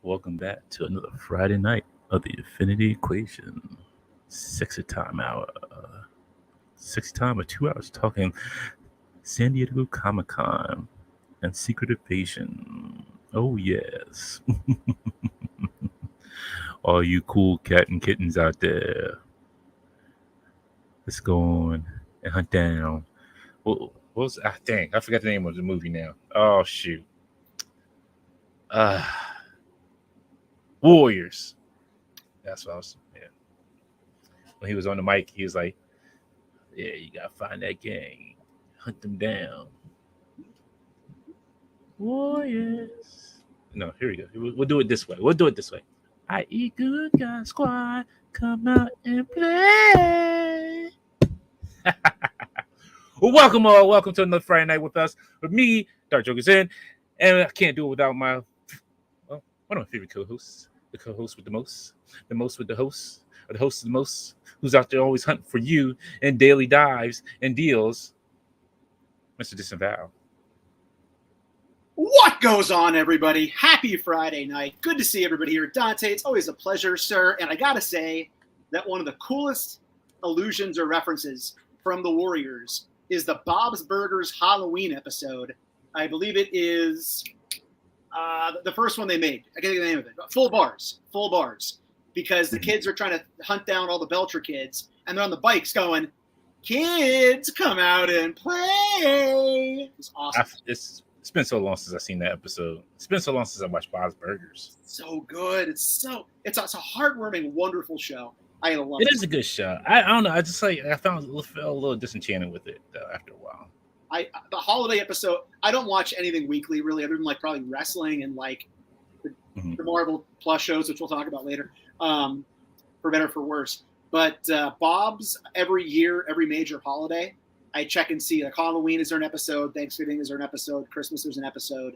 Welcome back to another Friday night of the Infinity Equation. Sexy time hour. Sexy time of 2 hours talking San Diego Comic Con and Secret Invasion. Oh, yes. All you cool cat and kittens out there. Let's go on and hunt down. What was dang, I forgot the name of the movie now. Oh, shoot. Uh, Warriors. That's what I was. Yeah. When he was on the mic, he was like, "Yeah, you gotta find that gang, hunt them down." Warriors. No, here we go. We'll do it this way. I eat good guy squad. Come out and play. Well, welcome all. Welcome to another Friday night with us. With me, Dark Joker's in, and I can't do it without one of my favorite co-hosts, the co-host with the most with the host, or the host of the most, who's out there always hunting for you in daily dives and deals, Mr. Disavow. What goes on, everybody? Happy Friday night. Good to see everybody here. Dante, it's always a pleasure, sir. And I gotta say that one of the coolest allusions or references from the Warriors is the Bob's Burgers Halloween episode. I believe it is the first one they made. I can't think of the name of it. Full bars. Because the kids are trying to hunt down all the Belcher kids, and they're on the bikes going, "Kids, come out and play." It's awesome. It's been so long since I've seen that episode. It's been so long since I watched Bob's Burgers. So good. It's a heartwarming, wonderful show. I love it. It is a good show. I don't know. I just felt a little disenchanted with it after a while. The holiday episode. I don't watch anything weekly really, other than probably wrestling and the Marvel Plus shows, which we'll talk about later, for better or for worse. But Bob's every year, every major holiday, I check and see. Like Halloween, is there an episode? Thanksgiving, is there an episode? Christmas, there's an episode.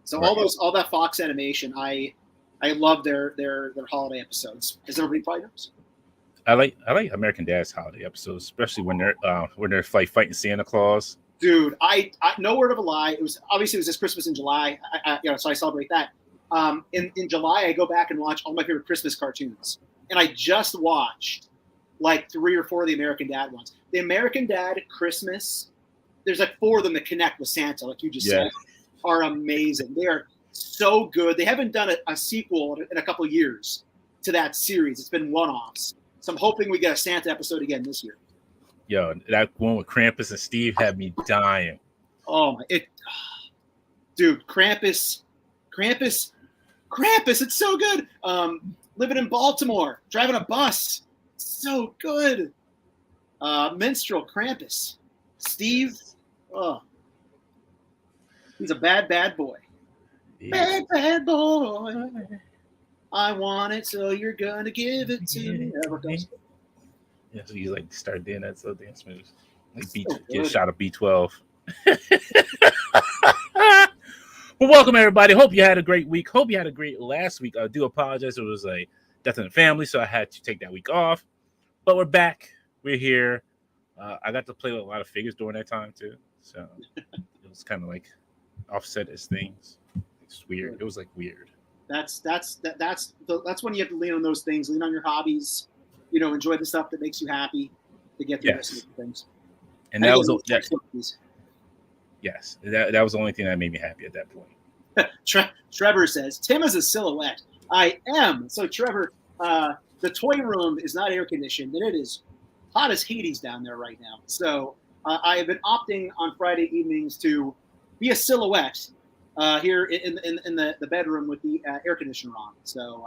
So right. all that Fox animation, I love their holiday episodes, as everybody probably knows. I like American Dad's holiday episodes, especially when they're fighting Santa Claus. Dude, I no word of a lie. It was this Christmas in July. So I celebrate that. In July, I go back and watch all my favorite Christmas cartoons, and I just watched 3 or 4 of the American Dad ones. The American Dad Christmas, there's 4 of them that connect with Santa, like you just said, are amazing. They are so good. They haven't done a sequel in a couple of years to that series. It's been one-offs. So I'm hoping we get a Santa episode again this year. Yo, that one with Krampus and Steve had me dying. Oh my! Dude, Krampus, it's so good. Living in Baltimore, driving a bus, so good. Minstrel Krampus, Steve. Oh, he's a bad boy. Yeah. Bad boy. I want it, so you're gonna give it to me. Yeah, so you start doing that slow dance moves, get a shot of B12. Well, welcome everybody. Hope you had a great week. Hope you had a great last week. I do apologize. It was a death in the family, so I had to take that week off. But we're back. We're here. I got to play with a lot of figures during that time too, so it was kind of offset as things. It's weird. It was weird. That's when you have to lean on those things. Lean on your hobbies. Enjoy the stuff that makes you happy to get through those things. And that was yes, that was the only thing that made me happy at that point. Trevor says, "Tim is a silhouette." I am. So Trevor, the toy room is not air conditioned, and it is hot as Hades down there right now. So I have been opting on Friday evenings to be a silhouette here in the bedroom with the air conditioner on. So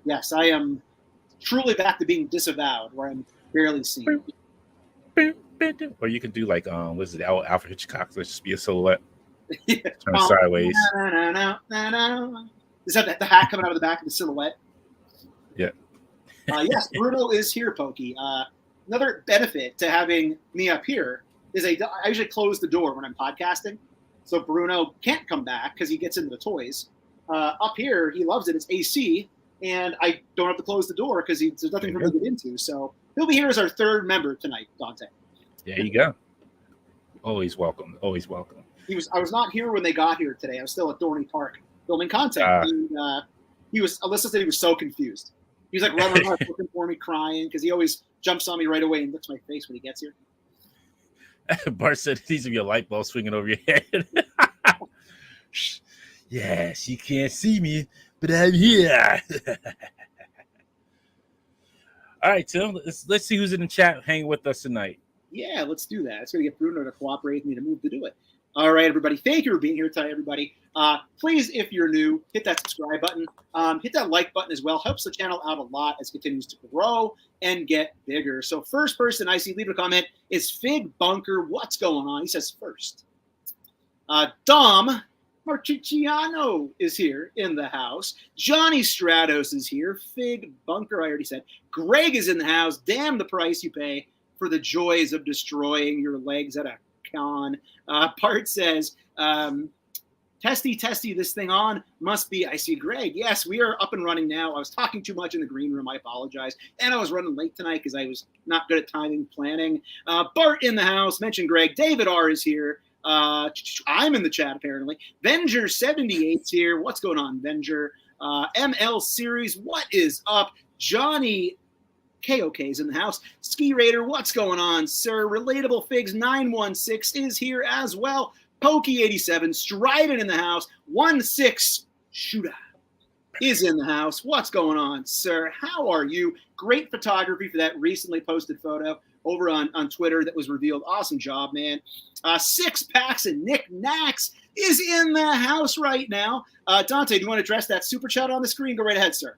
yes, I am truly back to being disavowed, where I'm barely seen. Or you can do what is it, Alfred Hitchcock? Let's just be a silhouette. Turn sideways. Is that the hat coming out of the back of the silhouette? Yeah. Yes, Bruno is here, Pokey. Another benefit to having me up here is I usually close the door when I'm podcasting, so Bruno can't come back because he gets into the toys. Up here, he loves it. It's AC, and I don't have to close the door because there's nothing for him to get into. So he'll be here as our third member tonight, Dante. There you go. Always welcome. Always welcome. I was not here when they got here today. I was still at Dorney Park filming content. Alyssa said he was so confused. He was like running around looking for me, crying, because he always jumps on me right away and licks my face when he gets here. Bart said it needs to be a light bulb swinging over your head. Yes, you can't see me, but I'm here. All right, Tim, let's see who's in the chat hanging with us tonight. Yeah, let's do that. It's going to get Bruno to cooperate with me to move to do it. All right, everybody. Thank you for being here tonight, everybody. Please, if you're new, hit that subscribe button. Hit that like button as well. Helps the channel out a lot as it continues to grow and get bigger. So first person I see leave a comment is Fig Bunker. What's going on? He says first. Dom Marchiciano is here in the house. Johnny Stratos is here. Fig Bunker, I already said. Greg is in the house. Damn the price you pay for the joys of destroying your legs at a con. Part says, testy, this thing on must be. I see Greg. Yes, we are up and running now. I was talking too much in the green room. I apologize. And I was running late tonight because I was not good at timing planning. Bart in the house. Mention Greg. David R is here. I'm in the chat, apparently. Venger78's here. What's going on, Venger? ML Series, what is up? Johnny KOK's in the house. Ski Raider, what's going on, sir? Relatable Figs 916 is here as well. Pokey87, Strident in the house. 16 Shooter is in the house. What's going on, sir? How are you? Great photography for that recently posted photo over on Twitter that was revealed. Awesome job, man. 6 Packs and Nick Nax is in the house right now. Dante, do you want to address that super chat on the screen? Go right ahead, sir.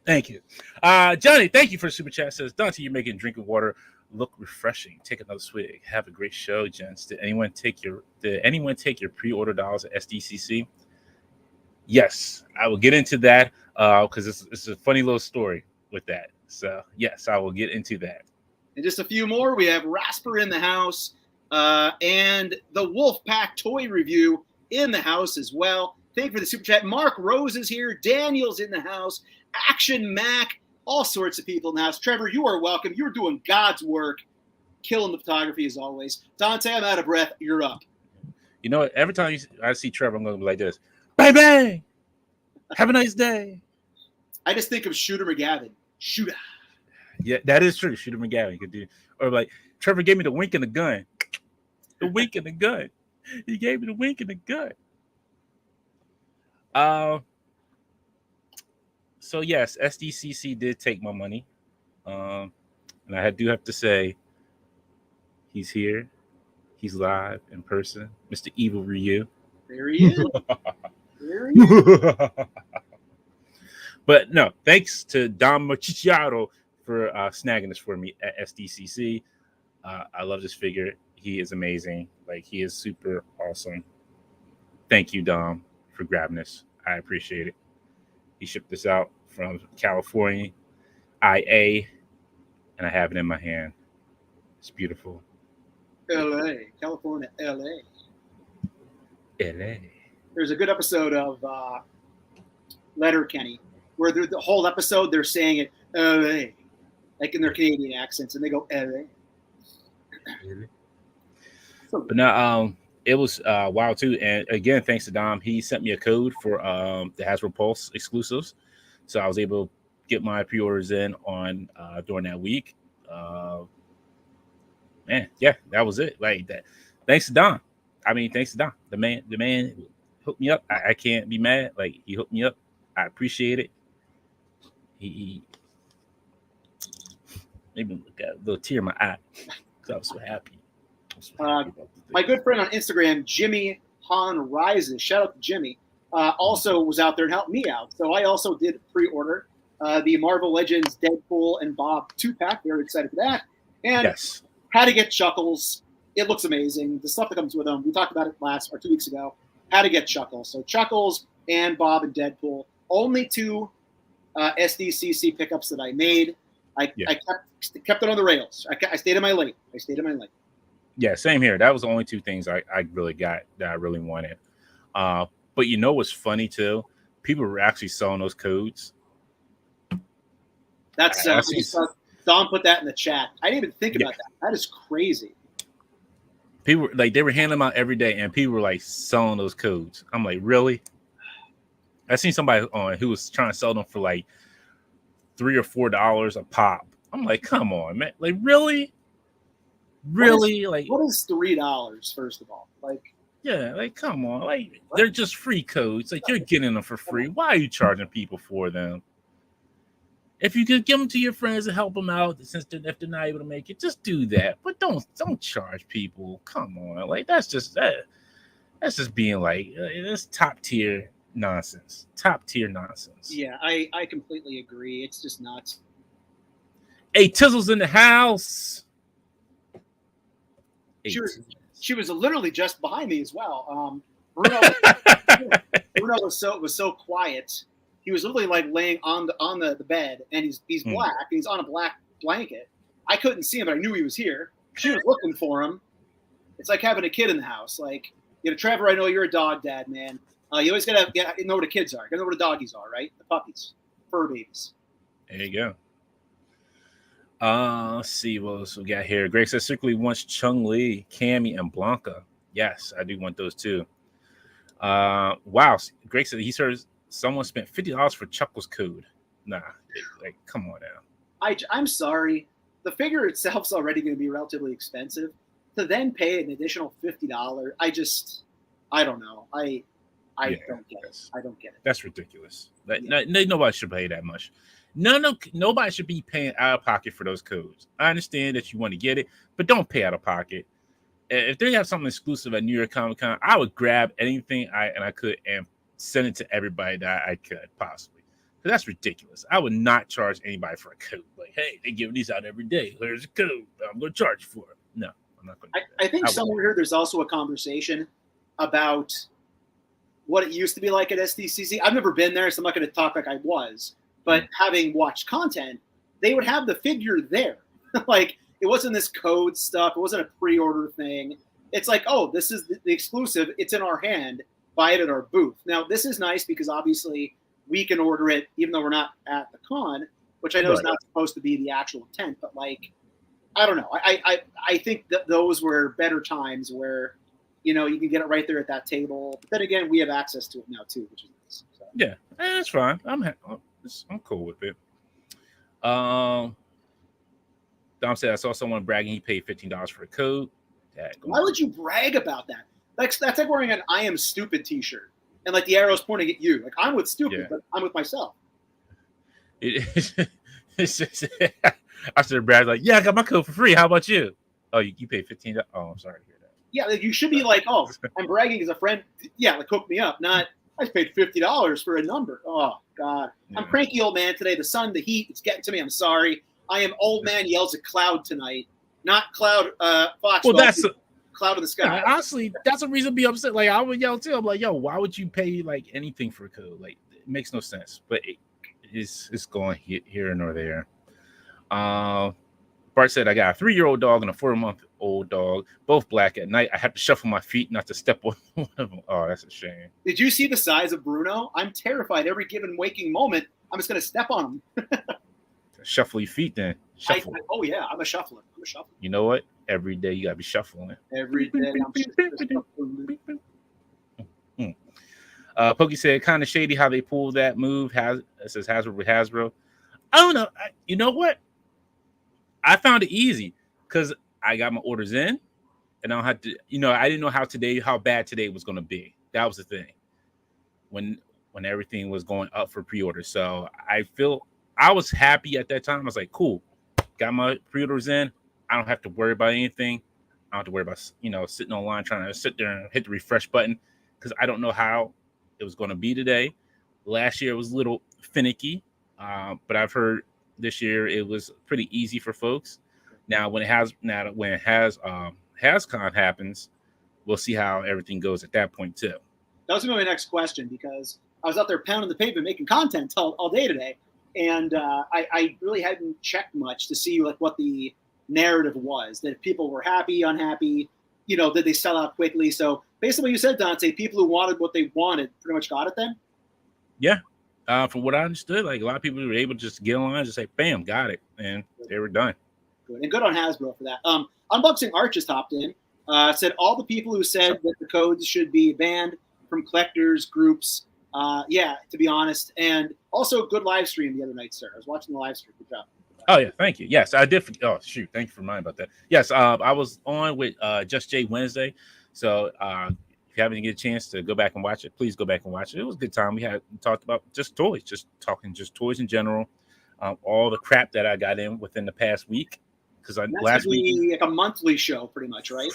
Thank you. Johnny, thank you for the super chat. Says, Dante, you're making drinking water look refreshing. Take another swig. Have a great show, gents. Did anyone take your pre-order dollars at SDCC? Yes, I will get into that because it's a funny little story with that. So, yes, I will get into that. And just a few more. We have Rasper in the house and the Wolfpack toy review in the house as well. Thank you for the super chat. Mark Rose is here. Daniel's in the house. Action Mac. All sorts of people in the house. Trevor, you are welcome. You're doing God's work. Killing the photography as always. Dante, I'm out of breath. You're up. You know what? Every time I see Trevor, I'm going to be like this. Bang, bang. Have a nice day. I just think of Shooter McGavin. Shooter. Yeah, that is true. Shooter McGavin could do. Or like, Trevor gave me the wink and the gun. The wink and the gun. He gave me the wink and the gun. So yes, SDCC did take my money. And I do have to say, he's here. He's live in person. Mr. Evil Ryu. There he is. There he is. But no, thanks to Dom Macchiato for snagging this for me at SDCC. I love this figure. He is amazing. Like, he is super awesome. Thank you, Dom, for grabbing this. I appreciate it. He shipped this out from California, IA, and I have it in my hand. It's beautiful. LA, California, LA. LA. There's a good episode of Letterkenny where the whole episode they're saying it LA, like in their Canadian accents, and they go LA. But now, it was wild too. And again, thanks to Dom, he sent me a code for the Hasbro Pulse exclusives, so I was able to get my pre-orders in on during that week. Man, yeah, that was it. Like that. Thanks to Dom. I mean, thanks to Dom. The man hooked me up. I can't be mad. Like, he hooked me up. I appreciate it. He made me look at a little tear in my eye because I was so happy. My good friend on Instagram, Jimmy Han Rises, shout out to Jimmy, also was out there and helped me out. So I also did pre-order the Marvel Legends Deadpool and Bob 2-pack. Very excited for that. And yes, had to get Chuckles. It looks amazing. The stuff that comes with them. We talked about it 2 weeks ago. Had to get Chuckles. So Chuckles and Bob and Deadpool. Only 2 SDCC pickups that I made. I kept it on the rails. I stayed in my lane. Yeah, same here. That was the only 2 things I really got that I really wanted. But you know what's funny too? People were actually selling those codes. That's Don put that in the chat. I didn't even think about that. That is crazy. People like they were handing them out every day, and people were like selling those codes. I'm like, really? I seen somebody on who was trying to sell them for like $3 or $4 a pop. I'm like, come on, man. Like, really? Really? What is $3, first of all? Like, yeah, like, come on. Like, they're just free codes. Like, you're getting them for free. Why are you charging people for them? If you could give them to your friends and help them out, if they're not able to make it, just do that. But don't charge people. Come on, like that's just being like that's top tier nonsense. Top tier nonsense. Yeah, I completely agree. It's just nuts. Hey, Tizzle's in the house. She was literally just behind me as well. Bruno was so quiet. He was literally like laying on the bed, and he's black, and he's on a black blanket. I couldn't see him, but I knew he was here. She was looking for him. It's like having a kid in the house. Like, Trevor, I know you're a dog dad, man. You always gotta know where the kids are. You gotta know where the doggies are, right? The puppies, fur babies. There you go. Let's see what else we got here. Greg says strictly wants Chung-Li, Cammy, and Blanca. Yes, I do want those too. Wow. Greg said he says someone spent $50 for Chuckles code. Nah, like, come on now. I'm sorry. The figure itself's already going to be relatively expensive. To then pay an additional $50, I don't know. I don't get it. I don't get it. That's ridiculous. Nobody should pay that much. Nobody should be paying out of pocket for those codes. I understand that you want to get it, but don't pay out of pocket. If they have something exclusive at New York Comic Con, I would grab anything I could and send it to everybody that I could possibly. Because that's ridiculous. I would not charge anybody for a code. Like, hey, they give these out every day. Here's a code. I'm going to charge you for it. No, I'm not going to do that. I think somewhere here there's also a conversation about what it used to be like at SDCC. I've never been there, so I'm not going to talk like I was. But having watched content, they would have the figure there. Like, it wasn't this code stuff. It wasn't a pre-order thing. It's like, oh, this is the exclusive. It's in our hand. Buy it at our booth. Now, this is nice because obviously we can order it even though we're not at the con, which I know is not supposed to be the actual intent. But, like, I don't know. I think that those were better times where, you can get it right there at that table. But then again, we have access to it now too, which is nice. So. Yeah, that's fine. I'm cool with it. Dom said I saw someone bragging he paid $15 for a code. Why would you brag about that? That's like wearing an "I am stupid" T-shirt, and like the arrow's pointing at you. Like, I'm with stupid, but I'm with myself. It's just, I should have bragged like, yeah, I got my code for free. How about you? Oh, you paid $15. Oh, I'm sorry to hear that. Yeah, like, you should be like, oh, I'm bragging as a friend. Yeah, like, hook me up. Not, I paid $50 for a number. Oh God, yeah. I'm cranky old man today. The sun, the heat, it's getting to me. I'm sorry. I am old man yells at cloud tonight, not cloud. Fox. Well, that's cloud in the sky. Yeah, honestly, that's a reason to be upset. Like, I would yell too. I'm like, yo, why would you pay like anything for a code? Like, it makes no sense. But it's going here nor there. Bart said I got a 3-year-old dog and a 4-month-old dog, both black. At night, I have to shuffle my feet not to step on one of them. Oh, that's a shame. Did you see the size of Bruno? I'm terrified. Every given waking moment, I'm just going to step on him. Shuffle your feet then. Shuffle. Oh, yeah. I'm a shuffler. You know what? Every day you got to be shuffling. Every day I'm shuffling. Pokey said, kind of shady how they pulled that move. It says Hasbro with Hasbro. I don't know. You know what? I found it easy because I got my orders in and I don't have to, I didn't know how bad today was going to be. That was the thing when everything was going up for pre-order. So I was happy at that time. I was like, cool, got my pre-orders in. I don't have to worry about anything. I don't have to worry about, sitting online trying to sit there and hit the refresh button because I don't know how it was going to be today. Last year it was a little finicky, but I've heard this year it was pretty easy for folks. Now when HasCon happens, we'll see how everything goes at that point too. That was going to be my next question because I was out there pounding the pavement making content all day today, and I really hadn't checked much to see like what the narrative was. That if people were happy, unhappy, did they sell out quickly? So basically, what you said, Dante, people who wanted what they wanted pretty much got it then. Yeah. From what I understood, like a lot of people were able to just get online and just say, bam, got it. And they were done. Good. And good on Hasbro for that. Unboxing Art just hopped in. Said all the people who said that the codes should be banned from collectors, groups, Yeah, to be honest, and also good live stream the other night, sir. I was watching the live stream. Good job. Oh yeah, thank you. Yes, I did. Oh shoot, thank you for reminding about that. Yes, I was on with Just Jay Wednesday. So if you haven't get a chance to go back and watch it, please go back and watch it. It was a good time. We talked about just toys, just toys in general. All the crap that I got in within the past week because last week like a monthly show, pretty much, right?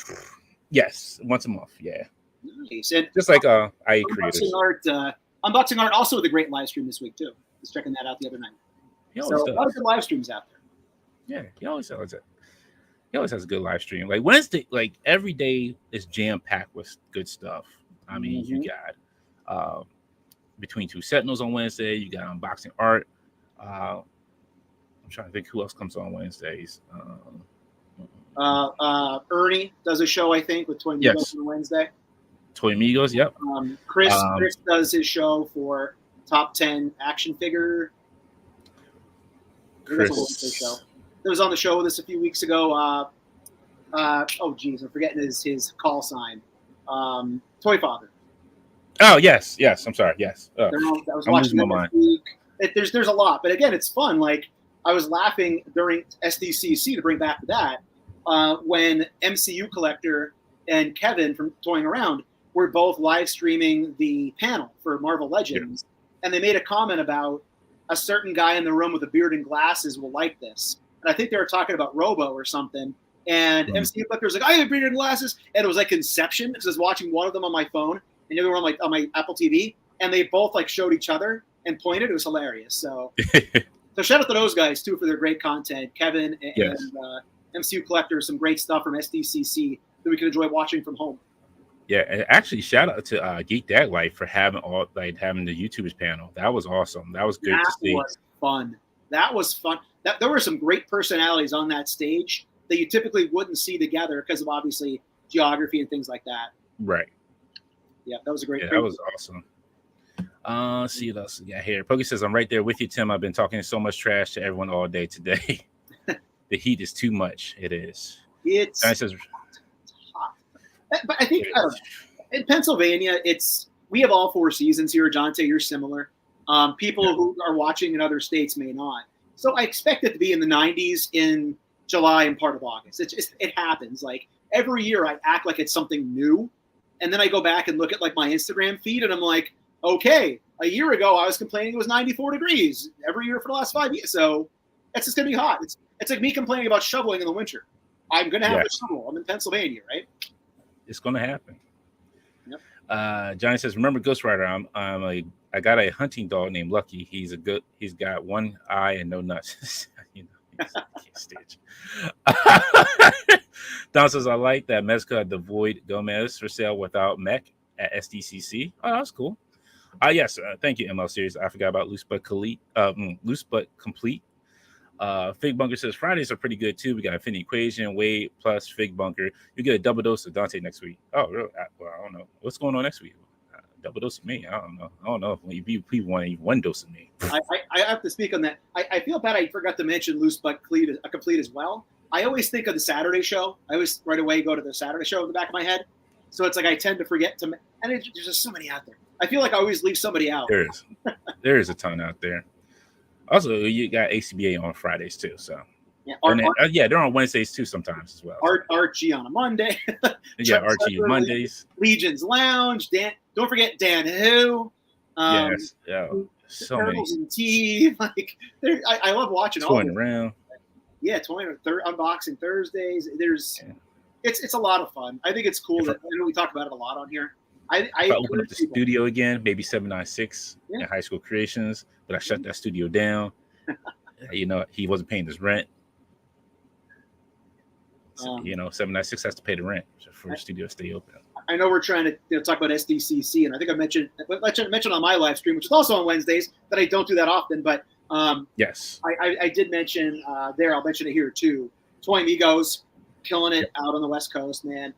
Yes, once a month. Yeah, nice. And just like IA creators. Unboxing Art also with a great live stream this week too. Just checking that out the other night. So a lot of good live streams out there. Yeah, he always has it. He always has a good live stream. Like Wednesday, like every day is jam packed with good stuff. I mean, you got Between Two Sentinels on Wednesday. You got Unboxing Art. I'm trying to think who else comes on Wednesdays. Ernie does a show, I think, with Toy Migos on Wednesday. Toy Migos, yep. Chris does his show for Top 10 Action Figure. Chris. It was on the show with us a few weeks ago. I'm forgetting his call sign. Toy Father. Oh yes. I'm sorry. Yes. I was watching them this week. There's a lot, but again, it's fun. Like I was laughing during SDCC to bring back to that when MCU Collector and Kevin from Toying Around were both live streaming the panel for Marvel Legends, and they made a comment about a certain guy in the room with a beard and glasses will like this. And I think they were talking about Robo or something. And MCU Collector was like, I have a beard and glasses. And it was like Inception because I was watching one of them on my phone and the other one on my Apple TV. And they both like showed each other and pointed. It was hilarious. So shout out to those guys too for their great content. Kevin and MCU Collector, some great stuff from SDCC that we can enjoy watching from home. Yeah, and actually, shout out to Geek That Life for having the YouTubers panel. That was awesome. That was good to see. That was fun. There were some great personalities on that stage that you typically wouldn't see together because of obviously geography and things like that. Right. Yeah, that was a great. That was awesome. See what else we got here. Pokey says, "I'm right there with you, Tim. I've been talking so much trash to everyone all day today. The heat is too much. It is. It's hot. But I think in Pennsylvania, we have all 4 seasons here. Jonte, you're similar. People who are watching in other states may not. So I expect it to be in the 90s in July and part of August. It happens. Like every year, I act like it's something new, and then I go back and look at like my Instagram feed, and I'm like, okay, a year ago I was complaining it was 94 degrees every year for the last 5 years. So it's just gonna be hot. It's like me complaining about shoveling in the winter. I'm gonna have to shovel. I'm in Pennsylvania, right? It's gonna happen. Yep. Johnny says, "Remember Ghost Rider? I got a hunting dog named Lucky. He's got one eye and no nuts." Stitch. Don says, "I like that Mezca Devoid Gomez for sale without mech at SDCC. Oh, that's cool. Yes, thank you, ML Series. I forgot about Loose But Complete. Fig Bunker says Fridays are pretty good too. We got Infinity Equation, Wade plus Fig Bunker. You get a double dose of Dante next week. Oh, really? Well, I don't know what's going on next week. Double dose of me. I don't know if people want even one dose of me. I have to speak on that. I feel bad I forgot to mention Loose But Complete as well. I always think of the Saturday show. I always right away go to the Saturday show in the back of my head. So it's like I tend to forget to, and there's just so many out there. I feel like I always leave somebody out. There is a ton out there. Also, you got ACBA on Fridays too. So they're on Wednesdays too sometimes as well. Archie on a Monday. Archie on Mondays. Legion's Lounge. Don't forget Dan Who. Yes, so many. And Tea. Like I love watching all Toying around. Yeah, unboxing Thursdays. It's a lot of fun. I think it's cool that I know we talk about it a lot on here. I opened up the studio again, maybe 796 in High School Creations, but I shut that studio down. He wasn't paying his rent. So, 796 has to pay the rent for the studio to stay open. I know we're trying to talk about SDCC, and I think I mentioned on my live stream, which is also on Wednesdays, that I don't do that often, but yes, I did mention there. I'll mention it here too. Toy Migos killing it out on the West Coast, man.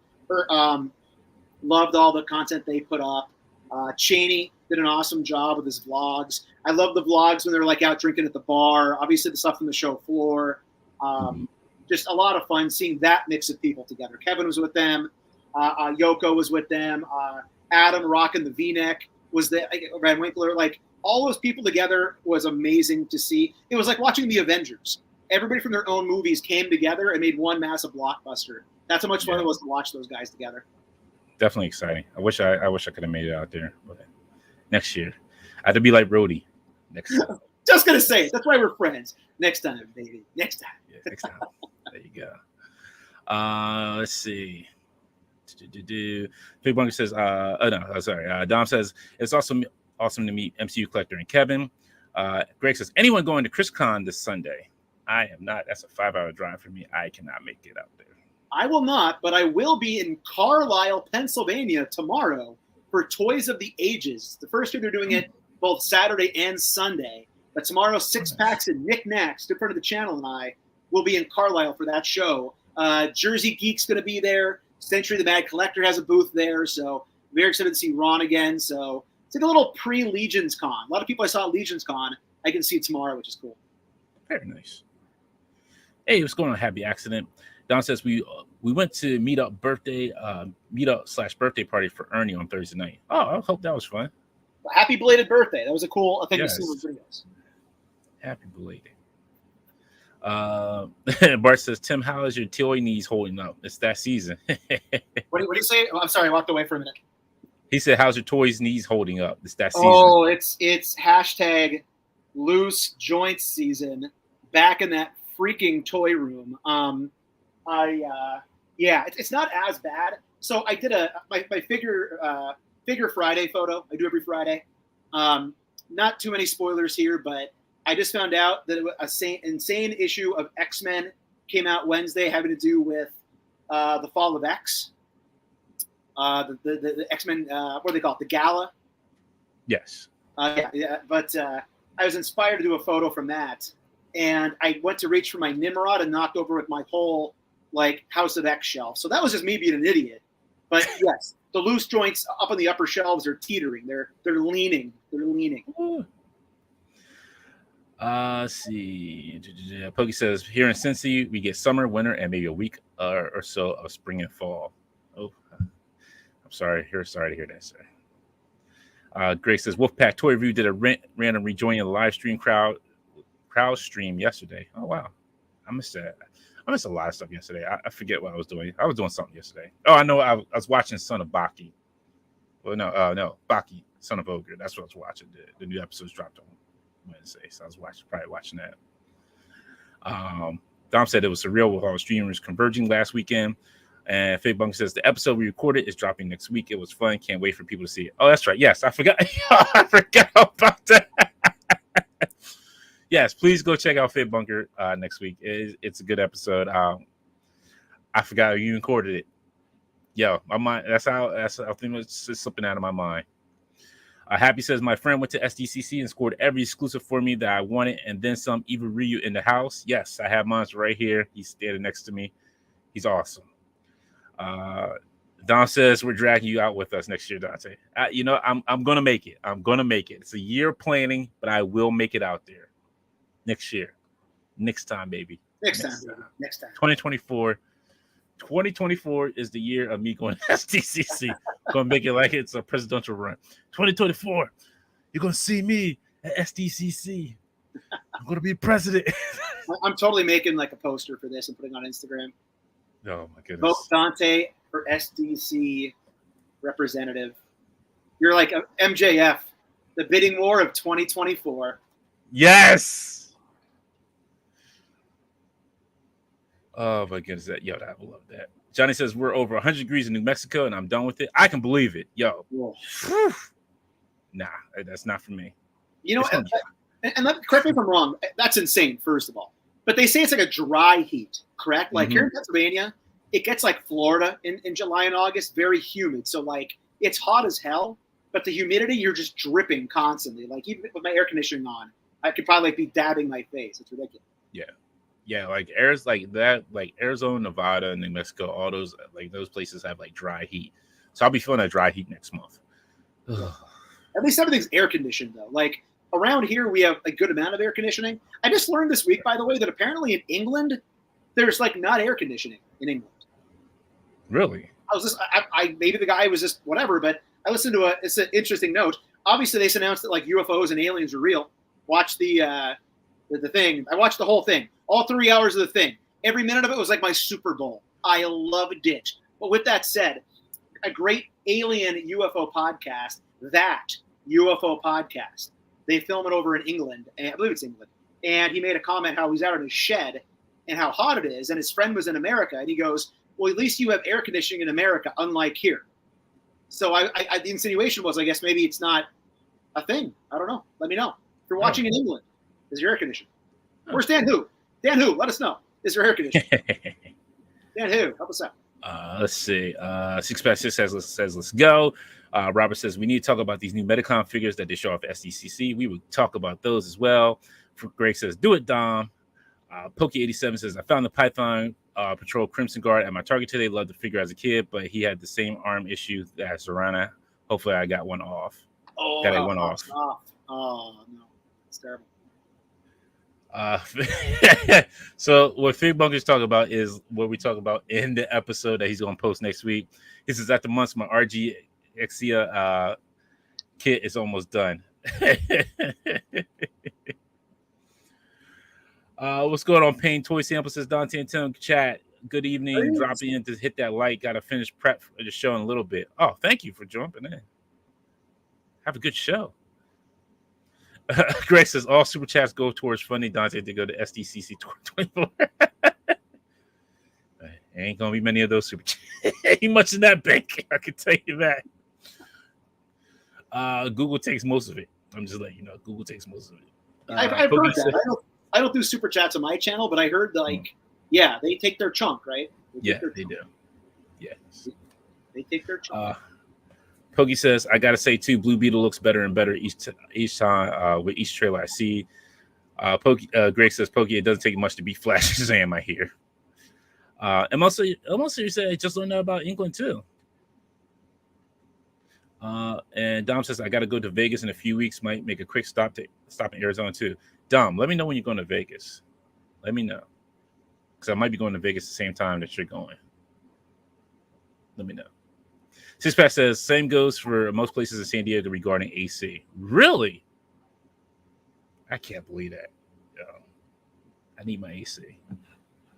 Loved all the content they put up. Cheney did an awesome job with his vlogs. I love the vlogs when they're like out drinking at the bar. Obviously, the stuff from the show floor. Just a lot of fun seeing that mix of people together. Kevin was with them. Yoko was with them. Adam rocking the V-neck was the Van Winkler, like all those people together was amazing to see. It was like watching the Avengers. Everybody from their own movies came together and made one massive blockbuster. That's how much fun it was to watch those guys together. Definitely exciting. I wish I could have made it out there, but next year I had to be like Brody. Next time. Just gonna say it. That's why we're friends. Next time, baby. Next time. Yeah, next time. There you go. Let's see. Big Bunker says, Dom says it's awesome to meet MCU Collector and Kevin. Greg says, anyone going to ChrisCon this Sunday? I am not. That's a 5-hour drive for me. I cannot make it out there. I will not, but I will be in Carlisle, Pennsylvania tomorrow for Toys of the Ages. The first year they're doing it both Saturday and Sunday. But tomorrow, Six Packs and Knickknacks, good friend of the channel, and I will be in Carlisle for that show. Jersey Geek's going to be there. Century the Mad Collector has a booth there. So very excited to see Ron again. So it's like a little pre-Legions Con. A lot of people I saw at Legions Con I can see tomorrow, which is cool. Very nice. Hey, what's going on? Happy accident. Don says we went to meetup/birthday party for Ernie on Thursday night. Oh, I hope that was fun. Well, happy belated birthday. That was a cool thing to see with videos. Happy belated. Bart says, Tim, how is your toy knees holding up? It's that season. What do you say? Oh, I'm sorry, I walked away for a minute. He said, how's your toys knees holding up? It's that season. Oh, it's hashtag loose joints season. Back in that freaking toy room. It's not as bad. So I did my figure Friday photo. I do every Friday. Not too many spoilers here, but I just found out that an insane issue of X-Men came out Wednesday having to do with the Fall of X. The X-Men, what do they call it? The Gala? Yes. But I was inspired to do a photo from that. And I went to reach for my Nimrod and knocked over with my whole House of X shelf. So that was just me being an idiot. But yes, the loose joints up on the upper shelves are teetering. They're leaning. They're leaning. Let's see. Pokey says, here in Cincy, we get summer, winter, and maybe a week or so of spring and fall. Oh, I'm sorry. Sorry to hear that, sir. Grace says, Wolfpack Toy Review did a random rejoining the live stream crowd stream yesterday. Oh, wow. I missed that. I missed a lot of stuff yesterday. I forget what I was doing. I was doing something yesterday. Oh, I know. I was watching Son of Baki. Well, no. Baki, Son of Ogre. That's what I was watching. The new episodes dropped on Wednesday, so I was probably watching that. Dom said it was surreal with all streamers converging last weekend. And Fake Bunk says the episode we recorded is dropping next week. It was fun. Can't wait for people to see it. Oh, that's right. Yes, I forgot. I forgot about that. Yes, please go check out Fit Bunker next week. It's a good episode. I forgot you recorded it. Yo, my mind. That's how I think it's slipping out of my mind. Happy says my friend went to SDCC and scored every exclusive for me that I wanted, and then some. Even Ryu in the house. Yes, I have mine right here. He's standing next to me. He's awesome. Don says we're dragging you out with us next year, Dante. I'm gonna make it. I'm gonna make it. It's a year planning, but I will make it out there next year. Next time, baby. Next time. 2024. 2024 is the year of me going to SDCC. Gonna make it like it's a presidential run. 2024, you're gonna see me at SDCC. I'm gonna be president. I'm totally making a poster for this and putting on Instagram. Oh my goodness. Vote Dante for SDC representative. You're like a MJF, the bidding war of 2024. Yes. Oh my goodness, I would love that. Johnny says we're over 100 degrees in New Mexico, and I'm done with it. I can believe it, yo. Nah, that's not for me. Correct me if I'm wrong. That's insane, first of all. But they say it's like a dry heat, correct? Here in Pennsylvania, it gets like Florida in July and August, very humid. So it's hot as hell, but the humidity, you're just dripping constantly. Even with my air conditioning on, I could probably be dabbing my face. It's ridiculous. Yeah, Arizona, Nevada, New Mexico, all those those places have dry heat. So I'll be feeling that dry heat next month. At least everything's air conditioned though. Around here, we have a good amount of air conditioning. I just learned this week, by the way, that apparently in England, there's not air conditioning in England. Really? I was maybe the guy was just whatever, but I listened to it's an interesting note. obviously they announced that like UFOs and aliens are real. Watch the thing. I watched the whole thing, all 3 hours of the thing. Every minute of it was like my Super Bowl. I loved it. But with that said, a great alien UFO podcast, that UFO podcast, they film it over in England, and I believe it's England. And he made a comment how he's out in his shed and how hot it is, and his friend was in America, and he goes, well, at least you have air conditioning in America, unlike here. So the insinuation was, I guess maybe it's not a thing. I don't know. Let me know. If you're watching in England, is your air conditioning? Where's Dan Who? Dan Who, let us know. Is your air conditioning? Dan Who, help us out. Let's see. 6x6 says let's go. Robert says we need to talk about these new Metacom figures that they show off at SDCC. We would talk about those as well. Greg says, do it, Dom. Pokey87 says, I found the Python Patrol Crimson Guard at my Target today. Loved the figure as a kid, but he had the same arm issue as Zorana. Hopefully I got one off. Oh, got one off. Oh, no. It's terrible. So what Fig Bunkers talk about is what we talk about in the episode that he's going to post next week. He says, after months, my RG Exia kit is almost done. What's going on, Pain Toy Sample? Says Dante and Tim chat. Good evening. Dropping in to hit that like. Got to finish prep for the show in a little bit. Oh, thank you for jumping in. Have a good show. Greg says all super chats go towards funding Dante to go to SDCC 24. Ain't gonna be many of those super chats. Ain't much in that bank. I can tell you that. Google takes most of it. I'm just letting you know. Google takes most of it. I've heard that. I don't do super chats on my channel, but I heard yeah, they take their chunk, right? They do. Yes. They take their chunk. Pokey says, I gotta say too, Blue Beetle looks better and better each time with each trailer I see. Greg says, Pokey, it doesn't take much to be Flash Shazam, I hear. And also you said I just learned out about England too. And Dom says, I gotta go to Vegas in a few weeks. Might make a quick stop in Arizona too. Dom, let me know when you're going to Vegas. Let me know, because I might be going to Vegas the same time that you're going. Let me know. Sixpack says, same goes for most places in San Diego regarding AC. Really? I can't believe that. Yo, I need my AC.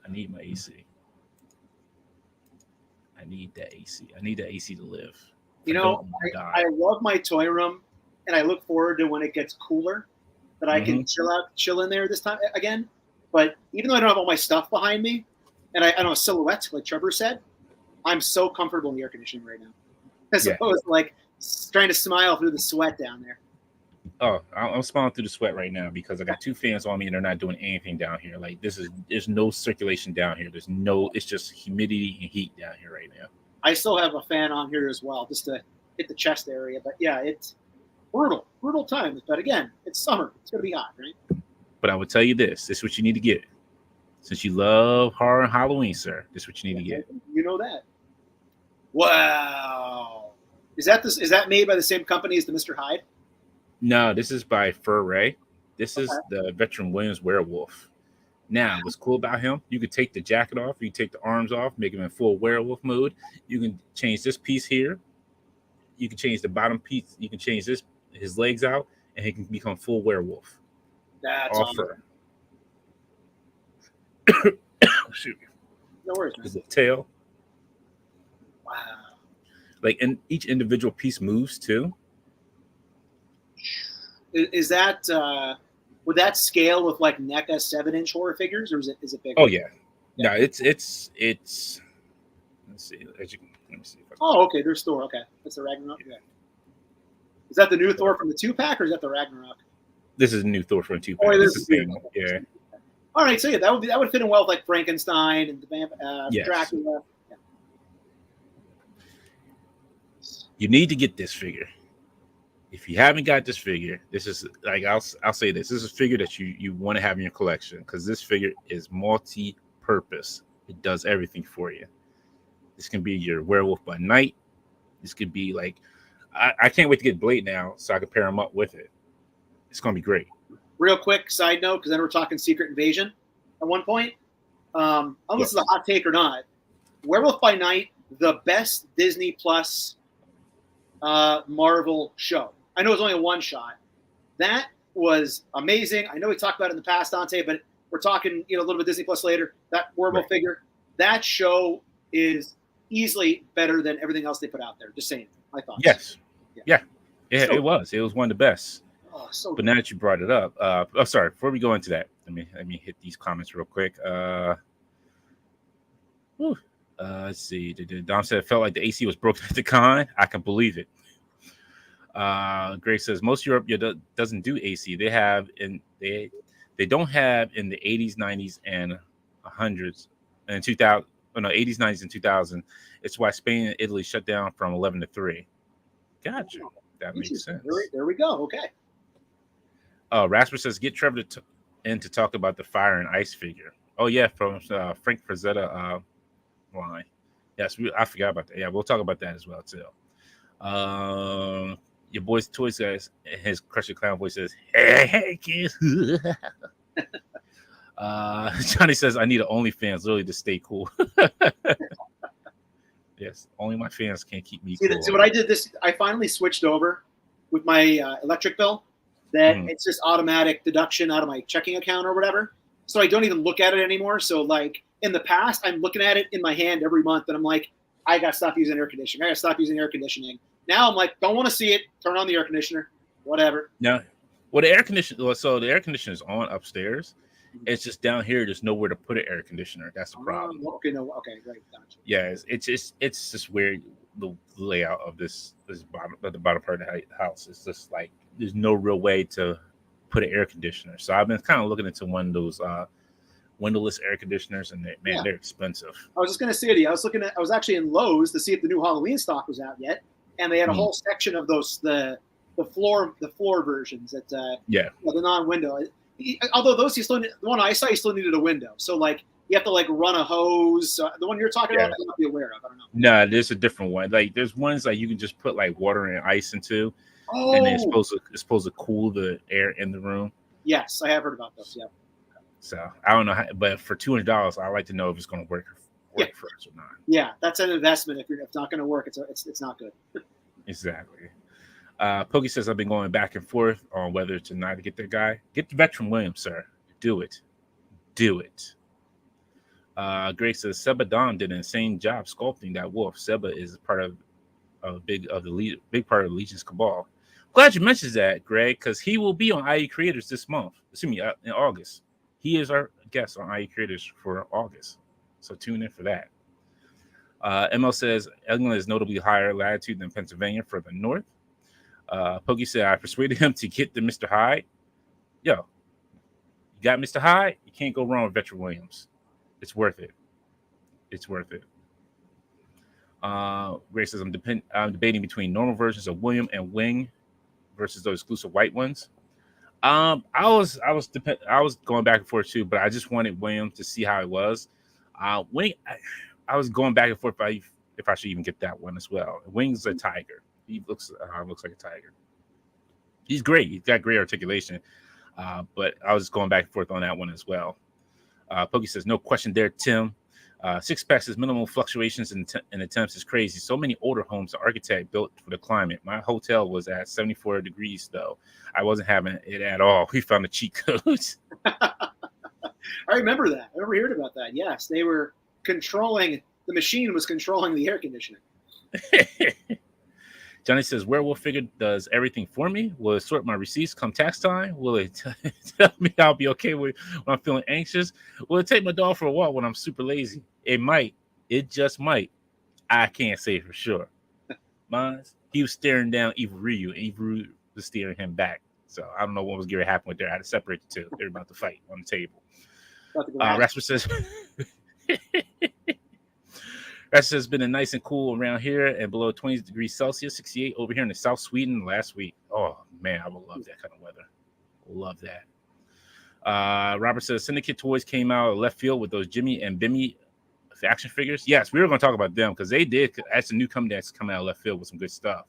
I need my AC. I need that AC. I need that AC to live. You know, I love my toy room, and I look forward to when it gets cooler, that I can chill in there this time again. But even though I don't have all my stuff behind me, and I don't have silhouettes, like Trevor said, I'm so comfortable in the air conditioning right now. As opposed to like trying to smile through the sweat down there. Oh, I'm smiling through the sweat right now because I got two fans on me and they're not doing anything down here. Like there's no circulation down here. It's just humidity and heat down here right now. I still have a fan on here as well, just to hit the chest area. But yeah, it's brutal times. But again, it's summer. It's gonna be hot, right? But I would tell you this is what you need to get. Since you love horror and Halloween, sir, this is what you need to get. You know that. Wow. Is that made by the same company as the Mr. Hyde? No, this is by Fur Ray. This is the Veteran Williams werewolf. Now, what's cool about him, you can take the jacket off, you can take the arms off, make him in full werewolf mode. You can change this piece here. You can change the bottom piece. You can change his legs out, and he can become full werewolf. That's all fur. Shoot. No worries, man. The tail. Wow. Like, and each individual piece moves too. Is that would that scale with like NECA 7-inch horror figures, or is it bigger? Oh yeah. No, it's. Let's see. Let me see. Oh, okay. There's Thor. Okay, that's the Ragnarok. Yeah. Is that the new Thor from the 2-pack, or is that the Ragnarok? This is a new Thor from the 2-pack. Oh, this is the same. Yeah. All right, so yeah, that would fit in well with like Frankenstein and the Dracula. Yeah. You need to get this figure. If you haven't got this figure, this is like I'll say this is a figure that you want to have in your collection, because this figure is multi-purpose. It does everything for you. This can be your werewolf by night. This could be like I can't wait to get Blade now so I can pair him up with it. It's gonna be great. Real quick side note, because then we're talking Secret Invasion at one point. I don't know if this is a hot take or not. Werewolf by Night, the best Disney Plus Marvel show. I know it was only a one shot. That was amazing. I know we talked about it in the past, Dante, but we're talking, a little bit Disney Plus later. That Werewolf figure, that show is easily better than everything else they put out there. Just saying, I thought. Yes, yeah. It was one of the best. Oh, so but now that you brought it up, sorry. Before we go into that, let me hit these comments real quick. Let's see. Dom said it felt like the AC was broken at the con. I can believe it. Greg says most Europe doesn't do AC. They have they don't have in the 80s, 90s, and 100s and 2000. Oh no, 80s, 90s, and 2000. It's why Spain and Italy shut down from 11 to 3. Gotcha. That makes sense. There we go. Okay. Rasper says get Trevor in to talk about the fire and ice figure. Oh yeah, from Frank Frazetta line. Yes, I forgot about that. Yeah, we'll talk about that as well too. Your boy's toys guys, his Crusher Clown voice says, "Hey kids." Johnny says, "I need an OnlyFans literally to stay cool." Yes, only my fans can't keep me cool. See what I did? I finally switched over with my electric bill. That it's just automatic deduction out of my checking account or whatever. So I don't even look at it anymore. So like in the past, I'm looking at it in my hand every month, and I'm like, I got to stop using air conditioning. I got to stop using air conditioning. Now I'm like, don't want to see it. Turn on the air conditioner. Whatever. Yeah. Well, the air conditioner. So the air conditioner is on upstairs. It's just down here. There's nowhere to put an air conditioner. That's the problem. Okay. Right. Gotcha. Yeah. It's just weird. The layout of the bottom part of the house. It's just like there's no real way to put an air conditioner. So I've been kind of looking into one of those windowless air conditioners, and they're expensive. I was just gonna say to you, I was actually in Lowe's to see if the new Halloween stock was out yet, and they had a whole section of those the floor versions that the non-window. Although those the one I saw, you still needed a window. So like you have to like run a hose. The one you're talking about, I might be aware of. I don't know. No, there's a different one. Like there's ones like you can just put like water and ice into, and then it's supposed to cool the air in the room. Yes, I have heard about those. Yeah. So I don't know, but for $200, I like to know if it's going to work for us or not. Yeah, that's an investment. If it's not going to work, it's not good. Exactly. Pokey says I've been going back and forth on whether tonight to get that guy. Get the Veteran Williams, sir. Do it. Greg says Seba Don did an insane job sculpting that wolf. Seba is part of a big part of the Legion's cabal. Glad you mentioned that, Greg, because he will be on IE Creators this month. In August. He is our guest on IE Creators for August, so tune in for that. ML says England is notably higher latitude than Pennsylvania for the north. Pokey said I persuaded him to get the Mr. Hyde. Yo, you got Mr. Hyde? You can't go wrong with Veteran Williams. It's worth it. Greg says I'm debating between normal versions of William and Wing versus those exclusive white ones. I was going back and forth too, but I just wanted William to see how it was. Wing, I was going back and forth if I should even get that one as well. Wing's a tiger. He looks like a tiger. He's great. He's got great articulation. But I was going back and forth on that one as well. Pokey says no question there, Tim. 6 packs is minimal fluctuations in attempts is crazy. So many older homes the architect built for the climate. My hotel was at 74 degrees though. I wasn't having it at all. We found the cheat codes. I remember that. I remember hearing about that. Yes, they were controlling. The machine was controlling the air conditioning. Johnny says, Werewolf figure does everything for me. Will it sort my receipts come tax time? Will it tell me I'll be okay when I'm feeling anxious? Will it take my dog for a walk when I'm super lazy? It might. It just might. I can't say for sure. He was staring down Evil Ryu, and Evil Ryu was staring him back. So I don't know what was going to happen with there. I had to separate the two. They're about to fight on the table. Rasper says... Rasper has been nice and cool around here and below 20 degrees Celsius, 68 over here in the South Sweden last week. Oh, man, I would love that kind of weather. Love that. Robert says Syndicate Toys came out of left field with those Jimmy and Bimmy action figures. Yes, we were going to talk about them because they did. That's a new company that's coming out of left field with some good stuff.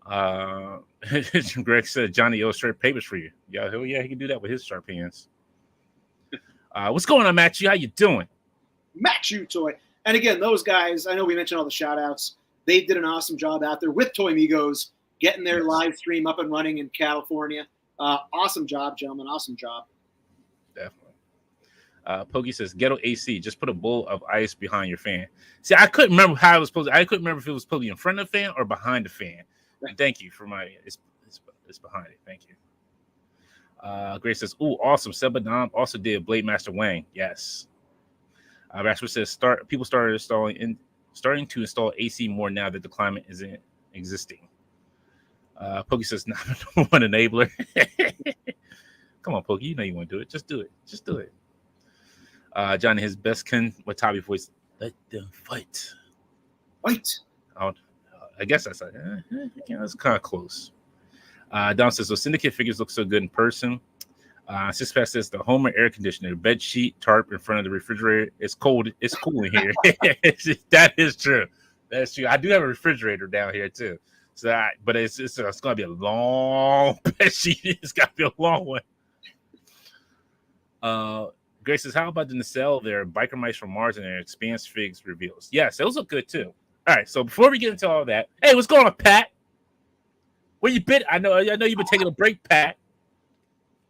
Greg said Johnny illustrated papers for you. Yeah, hell yeah, he can do that with his sharp hands. What's going on, Matt? How you doing? Matt You Toy. And again, those guys, I know we mentioned all the shout outs. They did an awesome job out there with Toy Migos, getting their Yes. live stream up and running in California. Awesome job, gentlemen. Awesome job. Definitely. Pokey says, "Ghetto AC. Just put a bowl of ice behind your fan." See, I couldn't remember how it was supposed. I couldn't remember if it was supposed to be in front of the fan or behind the fan. And thank you for my. It's behind it. Thank you. Grace says, "Ooh, awesome." Sebadom also did Blade Master Wang. Yes. Rashford says, People started starting to install AC more now that the climate isn't existing." Pokey says, "Not one enabler." Come on, Pokey. You know you want to do it. Just do it. Just do it. Johnny, his best Ken Watabe voice. Let them fight. Fight. I guess that's that's kind of close. Don says, "So Syndicate figures look so good in person." Sixpack says, "The home air conditioner, bed sheet, tarp in front of the refrigerator. It's cold. It's cool in here." That is true. That's true. I do have a refrigerator down here too. So, but it's going to be a long bed sheet. It's got to be a long one. Grace says, "How about the nacelle there? Biker mice from Mars and their Expanse figs reveals." Yes, those look good too. All right, so before we get into all that, hey, what's going on, Pat? Where you been? I know you've been taking a break, Pat.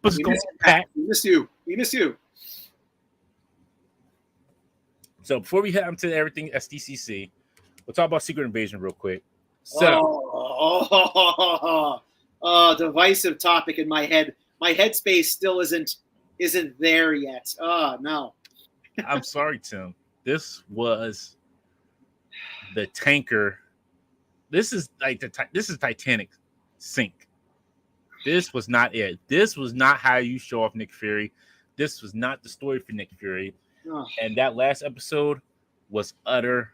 What's going on, Pat? We miss you. We miss you. So before we head into everything SDCC, we'll talk about Secret Invasion real quick. So, divisive topic in my head. My headspace still isn't there yet. Oh no. I'm sorry, Tim. This was the tanker. This is like this is Titanic sink. This was not it. This was not how you show off Nick Fury. This was not the story for Nick Fury. Oh. And that last episode was utter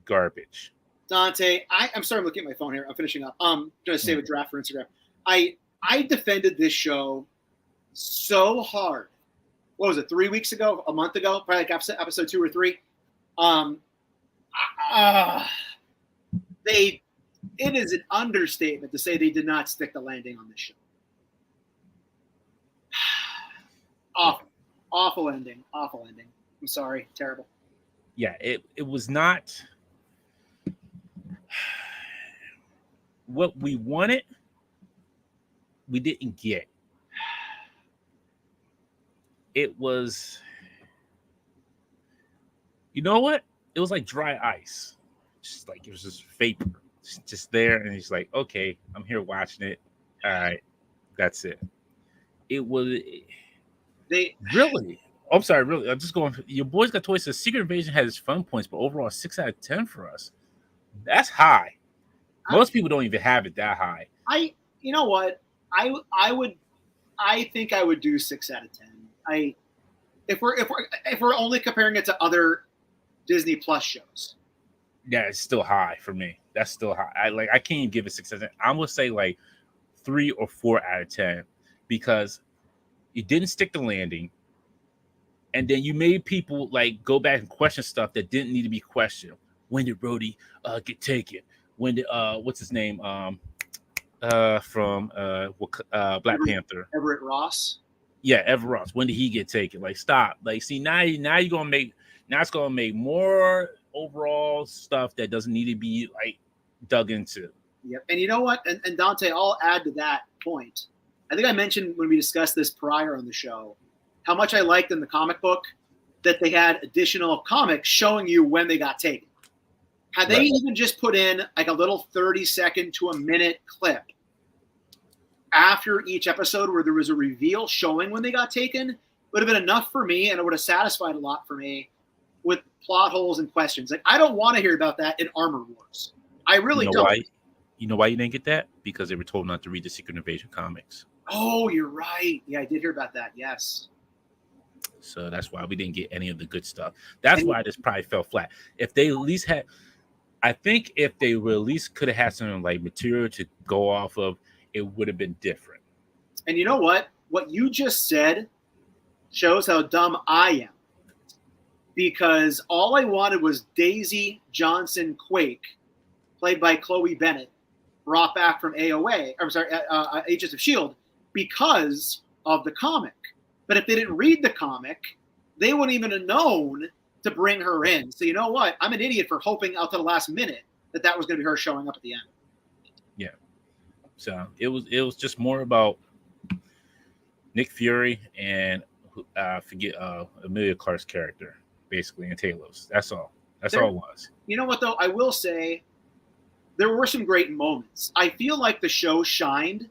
garbage. Dante, I'm sorry, I'm looking at my phone here. I'm finishing up. Going to save a draft for Instagram. I defended this show so hard. What was it? 3 weeks ago? A month ago? Probably like episode 2 or 3. It is an understatement to say they did not stick the landing on this show. Awful ending. I'm sorry. Terrible. Yeah, it was not what we wanted. We didn't get. It was, you know what? It was like dry ice. Just like it was just vapor, just there, and it's like, okay, I'm here watching it. All right, that's it. It was. Really. I'm sorry, really. I'm just going. Your boys got toys. Says Secret Invasion has its fun points, but overall 6 out of 10 for us. That's high. Most people don't even have it that high. You know what? I think I would do 6 out of 10. If we're only comparing it to other Disney Plus shows. Yeah, it's still high for me. That's still high. I can't even give it 6 out of 10. I'm gonna say like 3 or 4 out of 10 because you didn't stick the landing, and then you made people like go back and question stuff that didn't need to be questioned. When did Rhodey get taken? When did what's his name from Black Panther? Everett Ross. Yeah, Everett Ross. When did he get taken? Like, stop. Like, see, now you're gonna make it's gonna make more overall stuff that doesn't need to be like dug into. Yep. And you know what? And Dante, I'll add to that point. I think I mentioned when we discussed this prior on the show, how much I liked in the comic book that they had additional comics showing you when they got taken. Had they even just put in like a little 30-second to a minute clip after each episode where there was a reveal showing when they got taken, it would have been enough for me, and it would have satisfied a lot for me with plot holes and questions. Like, I don't want to hear about that in Armor Wars. I really don't. Why? You know why you didn't get that? Because they were told not to read the Secret Invasion comics. Oh, you're right. Yeah, I did hear about that. Yes. So that's why we didn't get any of the good stuff. That's why this probably fell flat. If they at least had, I think if they were at least could have had some like material to go off of, it would have been different. And you know what? What you just said shows how dumb I am. Because all I wanted was Daisy Johnson Quake, played by Chloe Bennett, brought back from AOA. I'm sorry, Agents of S.H.I.E.L.D. because of the comic. But if they didn't read the comic, they wouldn't even have known to bring her in. So you know what? I'm an idiot for hoping out to the last minute that was going to be her showing up at the end. Yeah. So it was just more about Nick Fury and forget Emilia Clarke's character, basically, and Talos. That's all. That's all it was. You know what though? I will say there were some great moments. I feel like the show shined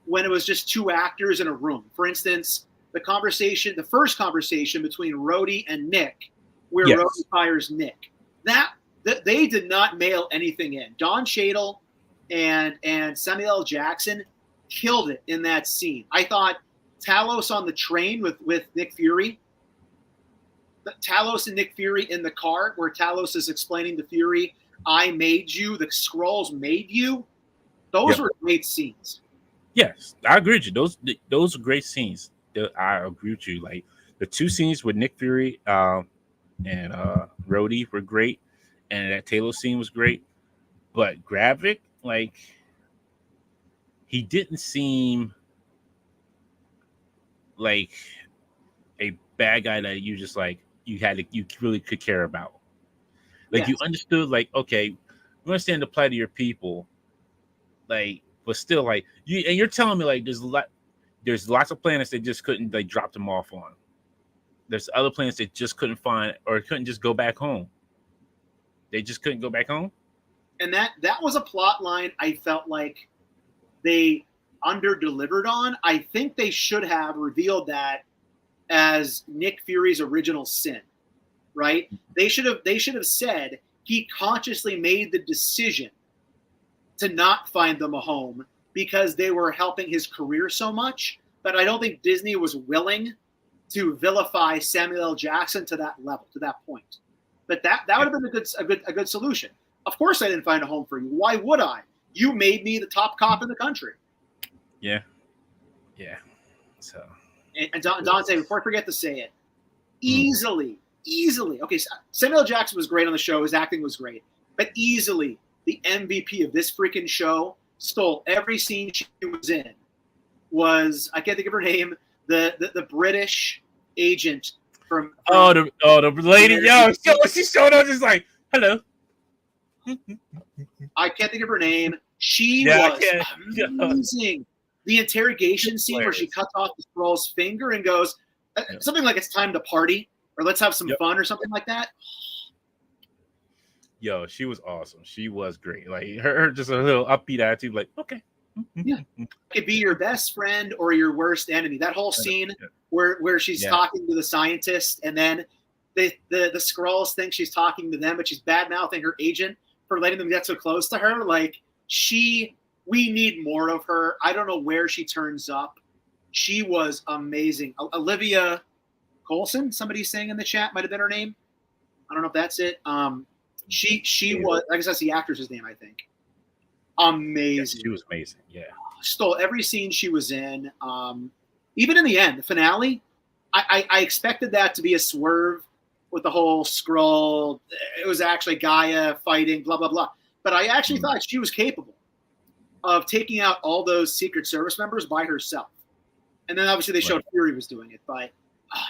when it was just two actors in a room. For instance, the first conversation between Rhodey and Nick, where Rhodey fires Nick. That they did not mail anything in. Don Cheadle and Samuel L. Jackson killed it in that scene. I thought Talos on the train with Nick Fury, Talos and Nick Fury in the car, where Talos is explaining to Fury, "I made you. The Skrulls made you." Those were great scenes. Yes, I agree with you. Those are great scenes. I agree with you. Like the two scenes with Nick Fury and Rhodey were great, and that Talos scene was great. But Gravik, like, he didn't seem like a bad guy that you just like you really could care about. Like you understood, like, okay, you understand the plight of your people, like, but still, like, you're telling me like there's lots of planets they just couldn't like drop them off on. There's other planets they just couldn't find or couldn't just go back home. They just couldn't go back home. And that was a plot line I felt like they under-delivered on. I think they should have revealed that as Nick Fury's original sin, right? They should have said he consciously made the decision to not find them a home because they were helping his career so much. But I don't think Disney was willing to vilify Samuel L. Jackson to that level, to that point. But that would have been a good solution. Of course I didn't find a home for you. Why would I? You made me the top cop in the country. Yeah. Yeah. So. And Dante, before I forget to say it, easily. Okay, Samuel L. Jackson was great on the show. His acting was great. But easily the MVP of this freaking show stole every scene she was in. I can't think of her name, the British agent from the lady, she showed up just like, hello. I can't think of her name. She was amazing. The interrogation scene where she cuts off the Skrull's finger and goes something like "It's time to party" or "Let's have some fun" or something like that. Yo, she was awesome. She was great. Like her just a little upbeat attitude. Like, okay, yeah, it could be your best friend or your worst enemy. That whole scene where she's talking to the scientist and then the Skrulls think she's talking to them, but she's bad mouthing her agent for letting them get so close to her. Like we need more of her. I don't know where she turns up. She was amazing. Olivia Colson, somebody's saying in the chat, might have been her name. I don't know if that's it. She was, I guess that's the actress's name, I think. Amazing. Yes, she was amazing. Yeah. Stole every scene she was in. Even in the end, the finale, I expected that to be a swerve with the whole Skrull. It was actually Gaia fighting, blah, blah, blah. But I actually thought she was capable of taking out all those Secret Service members by herself. And then obviously they showed Fury was doing it, but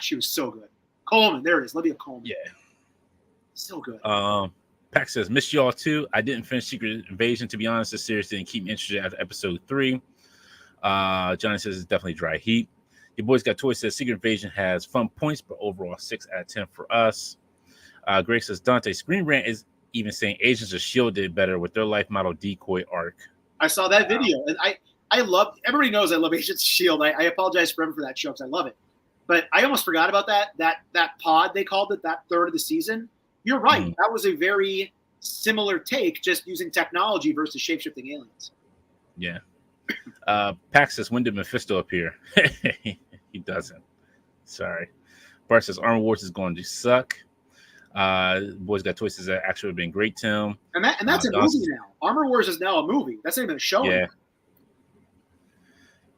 she was so good. Coleman, there it is. Olivia Coleman. Yeah. So good. Pack says, "Missed y'all too. I didn't finish Secret Invasion. To be honest, this series didn't keep me interested after episode 3. Johnny says it's definitely dry heat. Your boys got toys. Says Secret Invasion has fun points, but overall 6 out of 10 for us. Greg says Dante Screen Rant is even saying Agents of S.H.I.E.L.D. did better with their life model decoy arc. I saw that video, and I love. Everybody knows I love Agents of S.H.I.E.L.D. I apologize forever for that show because I love it, but I almost forgot about that pod they called it, that third of the season. You're right. That was a very similar take, just using technology versus shape-shifting aliens. Yeah. Pax says, when did Mephisto appear? He doesn't. Sorry. Bart says, Armor Wars is going to suck. Boys Got Toys says that actually would have been great, Tim. And that's a movie now. Armor Wars is now a movie. That's not even a show. Yeah.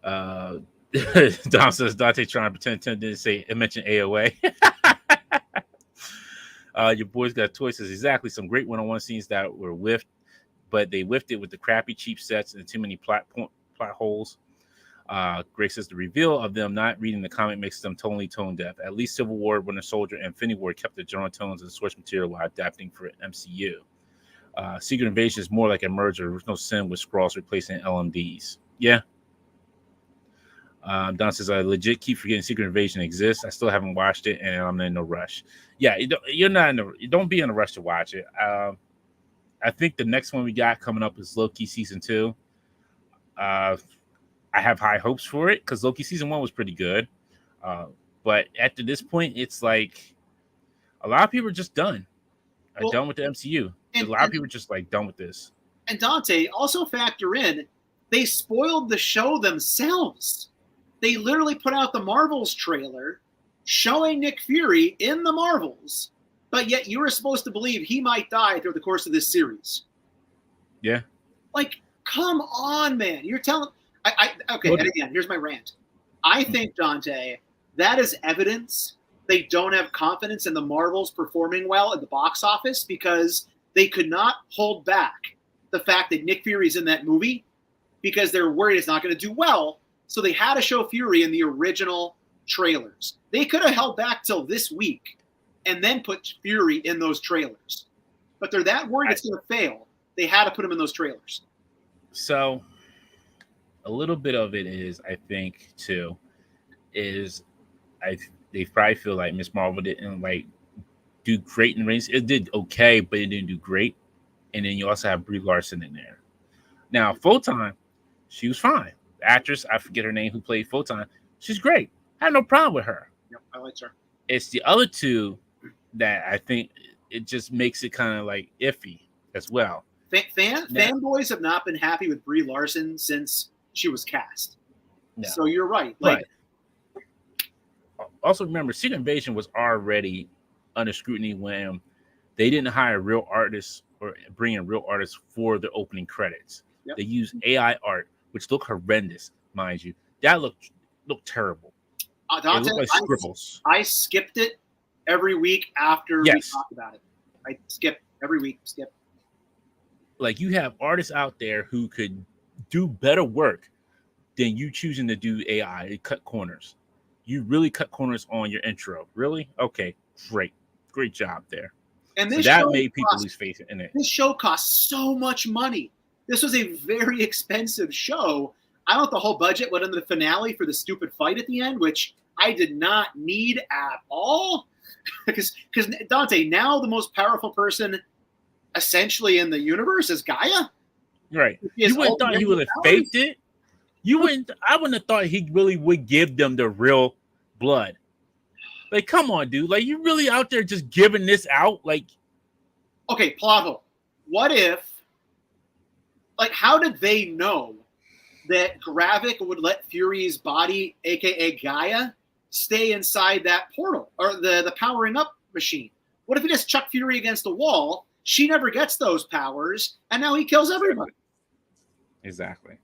Dom says, Dante trying to pretend Tim didn't say it mentioned AOA. Your Boys Got Toys says exactly some great one-on-one scenes that were whiffed, but they whiffed it with the crappy cheap sets and too many plot holes. Greg says the reveal of them not reading the comic makes them totally tone deaf. At least Civil War, Winter Soldier, and Infinity War kept the general tones of the source material while adapting for MCU. Secret Invasion is more like a merger. There's no sin with Skrulls replacing LMDs. Yeah. Don says, I legit keep forgetting Secret Invasion exists. I still haven't watched it, and I'm in no rush. Yeah, you're not you don't be in a rush to watch it. I think the next one we got coming up is Loki season 2. I have high hopes for it because Loki season 1 was pretty good. But after this point, it's like a lot of people are just done. Done with the MCU. A lot of people are just like done with this. And Dante, also factor in, they spoiled the show themselves. They literally put out the Marvels trailer showing Nick Fury in the Marvels, but yet you were supposed to believe he might die through the course of this series. Yeah. Like, come on, man. You're telling... Okay, and again, here's my rant. I think, Dante, that is evidence they don't have confidence in the Marvels performing well at the box office because they could not hold back the fact that Nick Fury's in that movie because they're worried it's not going to do well. So they had to show Fury in the original trailers. They could have held back till this week and then put Fury in those trailers. But they're that worried it's going to fail. They had to put him in those trailers. So a little bit of it is, I think, too, is they probably feel like Miss Marvel didn't like do great in the rings. It did okay, but it didn't do great. And then you also have Brie Larson in there. Now, Photon, she was fine. The actress, I forget her name, who played Photon, she's great. I had no problem with her. Yep, I liked her. It's the other two that I think it just makes it kind of like iffy as well. Fanboys have not been happy with Brie Larson since she was cast. No. So you're right. Like, also remember, Secret Invasion was already under scrutiny when they didn't hire real artists or bring in real artists for the opening credits. Yep. They used AI art, which looked horrendous, mind you. That looked terrible. Dante, it looked like scribbles. I skipped it every week after we talked about it. I skip every week. Skip. Like, you have artists out there who could do better work than you choosing to do AI and cut corners. You really cut corners on your intro. Really? Okay, great job there. And this so that made people lose faith in it. This show cost so much money. This was a very expensive show. I don't know if the whole budget went into the finale for the stupid fight at the end, which I did not need at all. because Dante, now the most powerful person essentially in the universe is Gaia. Right. You wouldn't thought he would have faked it. I wouldn't have thought he really would give them the real blood. Like, come on, dude. Like, you really out there just giving this out? Like, okay, plot hole. What if, like, how did they know that Gravik would let Fury's body, aka Gaia, stay inside that portal or the powering up machine? What if he just chucked Fury against the wall? She never gets those powers, and now he kills everybody. Exactly.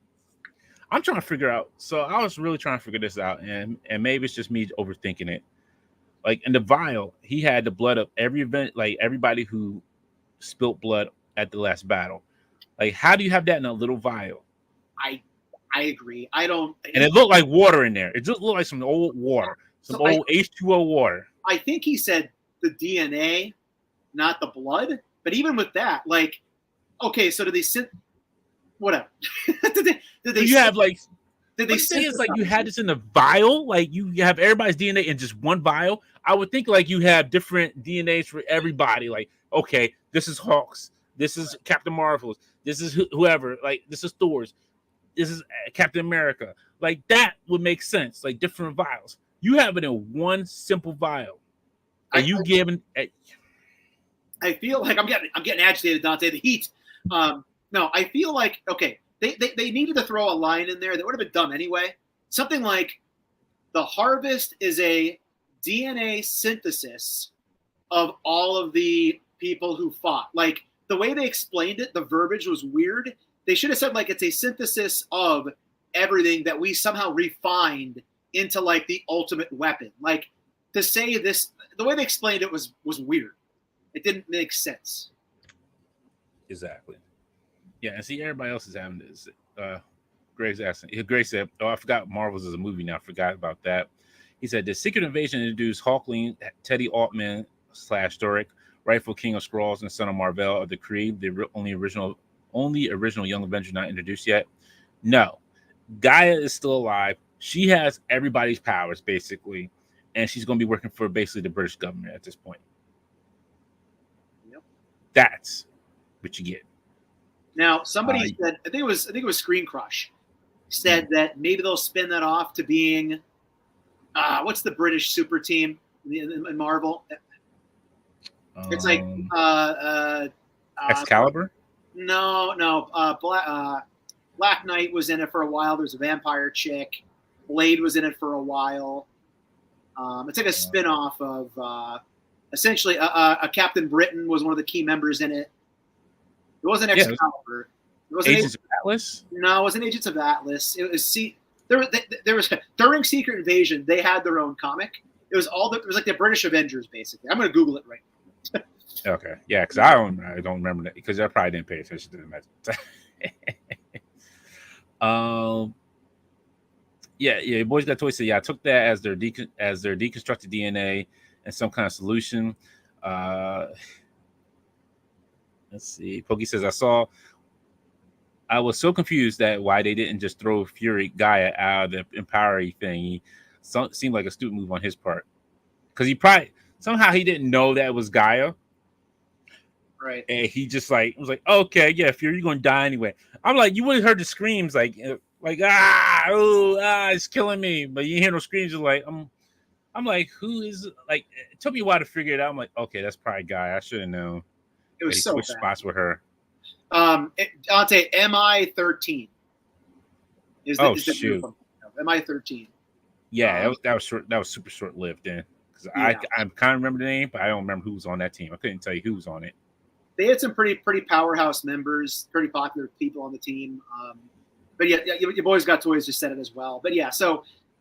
I'm trying to figure out. So I was really trying to figure this out, and maybe it's just me overthinking it. Like, in the vial, he had the blood of every event, like everybody who spilt blood at the last battle. Like, how do you have that in a little vial? I agree. I don't. And it looked like water in there. It just looked like some old water, old H2O water. I think he said the DNA, not the blood. But even with that, like, okay, so did they sit? Whatever. did they? You have like. Did they say it's like you had this in a vial? Like, you have everybody's DNA in just one vial? I would think like you have different DNAs for everybody. Like, okay, this is Hawk's. This is Captain Marvel's. This is whoever. Like, this is Thor's. This is Captain America. Like, that would make sense. Like, different vials. You have it in one simple vial. And you giving. I feel like I'm getting agitated, Dante. The heat. No, I feel like, okay, they needed to throw a line in there that would have been dumb anyway. Something like, the harvest is a DNA synthesis of all of the people who fought. Like, the way they explained it, the verbiage was weird. They should have said, like, it's a synthesis of everything that we somehow refined into, like, the ultimate weapon. Like, to say this, the way they explained it was weird. It didn't make sense. Exactly. Yeah, and see, everybody else is having this. Greg's asking. Greg said, "Oh, I forgot Marvels is a movie now. I forgot about that." He said, "The Secret Invasion introduced Hawkling, Teddy Altman / Doric, rightful king of Skrulls and son of Marvel of the Kree, the only original Young Avenger not introduced yet? No. Gaia is still alive. She has everybody's powers, basically, and she's going to be working for basically the British government at this point. Yep. That's what you get. Now, somebody said, I think it was Screen Crush, said that maybe they'll spin that off to being, what's the British super team in Marvel? It's like Excalibur. No. Black Knight was in it for a while. There's a vampire chick. Blade was in it for a while. It's like a spin-off of essentially a Captain Britain was one of the key members in it. It wasn't Excalibur. It wasn't Agents of Atlas? No, it wasn't Agents of Atlas. It was there was during Secret Invasion, they had their own comic. It was like the British Avengers, basically. I'm gonna Google it right now. Okay. Yeah, because I don't remember that because I probably didn't pay attention to the message. Yeah, Boys Got Toys said, I took that as their deconstructed DNA and some kind of solution. Let's see. Pokey says, I was so confused that why they didn't just throw Fury Gaia out of the Empowering thing. Seemed like a stupid move on his part. Because somehow he didn't know that it was Gaia. Right. And he just was like, okay, yeah, Fury, you're going to die anyway. I'm like, you would have heard the screams like, it's killing me. But you hear no screams. You're like, I'm like, who is, like, it took me a while to figure it out. I'm like, okay, that's probably Gaia. I should have known. It was so switched bad. Spots with her. Dante, MI13 is the shoot. MI13. Yeah, that was super short lived then. Because I kind of remember the name, but I don't remember who was on that team. I couldn't tell you who was on it. They had some pretty powerhouse members, pretty popular people on the team. But yeah, your Boys Got Toys just said it as well. But yeah,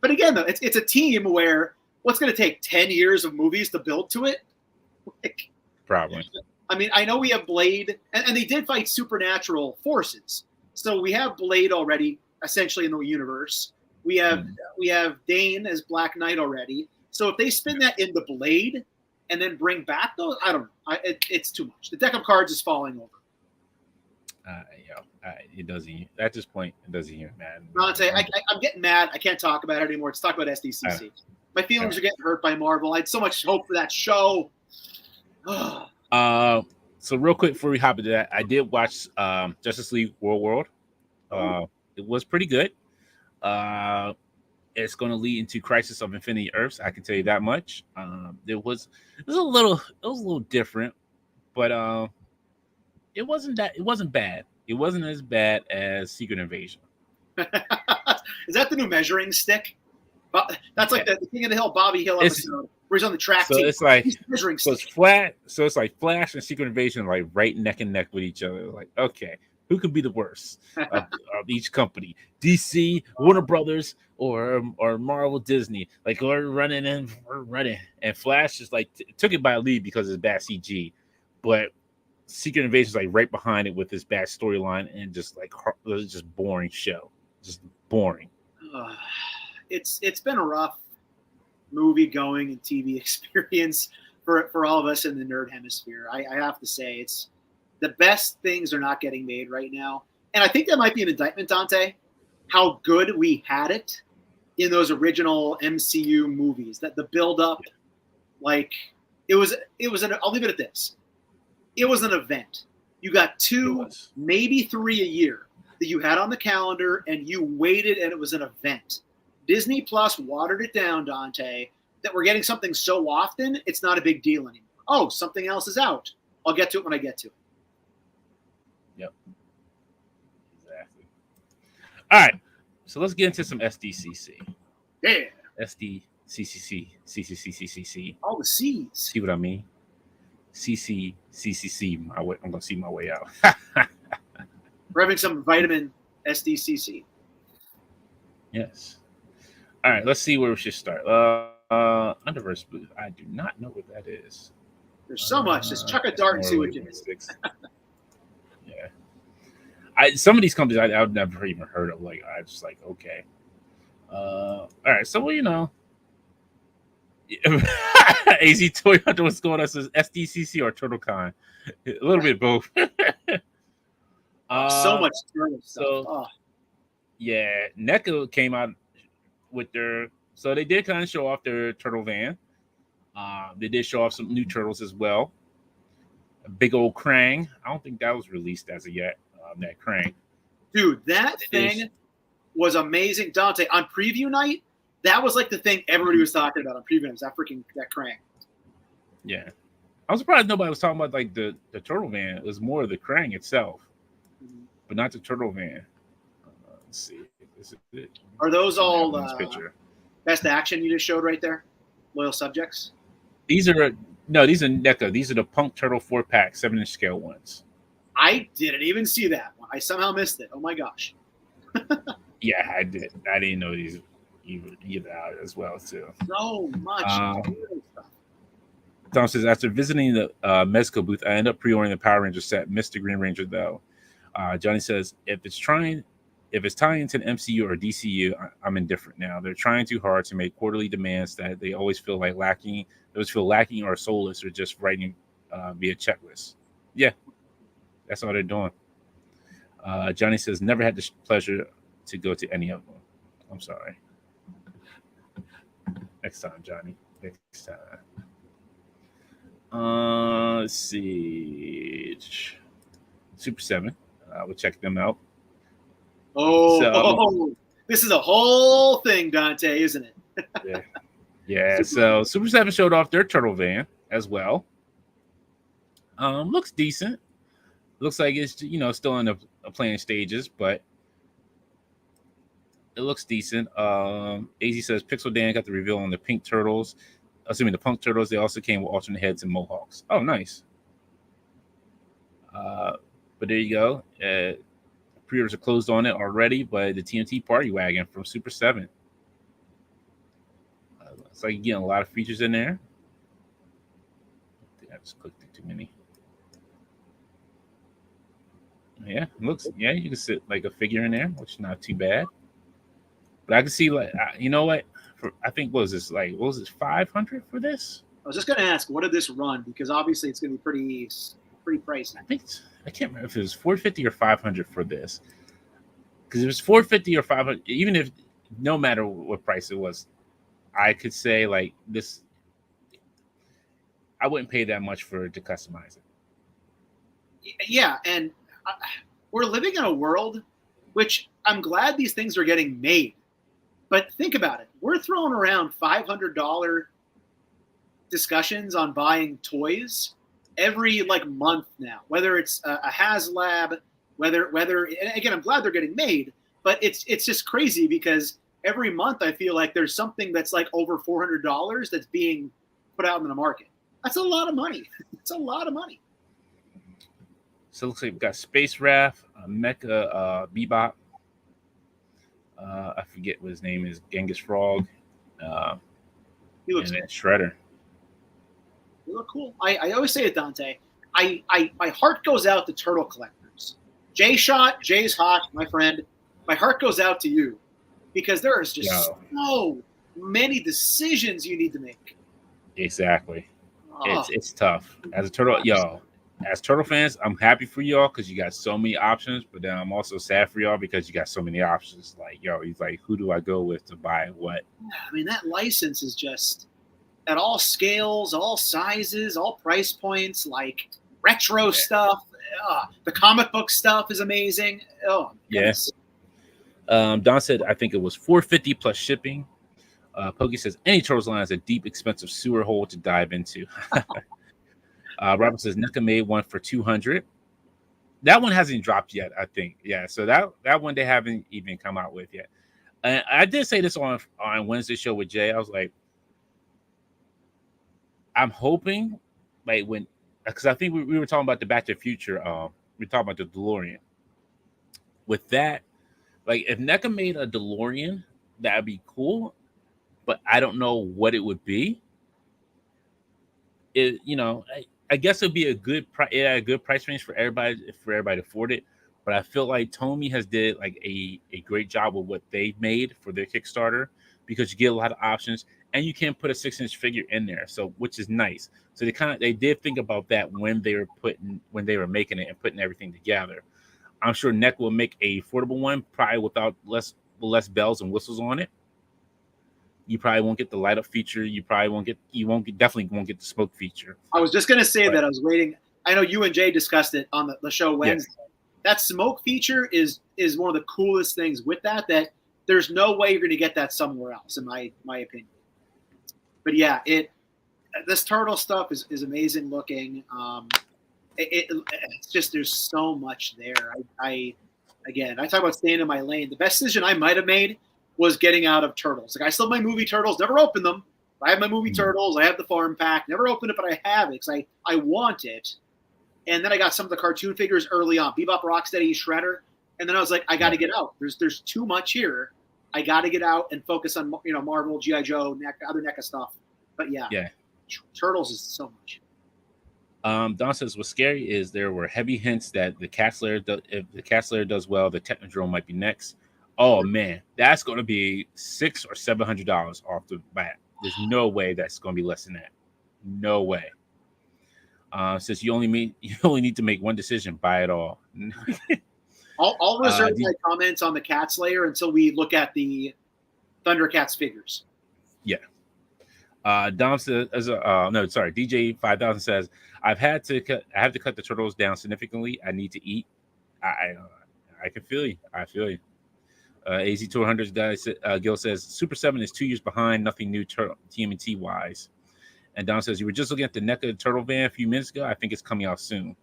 but again though, it's a team where what's going to take 10 years of movies to build to it? Probably. I mean, I know we have Blade, and they did fight supernatural forces. So we have Blade already, essentially in the universe. We have Dane as Black Knight already. So if they spin that into Blade and then bring back those, I don't know. It's too much. The deck of cards is falling over. It doesn't. At this point, it doesn't even matter. Dante, I'm getting mad. I can't talk about it anymore. Let's talk about SDCC. My feelings are getting hurt by Marvel. I had so much hope for that show. So real quick before we hop into that, I did watch Justice League World. It was pretty good. It's going to lead into Crisis of Infinity Earths. I can tell you that much. It was a little different, but it wasn't bad. It wasn't as bad as Secret Invasion. Is that the new measuring stick? That's like the King of the Hill, Bobby Hill episode where he's on the track team. It's like measuring so stick. it's flat. So it's like Flash and Secret Invasion like right neck and neck with each other. Like, okay, who could be the worst of each company? DC, Warner Brothers, or Marvel, Disney. Like we're running. And Flash just like took it by a lead because it's bad CG, but Secret Invasion is like right behind it with this bad storyline and just like it was just boring show, just boring. It's been a rough movie going and TV experience for all of us in the nerd hemisphere. I have to say, it's the best things are not getting made right now, and I think that might be an indictment, Dante, how good we had it in those original MCU movies. That the build up, like it was I'll leave it at this. It was an event. You got 2, maybe 3 a year that you had on the calendar, and you waited, and it was an event. Disney Plus watered it down, Dante, that we're getting something so often, it's not a big deal anymore. Oh, something else is out. I'll get to it when I get to it. Yep. Exactly. All right. So let's get into some SDCC. Yeah. SDCC. CCCCCC. All the C's. See what I mean? CCCCC. I'm going to see my way out. We're having some vitamin SDCC. Yes. All right. Let's see where we should start. Underverse booth. I do not know what that is. There's so much. Just chuck a dart and see what it is. Yeah. Some of these companies I've never even heard of. Like I just like okay. All right. So well, you know. AZ Toy Hunter, what's going on? Says SDCC or TurtleCon? A little bit both. So much turtle stuff. So, yeah, NECA came out with their. So they did kind of show off their turtle van. They did show off some new turtles as well. A big old Krang. I don't think that was released as of yet. That Krang. Dude, that thing was amazing. Dante, on preview night, that was like the thing everybody was talking about on preview night. Was that Krang. Yeah. I'm surprised nobody was talking about like the turtle van. It was more of the Krang itself, but not the turtle van. Let's see. This is it. Are those all best action you just showed right there? Loyal subjects? These are NECA. These are the Punk Turtle 4-pack 7-inch scale ones. I didn't even see that one. I somehow missed it. Oh my gosh. Yeah, I did. I didn't know these either out as well too. So much stuff. Tom says, after visiting the Mezco booth, I ended up pre-ordering the Power Ranger set. Missed the Green Ranger though. Johnny says, if it's tying into an MCU or DCU, I'm indifferent now. They're trying too hard to make quarterly demands that they always feel like lacking. Those feel lacking or soulless or just writing via checklist. Yeah, that's all they're doing. Johnny says, never had the pleasure to go to any of them. I'm sorry. Next time, Johnny. Next time. Let's see. Super 7. We'll check them out. This is a whole thing, Dante, isn't it? Yeah. So Super 7 showed off their turtle van as well. Looks decent. Looks like it's still in the planning stages, but it looks decent. AZ says Pixel Dan got the reveal on the pink turtles. Assuming the Punk Turtles, they also came with alternate heads and mohawks. Oh, nice. But there you go. Pre-orders are closed on it already, but the TNT Party Wagon from Super 7. It's like you're getting a lot of features in there. I think I just clicked too many. Yeah, looks. Yeah, you can sit like a figure in there, which is not too bad. But I can see, like, you know what? I think what was this 500 for this? I was just going to ask, what did this run? Because obviously it's going to be pretty pricey. I can't remember if it was 450 or 500 for this. Because it was 450 or 500, even if no matter what price it was, I could say like this. I wouldn't pay that much for it to customize it. Yeah, and we're living in a world which I'm glad these things are getting made. But think about it. We're throwing around $500 discussions on buying toys every month now, whether it's a HasLab, whether and again, I'm glad they're getting made, but it's just crazy because every month I feel like there's something that's like over $400 that's being put out in the market. That's a lot of money. It's a lot of money. So it looks like we've got Space Wrath, Mecha Bebop. I forget what his name is. Genghis Frog. He looks and then Shredder. They look cool. I always say it, Dante. My heart goes out to turtle collectors. Jay's hot, my friend. My heart goes out to you because there is just so many decisions you need to make. Exactly. It's tough. As a turtle, as turtle fans, I'm happy for y'all because you got so many options, but then I'm also sad for y'all because you got so many options. Like, he's like, who do I go with to buy what? I mean, that license is just at all scales, all sizes, all price points, like retro stuff. The comic book stuff is amazing. Oh, yes. Don said, I think it was $450 plus shipping. Pokey says, any Turtles line is a deep, expensive sewer hole to dive into. Robert says, NECA made one for $200. That one hasn't dropped yet, I think. Yeah, so that one they haven't even come out with yet. And I did say this on Wednesday's show with Jay. I was like, I'm hoping, because I think we were talking about the Back to the Future. We were talking about the DeLorean. With that, if NECA made a DeLorean, that'd be cool. But I don't know what it would be. I guess it'd be a good price range for everybody to afford it. But I feel like Tomy has did a great job with what they made for their Kickstarter because you get a lot of options and you can put a 6-inch figure in there, so which is nice. So they did think about that when they were making it and putting everything together. I'm sure NEC will make a affordable one, probably without less bells and whistles on it. You probably won't get the light up feature. Definitely won't get the smoke feature. I was just going to say that I was waiting. I know you and Jay discussed it on the show Wednesday. Yeah. That smoke feature is one of the coolest things with that there's no way you're going to get that somewhere else, in my opinion. But yeah, this turtle stuff is amazing looking. It's just, there's so much there. I talk about staying in my lane. The best decision I might have made was getting out of turtles. Like, I still have my movie turtles, never opened them. I have my movie turtles. I have the farm pack, never opened it, but I have it because I want it. And then I got some of the cartoon figures early on, Bebop, Rocksteady, Shredder. And then I was like, I got to get out. There's too much here. I got to get out and focus on, Marvel, G.I. Joe, other NECA stuff. But yeah, Turtles is so much. Don says what's scary is there were heavy hints that the Cat Slayer if the Cat Slayer does well, the Technodrome might be next. Oh man, that's going to be $600 or $700 off the bat. There's no way that's going to be less than that. No way. Says you only need to make one decision, buy it all. I'll reserve my comments on the Cat Slayer until we look at the Thundercats figures. Yeah. Dom says, DJ 5000 says, I have to cut the turtles down significantly. I need to eat. I can feel you. I feel you. AZ 200 guys, Gil says Super 7 is 2 years behind. Nothing new TMNT wise. And Don says you were just looking at the NECA turtle van a few minutes ago. I think it's coming out soon.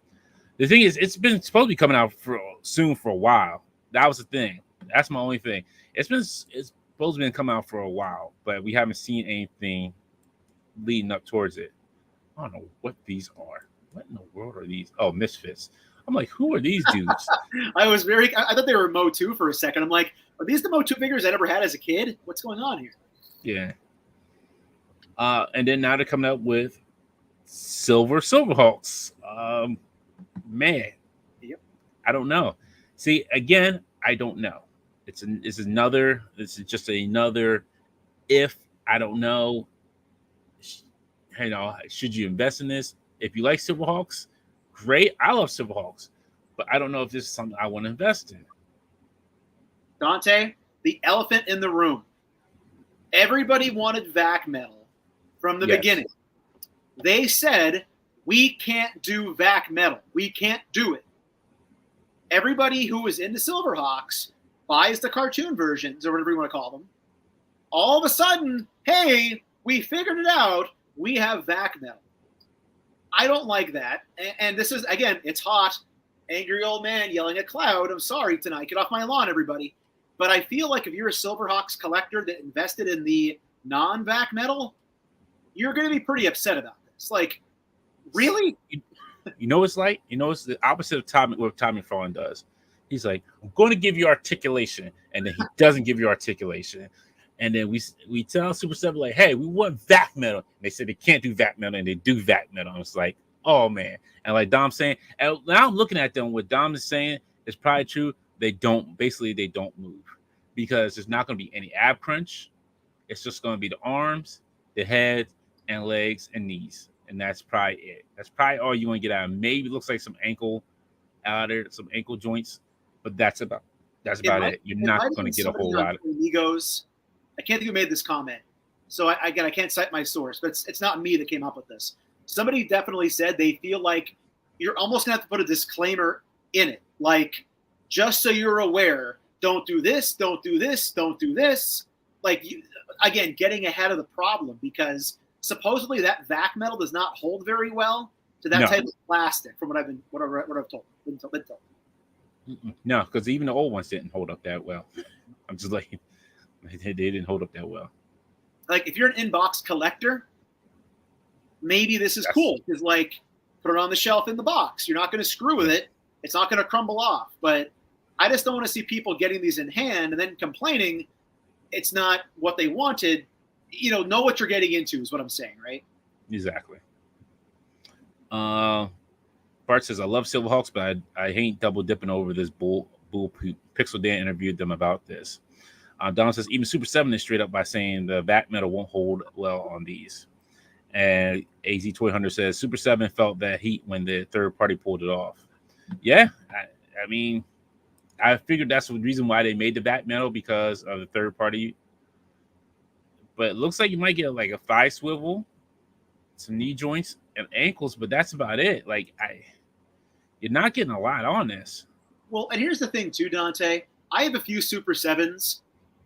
The thing is, it's been supposed to be coming out soon for a while. That was the thing. That's my only thing. It's supposed to be coming out for a while, but we haven't seen anything leading up towards it. I don't know what these are. What in the world are these? Oh, Misfits. I'm like, who are these dudes? I thought they were Mo2 for a second. I'm like, are these the Mo2 figures I never had as a kid? What's going on here? Yeah. And then now they're coming up with Silverhawks. Man. Yep. I don't know. See, again, I don't know. This is just another if I don't know. Should you invest in this? If you like Silverhawks, great. I love Silverhawks, but I don't know if this is something I want to invest in. Dante, the elephant in the room. Everybody wanted vac metal from the beginning. They said, we can't do vac metal. We can't do it. Everybody who was into Silverhawks buys the cartoon versions, or whatever you want to call them. All of a sudden, hey, we figured it out. We have vac metal. I don't like that. And this is, again, it's hot. Angry old man yelling at cloud. I'm sorry tonight. Get off my lawn, everybody. But I feel like if you're a Silverhawks collector that invested in the non-vac metal, you're going to be pretty upset about this. Like, really? You know it's like? It's the opposite of what Tommy McFarlane does. He's like, I'm going to give you articulation. And then he doesn't give you articulation. And then we tell Super 7, like, hey, we want vac metal. And they said they can't do vac metal, and they do vac metal. And it's like, oh, man. And like Dom's saying, and now I'm looking at them, what Dom is saying is probably true. They don't move because there's not going to be any ab crunch. It's just going to be the arms, the head, and legs and knees. And that's probably it. That's probably all you want to get out of. Maybe it looks like some ankle out there, some ankle joints, but that's about it. You're not going to get a whole lot of egos. I can't think who made this comment. So I can't cite my source, but it's not me that came up with this. Somebody definitely said they feel like you're almost going to have to put a disclaimer in it. Like, just so you're aware, don't do this, don't do this, don't do this. Like, again, getting ahead of the problem, because supposedly that vac metal does not hold very well to that type of plastic, from what I've told. Been told. No, because even the old ones didn't hold up that well. I'm just like, they didn't hold up that well. Like, if you're an inbox collector, maybe this is cool, because, like, put it on the shelf in the box. You're not going to screw with it. It's not going to crumble off. But I just don't want to see people getting these in hand and then complaining it's not what they wanted. Know what you're getting into is what I'm saying, right? Exactly. Bart says, I love Silverhawks, but I hate double dipping over this bull poop. Pixel Dan interviewed them about this. Don says even Super 7 is straight up by saying the VAT metal won't hold well on these. And AZ Toy Hunter says Super 7 felt that heat when the third party pulled it off. Yeah, I mean, I figured that's the reason why they made the VAT metal, because of the third party. But it looks like you might get like a thigh swivel, some knee joints, and ankles, but that's about it. Like, you're not getting a lot on this. Well, and here's the thing too, Dante. I have a few Super 7s.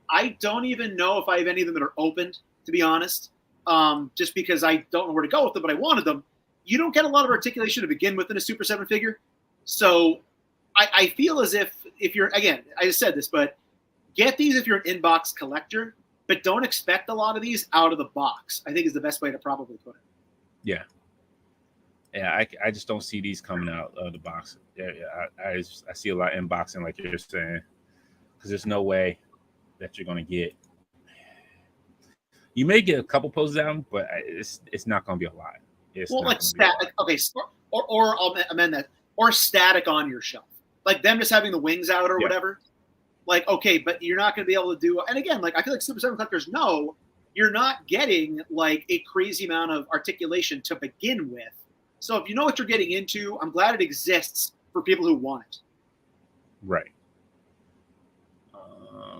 I don't even know if I have any of them that are opened, to be honest, just because I don't know where to go with them, but I wanted them. You don't get a lot of articulation to begin with in a Super 7 figure. So I feel as if you're, again, I just said this, but get these if you're an inbox collector, but don't expect a lot of these out of the box, I think is the best way to probably put it. Yeah. Yeah, I just don't see these coming out of the box. Yeah, I see a lot of inboxing, like you're saying, because there's no way that you're going to get. You may get a couple poses out, but it's not going to be a lot. Well, like static. Okay, or I'll amend that. Or static on your shelf, like them just having the wings out or whatever. Like, okay, but you're not going to be able to do. And again, like I feel like Super 7 collectors know you're not getting like a crazy amount of articulation to begin with. So if you know what you're getting into, I'm glad it exists for people who want it. Right.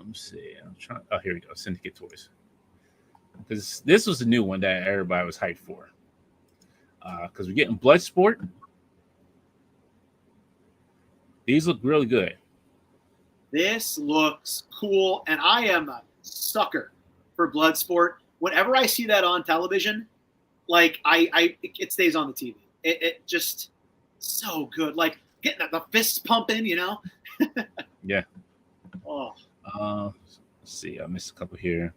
Let's see. I'm trying. Oh, here we go. Syndicate Toys. Because this was the new one that everybody was hyped for. Because we're getting Bloodsport. These look really good. This looks cool, and I am a sucker for Bloodsport. Whenever I see that on television, like it stays on the TV. It just so good. Like getting the fists pumping, you know. Yeah. Oh. Let's see. I missed a couple here.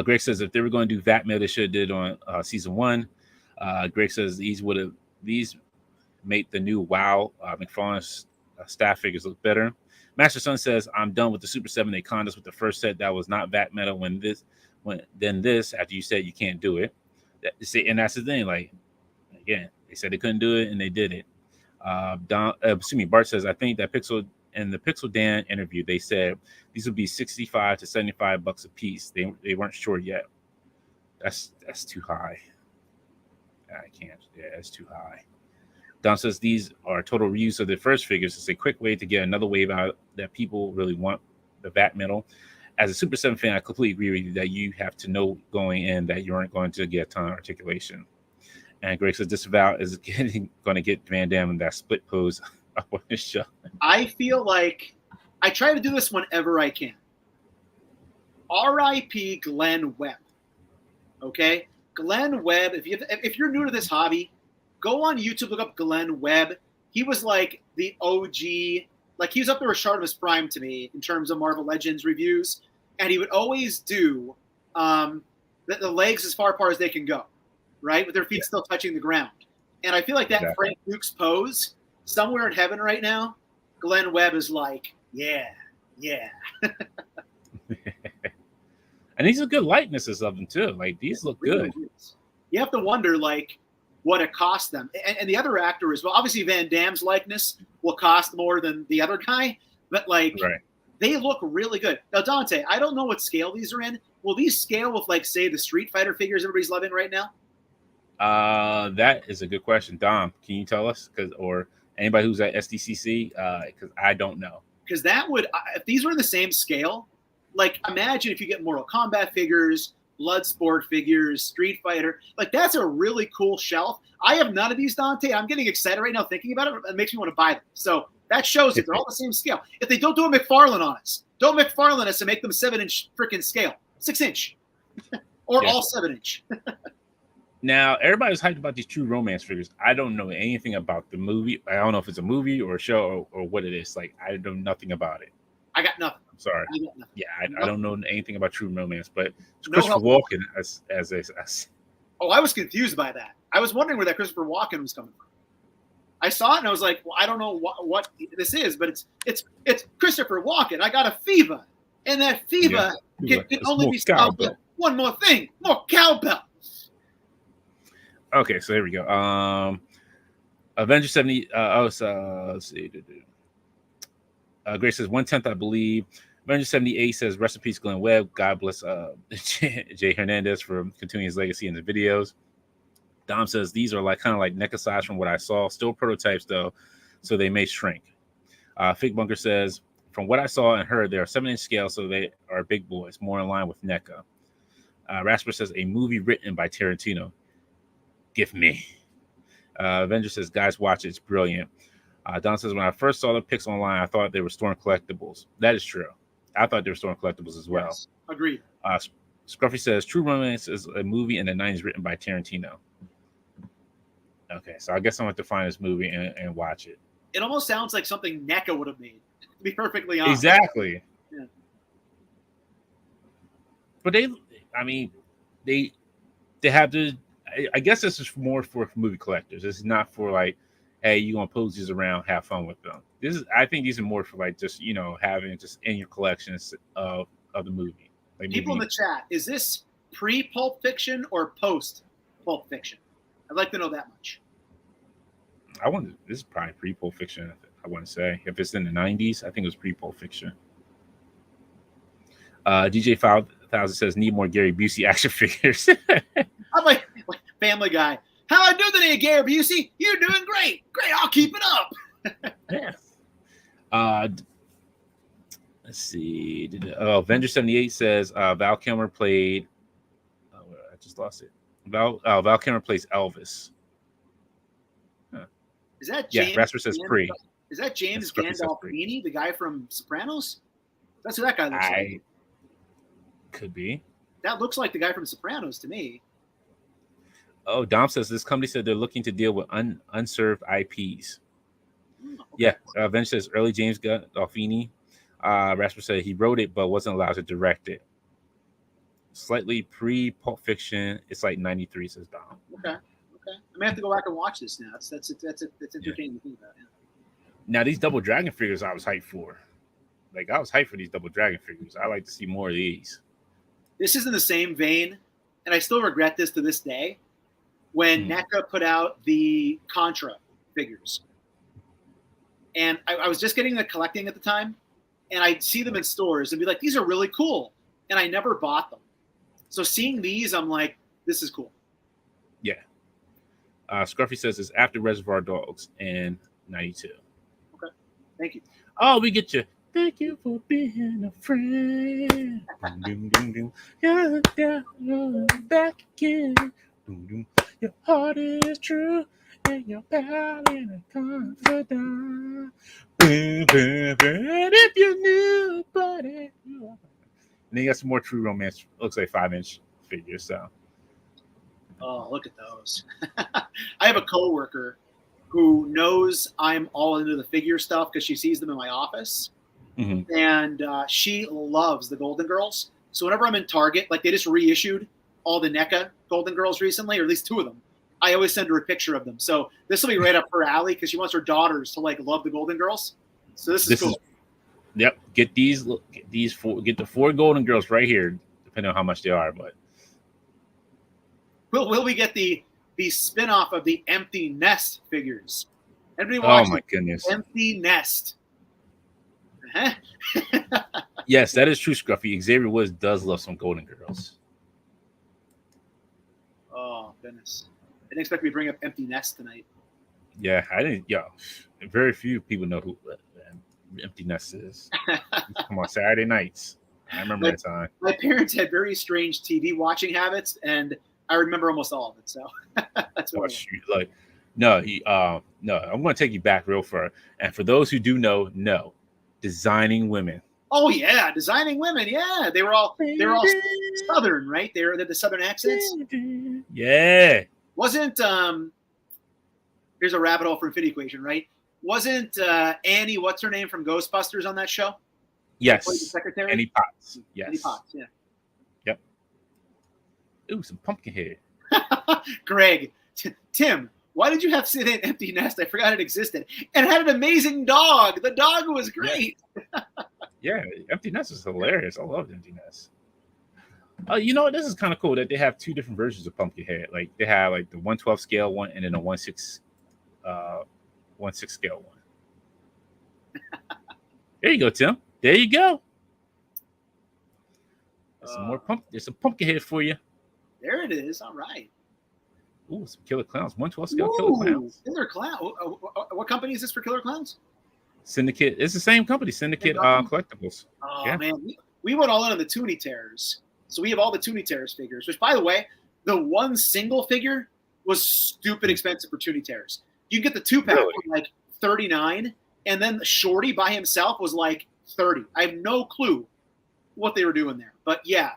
Greg says if they were going to do VAT metal, they should have did on season 1. Greg says these made the new WoW McFarlane's staff figures look better. Master Son says I'm done with the Super 7. They conned us with the first set that was not VAT metal. Then this after you said you can't do it. And that's the thing. Like again, they said they couldn't do it and they did it. Bart says I think that in the Pixel Dan interview, they said these would be $65 to $75 a piece. They weren't sure yet. That's too high. I can't. Yeah, that's too high. Don says these are total reuse of the first figures. It's a quick way to get another wave out that people really want the VAT metal. As a Super 7 fan, I completely agree with you that you have to know going in that you aren't going to get a ton of articulation. And Greg says Disavow is going to get Van Damme in that split pose up on his show. I feel like I try to do this whenever I can. R.I.P. Glenn Webb. Okay? Glenn Webb, if you're new to this hobby, go on YouTube, look up Glenn Webb. He was like the OG, like he was up there with Shartimus Prime to me in terms of Marvel Legends reviews. And he would always do the legs as far apart as they can go, right? With their feet still touching the ground. And I feel like that Frank Dukes pose, somewhere in heaven right now, Glenn Webb is like, yeah. And these are good likenesses of them too. Like these look good. You have to wonder like what it cost them. And the other actor as well. Obviously Van Damme's likeness will cost more than the other guy, but like they look really good. Now Dante, I don't know what scale these are in. Will these scale with like say the Street Fighter figures everybody's loving right now? That is a good question. Dom, can you tell us? Or anybody who's at SDCC? Because I don't know. Because that would, if these were in the same scale, like imagine if you get Mortal Kombat figures, Bloodsport figures, Street Fighter, like that's a really cool shelf. I have none of these, Dante. I'm getting excited right now thinking about it. It makes me want to buy them. So that shows that they're all the same scale. If they don't do a McFarlane on us, don't McFarlane us and make them 7-inch freaking scale, 6-inch, or all 7-inch. Now, everybody's hyped about these True Romance figures. I don't know anything about the movie. I don't know if it's a movie or a show or what it is. Like, I know nothing about it. I got nothing. I'm sorry. I don't know anything about True Romance, but it's Christopher Walken as. Oh, I was confused by that. I was wondering where that Christopher Walken was coming from. I saw it and I was like, well, I don't know what this is, but it's Christopher Walken. I got a fever, and that fever can only be stopped with one more thing: more cowbell. Okay, so here we go. Avengers 70. Let's see. Grace says 1/10, I believe. 178 says, rest in peace, Glenn Webb. God bless Jay Hernandez for continuing his legacy in the videos. Dom says, these are like kind of like neck size from what I saw. Still prototypes, though, so they may shrink. Fig Bunker says, from what I saw and heard, they are 7-inch scale, so they are big boys, more in line with NECA. Rasper says, a movie written by Tarantino. Give me. Avenger says, guys, watch it. It's brilliant. Don says, when I first saw the pics online, I thought they were Storm collectibles. That is true. I thought they were Storm collectibles as well. Yes, agreed. Scruffy says, True Romance is a movie in the 90s written by Tarantino. Okay, so I guess I'm going to find this movie and watch it. It almost sounds like something NECA would have made, to be perfectly honest. Exactly. Yeah. But they have to. I guess this is more for movie collectors. This is not for like, hey, you gonna pose these around, have fun with them. I think these are more for like just having just in your collections of the movie. Like people in the chat, is this pre-Pulp Fiction or post-Pulp Fiction? I'd like to know that much. This is probably pre-Pulp Fiction. I want to say if it's in the 90s, I think it was pre-Pulp Fiction. DJ 5000 says, need more Gary Busey action figures. I'm like Family Guy. How I do today, Gary Busey? You're doing great. Great, I'll keep it up. Yeah. Let's see. Avenger 78 says Val Kilmer played. I just lost it. Val Kilmer plays Elvis. Huh. Is that James? Yeah, Rasper says pre. Is that James Gandolfini, the guy from Sopranos? That's who that guy looks like. Could be. That looks like the guy from Sopranos to me. Oh, Dom says this company said they're looking to deal with unserved IPs. Okay. Yeah, Avenger says early James Gandolfini. Rasper said he wrote it but wasn't allowed to direct it. Slightly pre-Pulp Fiction. It's like 93, says Dom. Okay. I may have to go back and watch this now. That's entertaining to think about. Yeah. Now, these Double Dragon figures I was hyped for. Like, I was hyped for these Double Dragon figures. I like to see more of these. This is in the same vein, and I still regret this to this day, when NECA put out the Contra figures. And I was just getting the collecting at the time, and I'd see them in stores and be like, these are really cool. And I never bought them. So seeing these, I'm like, this is cool. Yeah. Scruffy says it's after Reservoir Dogs in 92. Okay. Thank you. Oh, we get you. Thank you for being a friend. Doom, doom, doom. You're back again. Doom, doom. Your heart is true and your pal in a confidant. If you knew, buddy. And then you got some more True Romance. Looks like 5-inch figures. So. Oh, look at those. I have a coworker who knows I'm all into the figure stuff because she sees them in my office. Mm-hmm. And she loves the Golden Girls. So whenever I'm in Target, like they just reissued all the NECA Golden Girls recently, or at least 2 of them, I always send her a picture of them. So this will be right up her alley because she wants her daughters to like love the Golden Girls. So this is cool. Yep. Get the 4 Golden Girls right here, depending on how much they are. But will we get the spin-off of the Empty Nest figures? Everybody watch my goodness. Empty Nest. Yes, that is true, Scruffy. Xavier Woods does love some Golden Girls. Oh, goodness. I didn't expect me to bring up Empty Nest tonight. Yeah, I didn't. Yeah, very few people know who Empty Nest is. Come on, Saturday nights. I remember that time. My parents had very strange TV watching habits, and I remember almost all of it. So that's what no, I'm going to take you back real far. And for those who do know, Designing Women. Oh yeah, Designing Women. Yeah, they were all Southern, right? They had the Southern accents. Yeah. Wasn't here's a rabbit hole for Infinity Equation, right? Wasn't Annie, what's her name from Ghostbusters on that show? Yes. The secretary? Annie Potts. Yes. Annie Potts, yeah. Yep. Ooh, some pumpkin head. Greg, Tim, why did you have to say that Empty Nest? I forgot it existed. And it had an amazing dog. The dog was great. Yeah, Empty Nest is hilarious. I love Empty Nest. You know what? This is kind of cool that they have 2 different versions of Pumpkinhead. Like they have like the 1/12 scale one and then a 1/6 scale one. There you go, Tim. There you go. There's some more There's some pumpkin head for you. There it is. All right. Ooh, some Killer Clowns. 112 scale Killer Clowns. Killer Clown. What company is this for Killer Clowns? Syndicate. It's the same company. Syndicate Collectibles. Oh yeah. Man, we went all in on the Toonie Terrors. So we have all the Toonie Terrors figures. Which, by the way, the one single figure was stupid expensive for Toonie Terrors. You can get the 2-pack for like $39, and then the Shorty by himself was like $30. I have no clue what they were doing there, but yeah,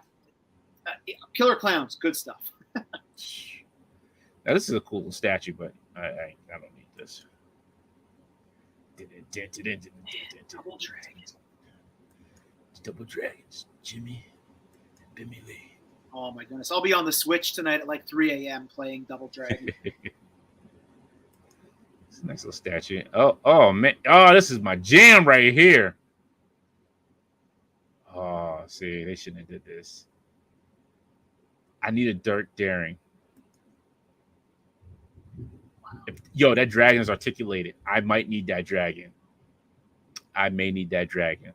Killer Clowns, good stuff. Now this is a cool statue, but I don't need this. Double Dragons. Double Dragons. Jimmy and Bimmy Lee. Oh my goodness! I'll be on the Switch tonight at like 3 a.m. playing Double Dragon. It's a nice little statue. Oh man! Oh, this is my jam right here. Oh, see, they shouldn't have did this. I need a Dirt Daring. Yo, that dragon is articulated. I might need that dragon. I may need that dragon.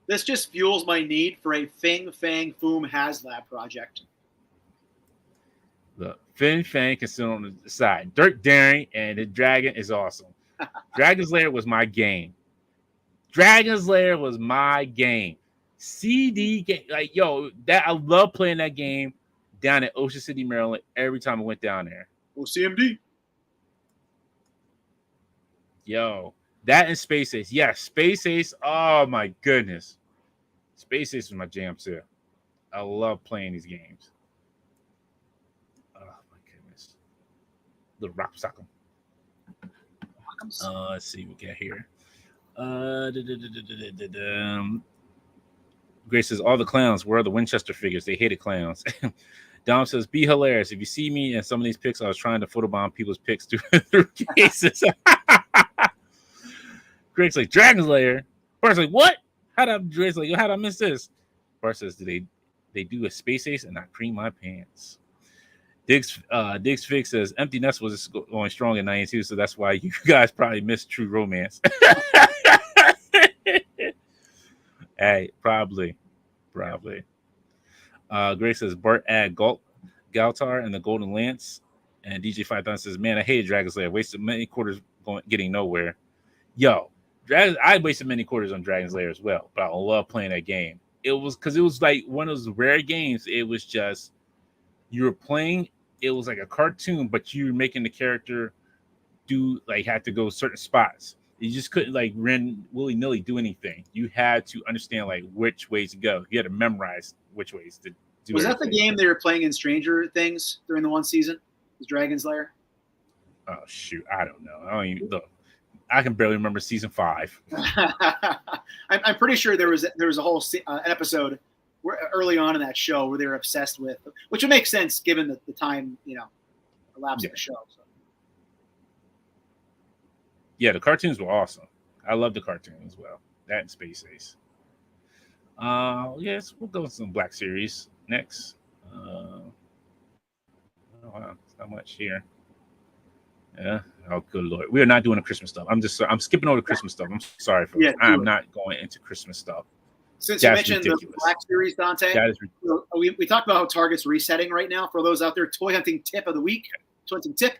This just fuels my need for a Fing Fang Foom HasLab project. Look, Fin Fang can sit on the side. Dirt Daring and the dragon is awesome. Dragon's Lair was my game. Dragon's Lair was my game. CD game, like yo, that I love playing that game down at Ocean City, Maryland. Every time I went down there. CMD. Yo, that and Space Ace. Yeah, Space Ace. Oh my goodness. Space Ace was my jam too. I love playing these games. Oh my goodness. The Rock Sock'em. Let's see what we got here. Grace says, all the clowns. Where are the Winchester figures? They hated clowns. Dom says, be hilarious. If you see me in some of these pics, I was trying to photobomb people's pics through cases. Greg's like, Dragon's Lair. Bart's like, what? Greg's like, how'd I miss this? Bart says, they do a Space Ace and I cream my pants. Diggs Fix says, Empty Nest was going strong in 92, so that's why you guys probably missed True Romance. Hey, probably. Greg says, Bart add Galtar and the Golden Lance. And DJ 5000 says, man, I hated Dragon's Lair. Wasted many quarters getting nowhere. Yo, I wasted many quarters on Dragon's Lair as well, but I love playing that game. It was because it was like one of those rare games. It was just, you were playing, it was like a cartoon, but you were making the character had to go certain spots. You just couldn't like run willy-nilly do anything. You had to understand like which ways to go. You had to memorize which ways to do. Was that the game they were playing in Stranger Things during the one season? Was Dragon's Lair? Oh shoot, I don't know. I don't even look. I can barely remember season 5. I'm pretty sure there was a whole episode early on in that show where they were obsessed with, which would make sense given the time elapsed in the show. So. Yeah, the cartoons were awesome. I love the cartoon as well. That and Space Ace. Yes, we'll go with some Black Series next. Oh, wow, it's not much here. Yeah. Oh, good Lord. We are not doing the Christmas stuff. I'm skipping over the Christmas stuff. I'm sorry, folks. Yeah, I'm not going into Christmas stuff. Since you mentioned ridiculous. The Black Series, Dante, we talked about how Target's resetting right now. For those out there, toy hunting tip of the week. Toy hunting tip.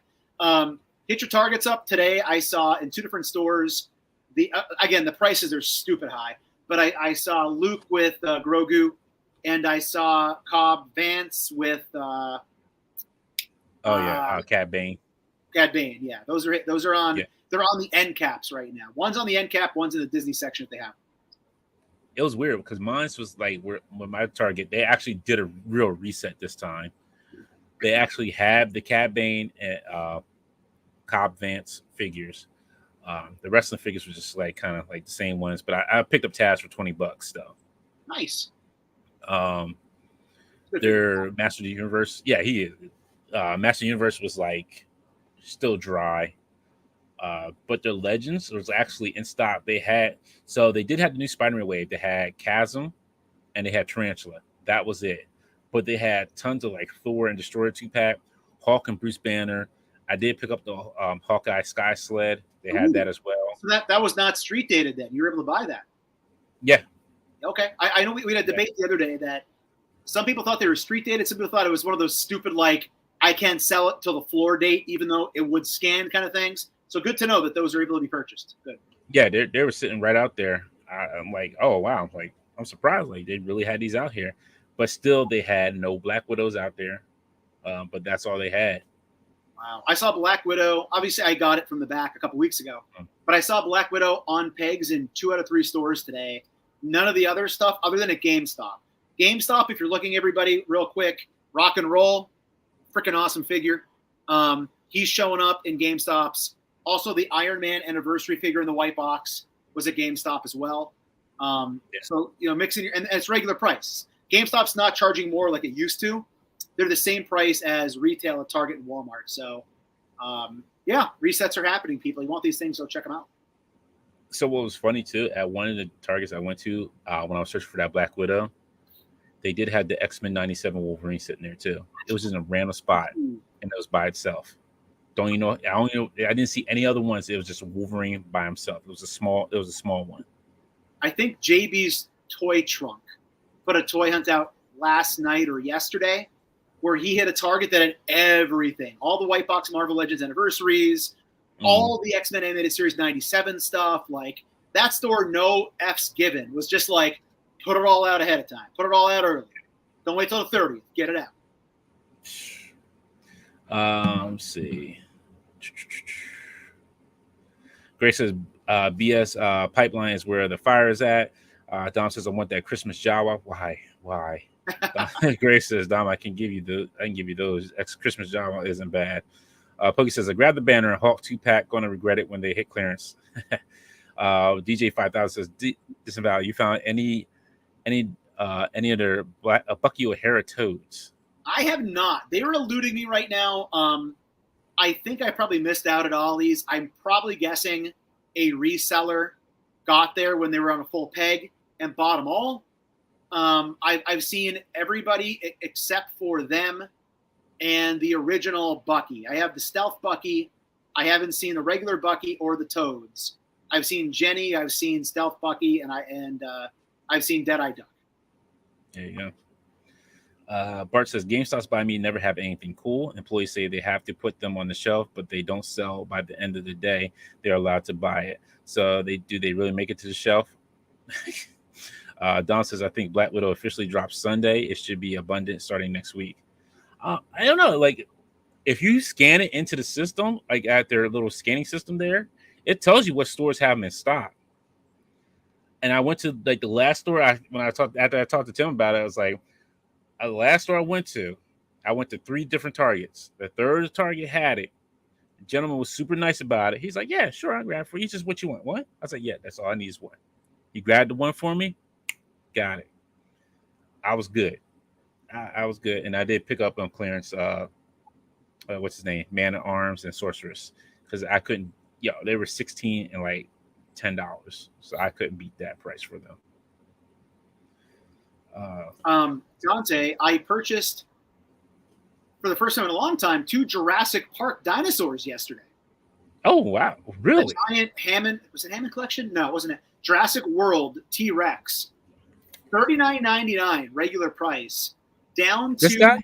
Hit your targets up today. I saw in 2 different stores. Again, the prices are stupid high, but I saw Luke with Grogu, and I saw Cobb Vance with. Cad Bane. Cad Bane, yeah. Those are on. Yeah. They're on the end caps right now. One's on the end cap. One's in the Disney section if they have. It was weird because mine was like with my Target. They actually did a real reset this time. They actually had the Cad Bane and Cobb Vance figures. The rest of the figures were just like kind of like the same ones, but I picked up Taz for $20 though. Nice. Their Master of the Universe, yeah, he is. Master of the Universe was like still dry, but their Legends was actually in stock. They did have the new Spider-Man wave. They had Chasm and they had Tarantula. That was it. But they had tons of like Thor and Destroyer 2-pack, Hulk and Bruce Banner. I did pick up the Hawkeye Sky Sled. They had that as well. So that was not street dated then. You were able to buy that. Yeah. Okay. I know we had a debate the other day that Some people thought they were street dated. Some people thought it was one of those stupid, like, I can't sell it till the floor date, even though it would scan kind of things. So good to know that those are able to be purchased. Good. Yeah, they were sitting right out there. I'm like, oh wow, like I'm surprised, like they really had these out here, but still they had no Black Widows out there. But that's all they had. Wow. I saw Black Widow. Obviously, I got it from the back a couple weeks ago, but I saw Black Widow on pegs in 2 out of 3 stores today. None of the other stuff other than at GameStop. GameStop, if you're looking, everybody, real quick, Rock and Roll, freaking awesome figure. He's showing up in GameStops. Also, the Iron Man anniversary figure in the white box was at GameStop as well. So, mixing and it's regular price. GameStop's not charging more like it used to. They're the same price as retail at Target and Walmart. So, resets are happening, people. You want these things, so check them out. So what was funny, too, at one of the Targets I went to when I was searching for that Black Widow, they did have the X-Men 97 Wolverine sitting there, too. It was in a random spot, and it was by itself. I didn't see any other ones. It was just Wolverine by himself. It was a small one. I think JB's Toy Trunk put a toy hunt out last night or yesterday, where he hit a Target that had everything. All the white box Marvel Legends anniversaries, all the X-Men Animated Series 97 stuff. Like, that store, no F's given. Was just like, put it all out ahead of time. Put it all out early. Don't wait till the 30th. Get it out. Let's see. Grace says, BS pipeline is where the fire is at. Dom says, I want that Christmas Jawa. Why? Grace says, Dom, I can give you those. Christmas Jawa isn't bad. Pokey says, I grabbed the banner and Hulk 2-pack. Gonna regret it when they hit clearance. DJ 5000 says, disavow. You found any other Bucky O'Hara toads? I have not. They were eluding me right now. I think I probably missed out at Ollie's. I'm probably guessing a reseller got there when they were on a full peg and bought them all. I've seen everybody except for them and the original Bucky. I have the Stealth Bucky. I haven't seen the regular Bucky or the Toads. I've seen Jenny. I've seen Stealth Bucky, and I've seen Deadeye Duck. There you go. Bart says, GameStops by me never have anything cool. Employees say they have to put them on the shelf, but they don't sell by the end of the day. They're allowed to buy it. So they really make it to the shelf? Don says, I think Black Widow officially drops Sunday. It should be abundant starting next week. I don't know. Like, if you scan it into the system, like at their little scanning system there, it tells you what stores have them in stock. And I went to like the last store after I talked to Tim about it, I was like, the last store I went to 3 different Targets. The third Target had it. The gentleman was super nice about it. He's like, yeah, sure, I'll grab it for you. Just what you want. What? I was like, yeah, that's all I need is one. He grabbed the one for me. Got it. I was good. I was good. And I did pick up on clearance, what's his name? Man at Arms and Sorceress. Because I couldn't, they were $16 and like $10. So I couldn't beat that price for them. Dante, I purchased for the first time in a long time 2 Jurassic Park dinosaurs yesterday. Oh wow, really? The giant Hammond, was it Hammond collection? No, wasn't it? Jurassic World T-Rex, $39.99 regular price, down to this guy.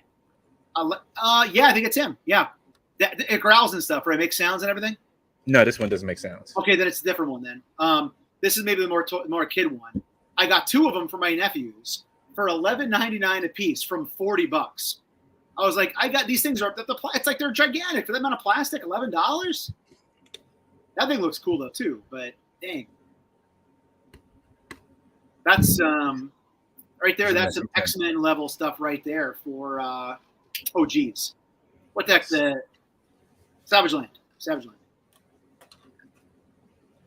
Yeah, I think it's him. Yeah, it growls and stuff, right? Makes sounds and everything. No, this one doesn't make sounds. Okay, then it's a different one. Then this is maybe the more kid one. I got 2 of them for my nephews for $11.99 a piece from $40. I was like, I got these things it's like they're gigantic for that amount of plastic. $11. That thing looks cool though too, but dang, that's right there. That's some X-Men level stuff right there for oh geez, what the heck? The Savage Land.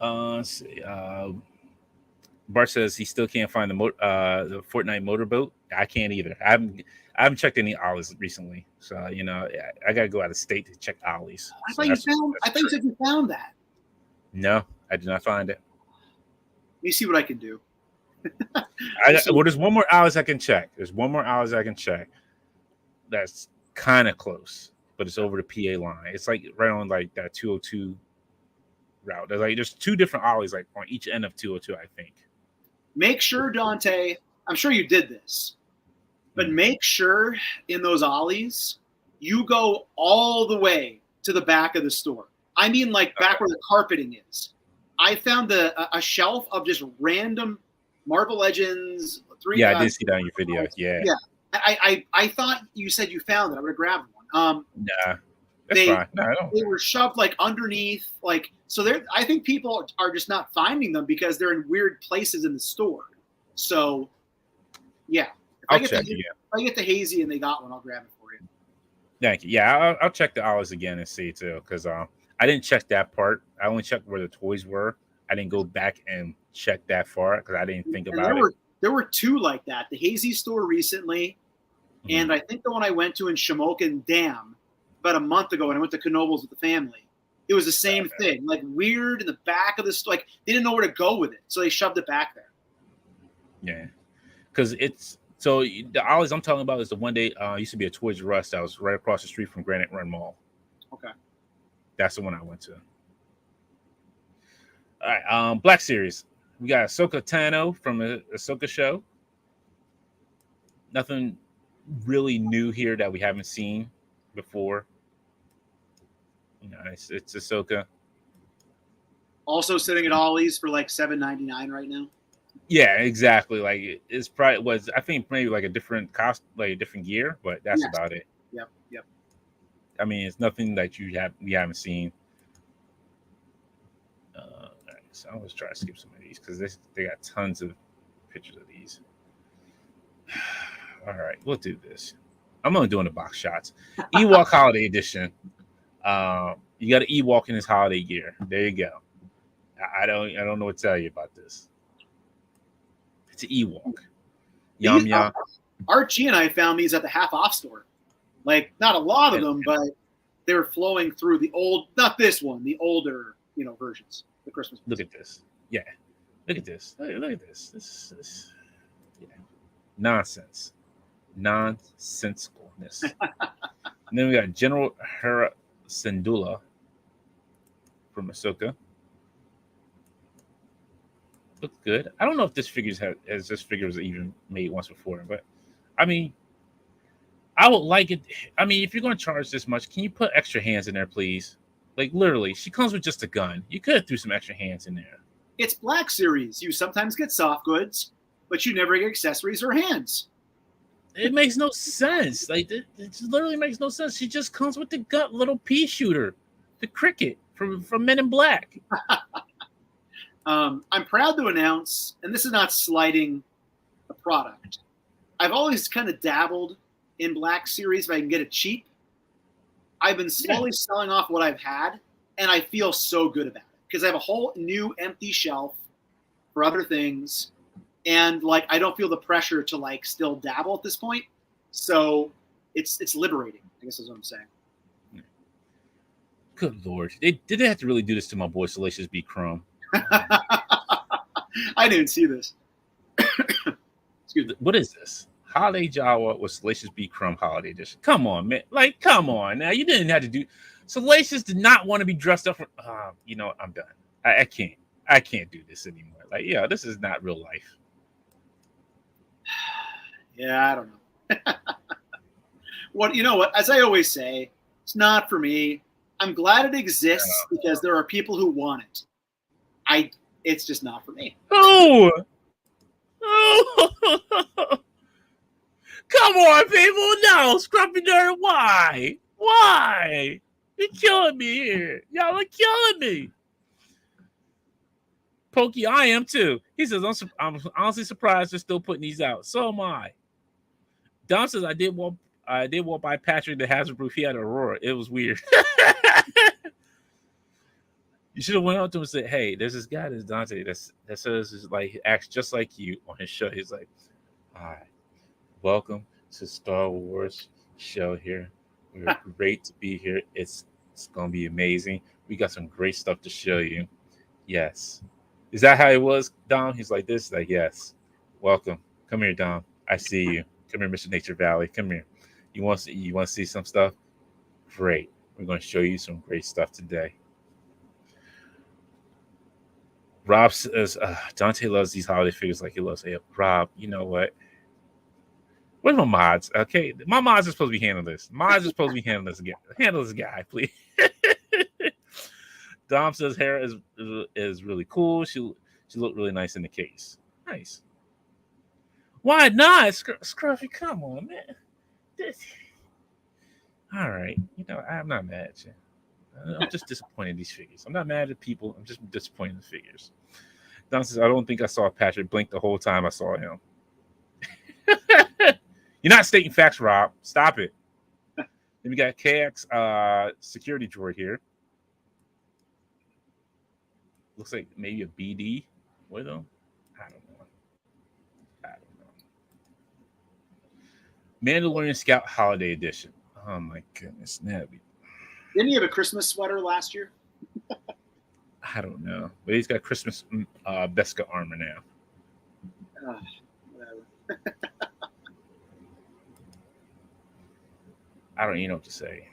Let's see. Bart says he still can't find the Fortnite motorboat. I can't either. I haven't checked any Ollie's recently, so I gotta go out of state to check Ollie's. I thought you said you found that. No, I did not find it. Let me see what I can do. There's one more Ollie's I can check. That's kind of close, but it's over the PA line. It's like right on like that 202 route. There's 2 different Ollie's like on each end of 202, I think. Make sure, Dante, I'm sure you did this. But make sure in those ollies, you go all the way to the back of the store. I mean, like back where the carpeting is. I found a shelf of just random Marvel Legends. I did see that on your video. Yeah. I thought you said you found it. I would have grabbed one. Nah, that's fine. No, I don't. They were shoved like underneath, like so. I think people are just not finding them because they're in weird places in the store. So, yeah. I'll check again. If I get the hazy and they got one, I'll grab it for you. Thank you. Yeah, I'll check the aisles again and see too, because I didn't check that part. I only checked where the toys were. I didn't go back and check that far because I didn't think about it. There were two like that. The hazy store recently, and I think the one I went to in Shamokin Dam about a month ago when I went to Knoebels with the family. It was the same thing, like weird in the back of the store. Like they didn't know where to go with it, so they shoved it back there. Yeah, because so the aisles I'm talking about is the one day used to be a Toys R Us that was right across the street from Granite Run Mall. Okay, that's the one I went to. All right, Black Series. We got Ahsoka Tano from the Ahsoka show. Nothing really new here that we haven't seen before. You know, it's Ahsoka. Also sitting at Ollie's for like $7.99 right now. Yeah, exactly. Like it's probably was I think maybe like a different cost, like a different gear, but that's about it. Yep. I mean, it's nothing that we haven't seen. So I'm gonna try to skip some of these because they got tons of pictures of these. All right, we'll do this. I'm only doing the box shots. Ewok Holiday Edition. You got an Ewok in his holiday gear. There you go. I don't know what to tell you about this. It's an Ewok. Yum yum. Archie and I found these at the half off store. Like not a lot of them, but they were flowing through the old. Not this one, the older versions. The Christmas. Look at this. Yeah. Look at this. Look at this. This nonsense. Nonsensicalness. And then we got General Hera Syndulla from Ahsoka. Looks good. I don't know if this figure was even made once before, but I mean, I would like it. I mean, if you're going to charge this much, can you put extra hands in there, please? Like literally, she comes with just a gun. You could have threw some extra hands in there. It's Black Series. You sometimes get soft goods, but you never get accessories or hands. It makes no sense. Like it literally makes no sense. She just comes with the little pea shooter, the cricket from Men in Black. I'm proud to announce, and this is not slighting the product. I've always kind of dabbled in Black Series if I can get it cheap. I've been slowly selling off what I've had, and I feel so good about it because I have a whole new empty shelf for other things, and like I don't feel the pressure to like still dabble at this point. So it's liberating, I guess is what I'm saying. Good Lord. Did they have to really do this to my boy Salacious B. Crumb? I didn't see this. Excuse me. What is this? Holiday Jawa with Salacious B. Crumb Holiday Edition. Come on, man. Like, come on. Now, you didn't have to do... Salacious did not want to be dressed up for... I'm done. I can't. I can't do this anymore. Like, this is not real life. Yeah, I don't know. What? As I always say, it's not for me. I'm glad it exists because there are people who want it. It's just not for me. Oh! Come on, people. No, Scruffy Dirt. Why? Why? You're killing me here. Y'all are killing me. Pokey, I am too. He says, I'm honestly surprised they're still putting these out. So am I. Don says, I did walk by Patrick the Hazard Proof. He had Aurora. It was weird. You should have went up to him and said, hey, there's this guy, this Dante, that says is like he acts just like you on his show. He's like, all right, welcome to Star Wars show here. We're great to be here. It's gonna be amazing. We got some great stuff to show you. Yes. Is that how it was, Dom? He's like this, like, yes. Welcome. Come here, Dom. I see you. Come here, Mr. Nature Valley. Come here. You want to see some stuff? Great. We're going to show you some great stuff today. Rob says, Dante loves these holiday figures like he loves. Hey, Rob, you know what? Where's my mods? Okay, my mods are supposed to be handling this. Mods are supposed to be handling this again. Handle this guy, please. Dom says hair is really cool. She looked really nice in the case. Nice. Why not, Scruffy? Come on, man. All right. You know, I'm not mad at you. I'm just disappointed in these figures. I'm not mad at people. I'm just disappointed in the figures. Don says, I don't think I saw Patrick blink the whole time I saw him. You're not stating facts, Rob. Stop it. Then we got KX security drawer here. Looks like maybe a BD with him. I don't know. Mandalorian Scout Holiday Edition. Oh my goodness, Didn't he have a Christmas sweater last year? I don't know, but he's got Christmas Beskar armor now. Whatever. I don't even know what to say.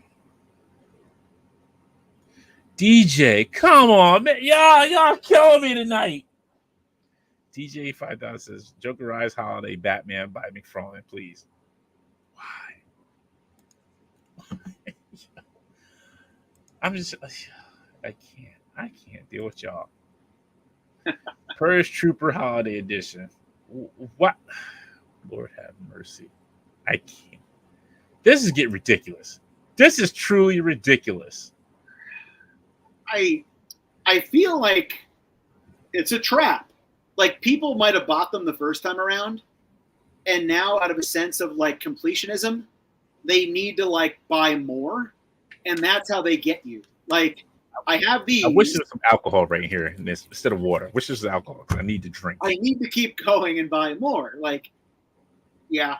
DJ, come on, man. Y'all killing me tonight. DJ 5000 says, Joker Rise Holiday Batman by McFarlane, please. Why? I can't deal with y'all. Purge Trooper Holiday Edition. What? Lord have mercy. I can't. This is getting ridiculous. This is truly ridiculous. I feel like it's a trap. Like, people might have bought them the first time around, and now out of a sense of like completionism, they need to like buy more, and that's how they get you. Like, I have these. I wish there was some alcohol right here in this instead of water. I wish there was alcohol because I need to drink. I need to keep going and buy more. Like, yeah.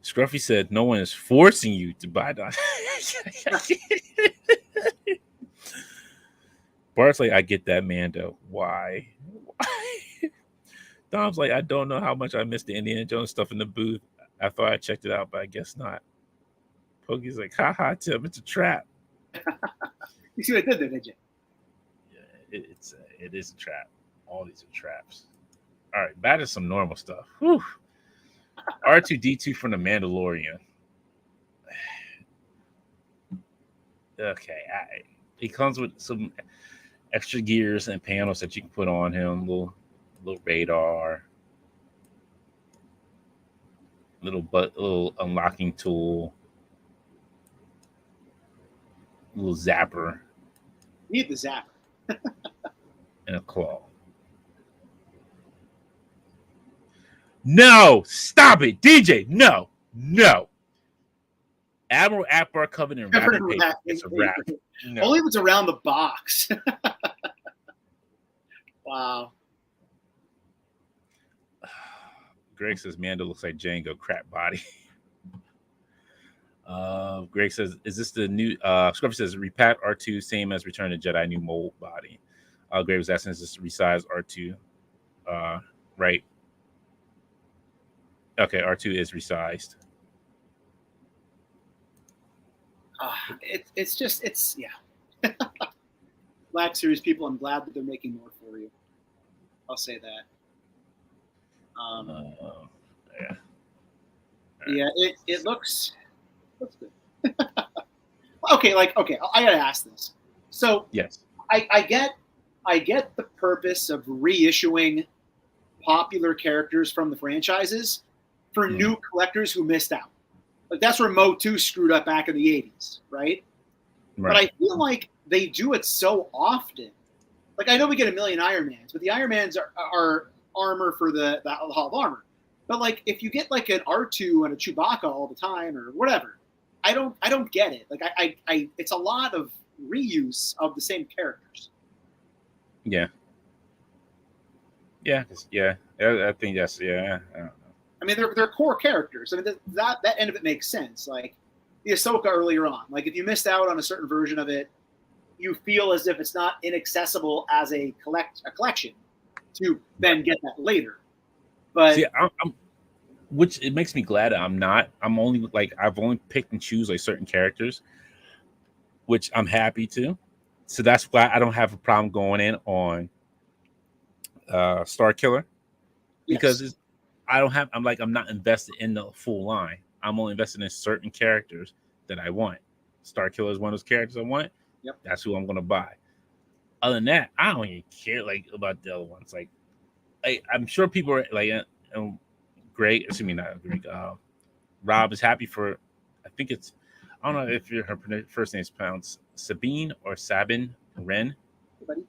Scruffy said, "No one is forcing you to buy that." Bart's like, "I get that, Mando. Why?" Dom's like, "I don't know how much I missed the Indiana Jones stuff in the booth. I thought I checked it out, but I guess not." Pokey's like, "Ha, Tim, it's a trap." You see what I did there, did you? Yeah, it is a trap. All these are traps. All right, back to some normal stuff. Whew. R2D2 from the Mandalorian. Okay, it comes with some extra gears and panels that you can put on him. Little radar, little unlocking tool, little zapper. Need the zapper. And a claw. No, stop it, DJ. No. Admiral Akbar covered in wrapping paper. It's a wrap. No. Only if it's around the box. Wow. Greg says Mando looks like Django. Crap body. Greg says, "Is this the new?" Scruffy says, "Repat R2, same as Return of the Jedi, new mold body." Greg was asking, "Is this resized R2?" Right. Okay, R2 is resized. It's yeah. Black Series people, I'm glad that they're making more for you. I'll say that. Yeah. Yeah, it looks good. Okay, I gotta ask this. So yes, I get the purpose of reissuing popular characters from the franchises for new collectors who missed out. Like, that's where Mo 2 screwed up back in the 80s, right? But I feel like they do it so often. Like, I know we get a million Iron Mans, but the Iron Mans are armor for the Hall of Armor. But like, if you get like an R2 and a Chewbacca all the time or whatever, I don't get it. Like, I it's a lot of reuse of the same characters. Yeah. I think that's I don't know. I mean, they're core characters. I mean, that end of it makes sense. Like the Ahsoka earlier on. Like, if you missed out on a certain version of it, you feel as if it's not inaccessible as a collection to then get that later. But see, which it makes me glad that I'm not. I'm only like, I've only picked and choose like certain characters, which I'm happy to. So that's why I don't have a problem going in on Star Killer, because I'm not invested in the full line. I'm only invested in certain characters that I want. Star Killer is one of those characters I want. Yep. That's who I'm gonna buy. Other than that, I don't even care like about the other ones. Like I'm sure people are like, Greg. Excuse me, not Greg. Rob is happy for. I think it's. I don't know if her first name is pronounced Sabine or Sabin Wren. Everybody?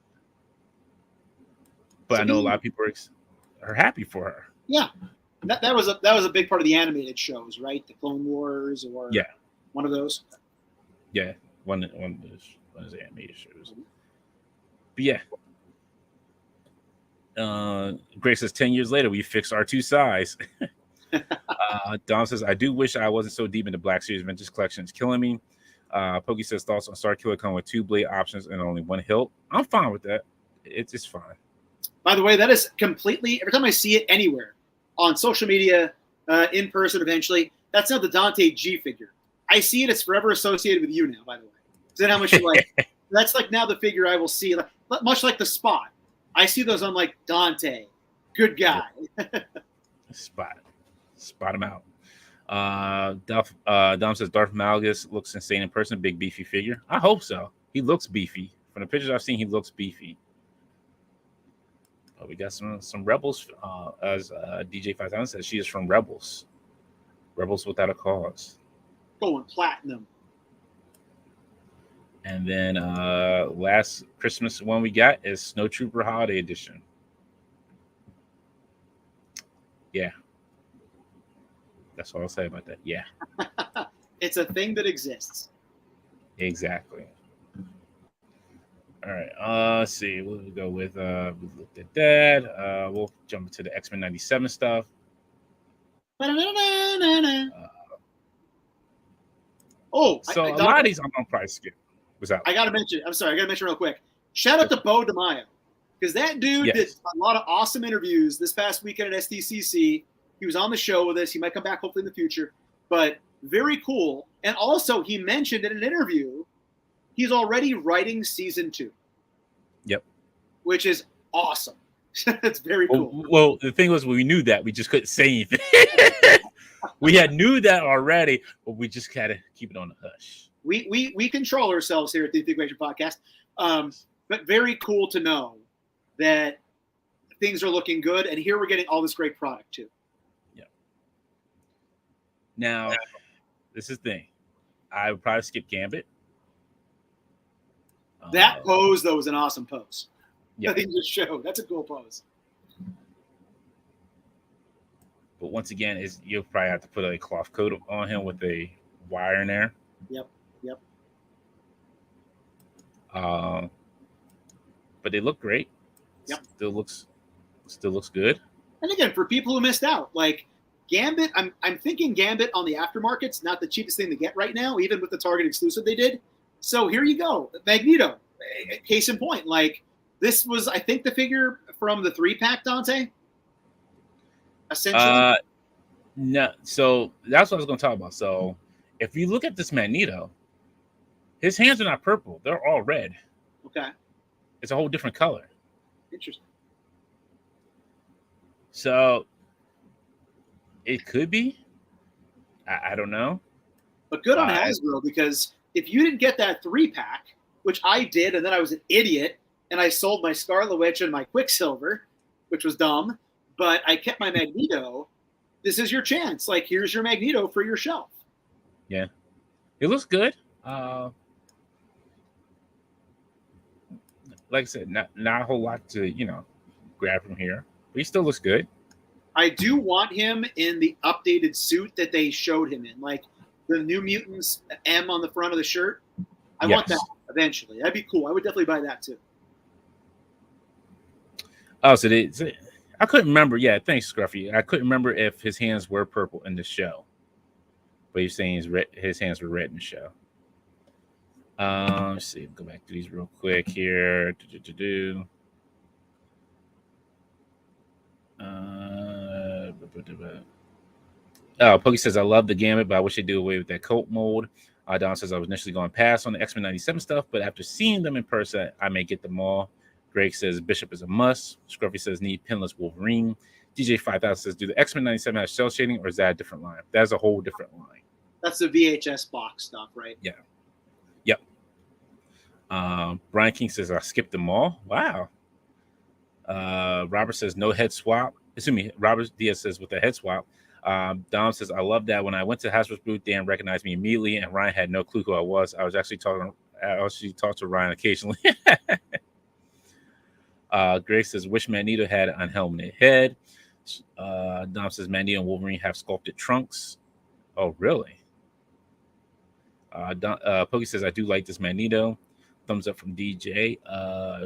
But Sabine. I know a lot of people are happy for her. Yeah, that was a big part of the animated shows, right? The Clone Wars or one of those. Yeah, one of those animated shows. But yeah. Grace says 10 years later we fixed our 2 size. Dom says I do wish I wasn't so deep into Black Series Vintage Collection. It's killing me. Pokey says thoughts on Star Killer come with 2 blade options and only 1 hilt. I'm fine with that. It's fine. By the way, that is completely, every time I see it anywhere on social media, in person eventually, that's not the Dante G figure. I see it, it's forever associated with you now, by the way. Is that how much you like? That's like now the figure I will see, like, much like the Spot. I see those, I'm like, Dante, good guy. Spot him out. Dom says Darth Malgus looks insane in person. Big beefy figure. I hope so. He looks beefy. From the pictures I've seen, he looks beefy. We got some Rebels. As DJ 5000 says, she is from Rebels. Rebels Without a Cause. Going platinum. And then last Christmas one we got is Snow Trooper Holiday Edition. Yeah. That's all I'll say about that. Yeah. It's a thing that exists. Exactly. All right. Let's see. We'll go with we looked at that. We'll jump into the X-Men 97 stuff. So a lot of these I'm gonna probably skip. What's up? I gotta mention real quick. Shout out to Bo DeMaio, because that dude did a lot of awesome interviews this past weekend at SDCC. He was on the show with us. He might come back hopefully in the future, but very cool. And also he mentioned in an interview he's already writing season 2. Yep. Which is awesome. It's very cool. Well, the thing was, we knew that. We just couldn't say anything. We knew that already, but we just had to keep it on the hush. We control ourselves here at the Equation Podcast. But very cool to know that things are looking good, and here we're getting all this great product too. Yeah. Now, this is the thing. I would probably skip Gambit. That pose, though, was an awesome pose. Yeah. I think just showed. That's a cool pose. But once again, you'll probably have to put a cloth coat on him with a wire in there. Yep. But they look great. Yep. Still looks good. And again, for people who missed out, like Gambit, I'm thinking Gambit on the aftermarket's not the cheapest thing to get right now, even with the Target exclusive they did. So here you go, Magneto. Case in point, like this was, I think, the figure from the 3-pack, Dante. Essentially. No. So that's what I was going to talk about. So if you look at this Magneto, his hands are not purple; they're all red. Okay. It's a whole different color. Interesting. So it could be. I don't know. But good on Hasbro, because if you didn't get that 3-pack, which I did, and then I was an idiot, and I sold my Scarlet Witch and my Quicksilver, which was dumb, but I kept my Magneto, this is your chance. Like, here's your Magneto for your shelf. Yeah. It looks good. Like I said, not a whole lot to, grab from here. But he still looks good. I do want him in the updated suit that they showed him in, like the New Mutants M on the front of the shirt. I want that eventually. That'd be cool. I would definitely buy that too. Oh, so I couldn't remember. Yeah, thanks, Scruffy. I couldn't remember if his hands were purple in the show, but you're saying his hands were red in the show. Let's see. Go back to these real quick here. Pokey says, I love the Gambit, but I wish they'd do away with that coat mold. Don says, I was initially going to pass on the X-Men 97 stuff, but after seeing them in person, I may get them all. Greg says, Bishop is a must. Scruffy says, need pinless Wolverine. DJ 5000 says, do the X-Men 97 have cell shading, or is that a different line? That's a whole different line. That's the VHS box stuff, right? Yeah. Yep. Brian King says, I skipped them all. Wow. Robert says, no head swap. Excuse me. Robert Diaz says, with the head swap. Dom says, I love that. When I went to Hasbro's booth, Dan recognized me immediately, and Ryan had no clue who I was. I actually talked to Ryan occasionally. Greg says, wish Magneto had an unhelmeted head. Dom says, Magneto and Wolverine have sculpted trunks. Oh, really? Pokey says, I do like this Magneto. Thumbs up from DJ.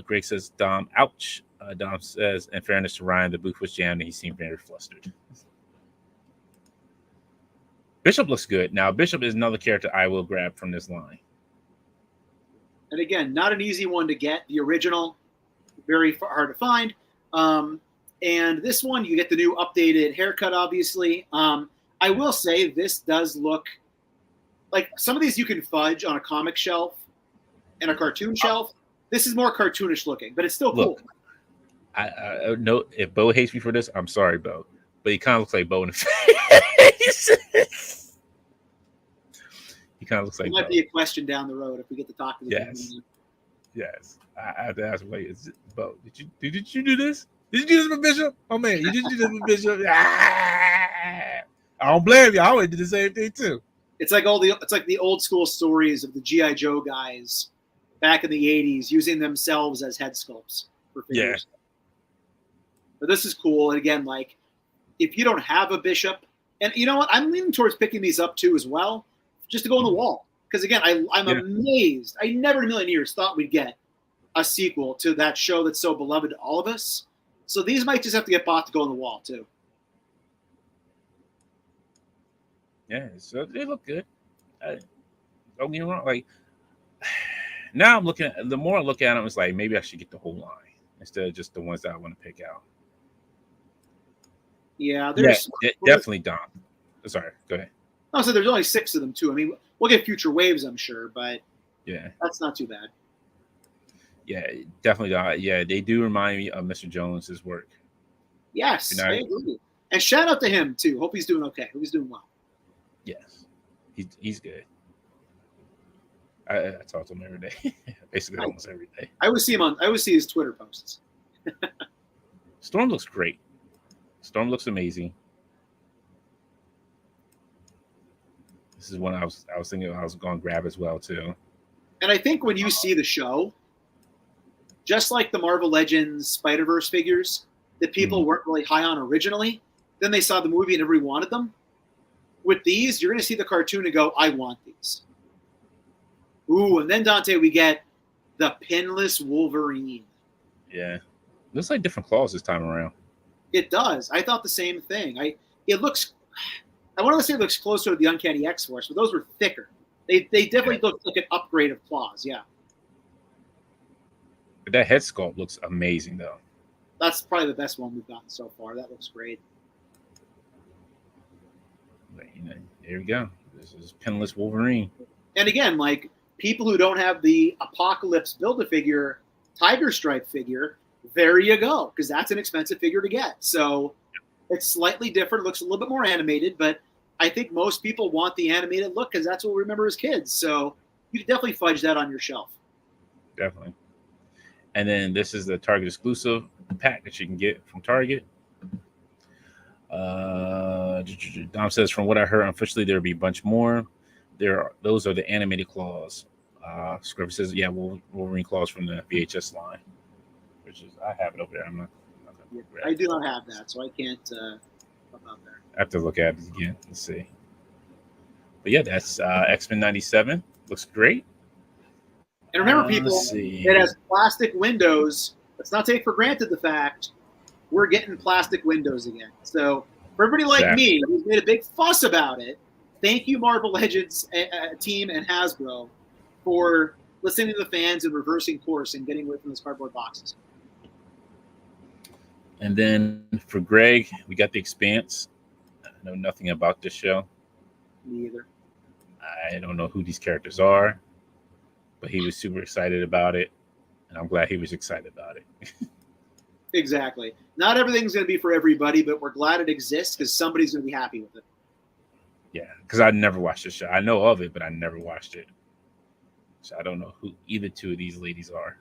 Greg says, Dom, ouch. Dom says, in fairness to Ryan, the booth was jammed and he seemed very flustered. Bishop looks good. Now, Bishop is another character I will grab from this line. And again, not an easy one to get. The original, very hard to find. And this one, you get the new updated haircut, obviously. I will say this does look like some of these you can fudge on a comic shelf and a cartoon shelf. This is more cartoonish looking, but it's still cool. I know if Bo hates me for this, I'm sorry, Bo. But he kind of looks like Bo in the face. He kind of looks like It might Bo. be a question down the road if we get to talk to the Yes. I have to ask him, like, is it, Bo, did you do this? Did you do this with Bishop? Oh man, you did do this with Bishop. I don't blame you. I would do the same thing too. It's like the old school stories of the G.I. Joe guys back in the 80s using themselves as head sculpts for figures. Yeah. But this is cool. And again, like, if you don't have a Bishop, and you know what? I'm leaning towards picking these up too as well, just to go on the wall. Because again, I'm amazed. I never in a million years thought we'd get a sequel to that show that's so beloved to all of us. So these might just have to get bought to go on the wall too. Yeah, so they look good. Don't get me wrong. Like, now I'm looking at, the more I look at them, it's like maybe I should get the whole line instead of just the ones that I want to pick out. Yeah, there's definitely Dom. Sorry, go ahead. No, so there's only 6 of them too. I mean, we'll get future waves, I'm sure, but yeah, that's not too bad. Yeah, definitely Dom. Yeah, they do remind me of Mr. Jones's work. Yes, I agree. And shout out to him too. Hope he's doing okay. Hope he's doing well. Yes, he's good. I talk to him every day, basically almost every day. I always see his Twitter posts. Storm looks great. Storm looks amazing. This is one I was thinking I was going to grab as well too. And I think when you see the show, just like the Marvel Legends Spider-Verse figures that people weren't really high on originally, then they saw the movie and everybody wanted them. With these, you're going to see the cartoon and go, I want these. Ooh, and then, Dante, we get the pinless Wolverine. Yeah. Looks like different claws this time around. It does. I thought the same thing. I want to say it looks closer to the Uncanny X-Force, but those were thicker. They definitely look like an upgrade of claws, yeah. But that head sculpt looks amazing, though. That's probably the best one we've gotten so far. That looks great. But, here we go. This is pinless Wolverine. And again, like, people who don't have the Apocalypse Build-A-Figure Tiger Stripe figure, there you go, because that's an expensive figure to get. So it's slightly different. It looks a little bit more animated, but I think most people want the animated look because that's what we remember as kids. So you can definitely fudge that on your shelf. Definitely. And then this is the Target exclusive pack that you can get from Target. Dom says, from what I heard, unfortunately, there'll be a bunch more. Those are the animated claws. Script says, yeah, Wolverine claws from the VHS line, which is, I have it over there. I'm not I do not have that, so I can't come out there. I have to look at it again. Let's see. But yeah, that's X-Men 97. Looks great. And remember, people, it has plastic windows. Let's not take for granted the fact we're getting plastic windows again. So for everybody like me who's made a big fuss about it, thank you, Marvel Legends team and Hasbro, for listening to the fans and reversing course and getting away from those cardboard boxes. And then for Greg, we got The Expanse. I know nothing about this show. Me either. I don't know who these characters are, but he was super excited about it, and I'm glad he was excited about it. Exactly. Not everything's going to be for everybody, but we're glad it exists because somebody's going to be happy with it. Yeah, because I never watched the show. I know of it, but I never watched it. So I don't know who either two of these ladies are.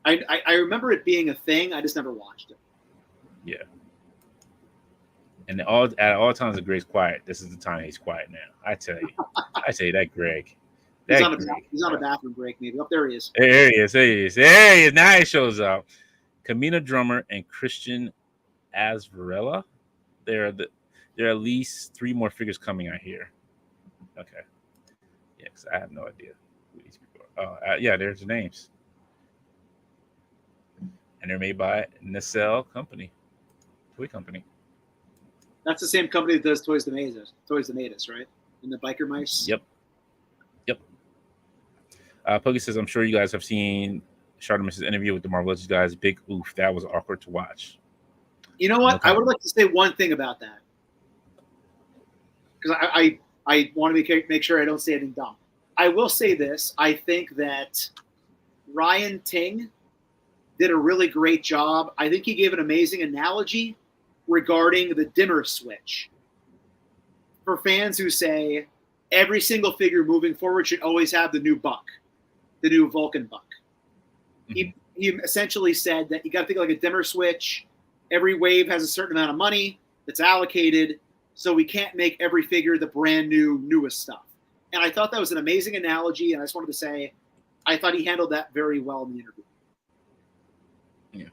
I remember it being a thing. I just never watched it. Yeah. And at all times of Greg's quiet, this is the time he's quiet now. I tell you that Greg. He's on a bathroom break, maybe. Oh, there he is. There he is. Now he shows up. Camina Drummer and Christian Azvarella. There are at least 3 more figures coming out here. Okay. Yeah, because I have no idea who these people are. Oh, yeah, there's the names. And they're made by Nacelle Company, toy company. That's the same company that does Toys That Made Us, right? And the biker mice. Yep. Puggy says, I'm sure you guys have seen Charlemagne's interview with the Marvel Legends guys. Big oof. That was awkward to watch. You know what? I would like to say one thing about that. Because I want to make sure I don't say anything dumb. I will say this. I think that Ryan Ting did a really great job. I think he gave an amazing analogy regarding the dimmer switch. For fans who say every single figure moving forward should always have the new buck, the new Vulcan buck. Mm-hmm. He essentially said that you got to think like a dimmer switch. Every wave has a certain amount of money that's allocated, so we can't make every figure the brand newest stuff. And I thought that was an amazing analogy, and I just wanted to say I thought he handled that very well in the interview. Yeah.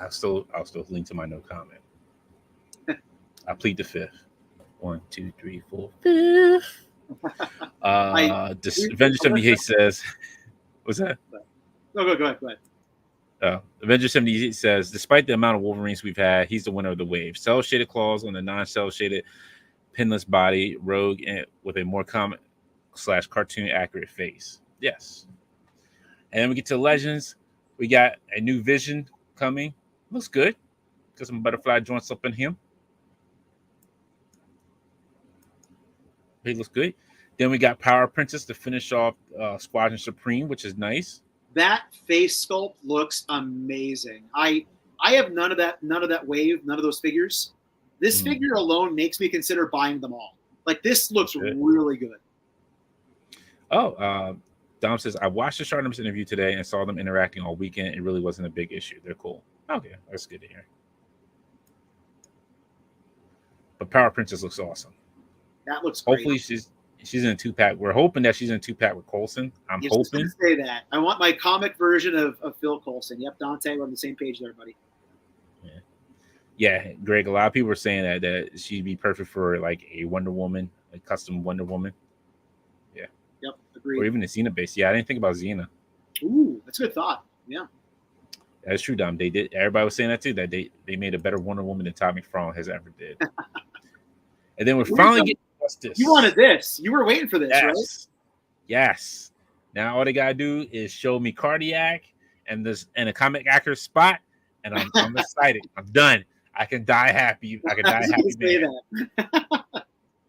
I'll still lean to my no comment. I plead the fifth. 1, 2, 3, 4, 5. Avenger 78 says, what's that? No, go ahead. Avenger 78 says, despite the amount of Wolverines we've had, he's the winner of the wave. Cell shaded claws on the non-cell shaded pinless body, Rogue, and with a more comic / cartoon accurate face. Yes. And then we get to Legends. We got a new Vision coming. Looks good. Got some butterfly joints up in him. He looks good. Then we got Power Princess to finish off Squadron Supreme, which is nice. That face sculpt looks amazing. I have none of that wave, none of those figures. This figure alone makes me consider buying them all. Like, this looks really good. Oh, Dom says, I watched the Charlemagne's interview today and saw them interacting all weekend. It really wasn't a big issue. They're cool. Okay, that's good to hear. But Power Princess looks awesome. That looks great. Hopefully she's in a 2-pack. We're hoping that she's in a 2-pack with Coulson. I'm hoping. Say that. I want my comic version of Phil Coulson. Yep, Dante, we're on the same page there, buddy. Yeah, Greg, a lot of people were saying that she'd be perfect for like a Wonder Woman, a custom Wonder Woman. Yeah. Yep, agreed. Or even a Xena base. Yeah, I didn't think about Xena. Ooh, that's a good thought. Yeah. That's true, Dom. They did. Everybody was saying that too, that they made a better Wonder Woman than Tommy McFarlane has ever did. And then we're finally getting Justice. You wanted this. You were waiting for this, right? Yes. Now all they gotta do is show me Cardiac and a comic accurate spot, and I'm excited. I'm done. I can die happy. I can die happy man.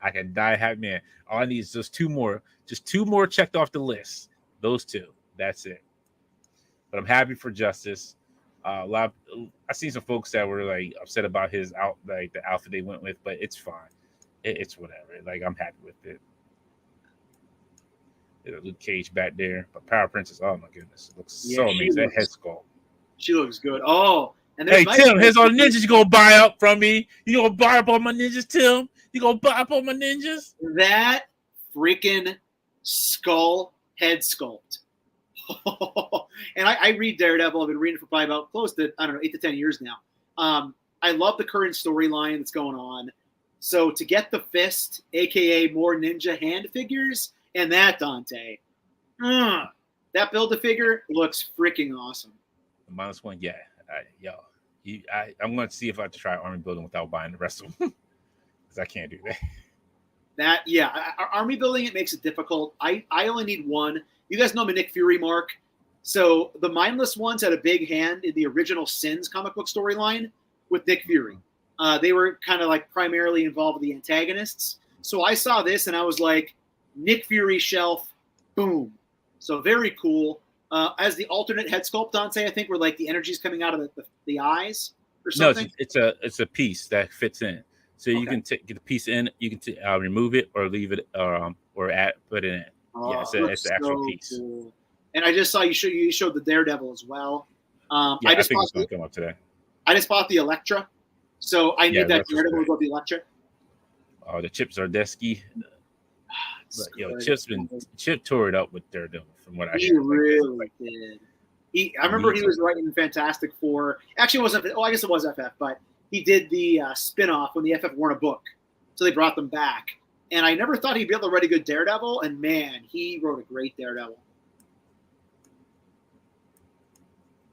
I can die happy man. All I need is just 2 more. Just 2 more checked off the list. Those 2. That's it. But I'm happy for Justice. I seen some folks that were like upset about the outfit they went with, but it's fine. It's whatever. Like, I'm happy with it. There's a Luke Cage back there, but Power Princess. Oh my goodness, it looks so amazing. That head sculpt. She looks good. Oh, and hey Tim, here's all the ninjas you gonna buy up from me. You gonna buy up all my ninjas, Tim? You gonna buy up all my ninjas? That freaking skull head sculpt. And I read Daredevil. I've been reading for probably about close to 8 to 10 years now. I love the current storyline that's going on. So to get the fist, aka more ninja hand figures, and that Dante, that Build-A-Figure looks freaking awesome. The -1, yeah, I'm going to see if I have to try army building without buying the rest of them because I can't do that. Army building, it makes it difficult. I only need 1. You guys know my Nick Fury mark. So the mindless ones had a big hand in the original Sins comic book storyline with Nick Fury. They were kind of like primarily involved with the antagonists. So I saw this and I was like, Nick Fury shelf, boom. So very cool. as the alternate head sculpt, Dante, I think, where like the energy's coming out of the eyes or No, something. it's a piece that fits in. So you Okay. can get the piece in. You can remove it or leave it, or put it in. Yeah, Oh, it's looks an actual so piece. cool. And I just saw you showed the Daredevil as well. Yeah, I think it's going to come up today. I just bought the Elektra, so I need that Electra's Daredevil great. about the Elektra. Oh, the Chips are desky. It's But Chip tore it up with Daredevil from what I He hear. really did. I remember he was writing Fantastic Four. Actually, it wasn't. Oh, I guess it was FF, but he did the spin-off when the FF weren't a book, so they brought them back. And I never thought he'd be able to write a good Daredevil, and man, he wrote a great Daredevil.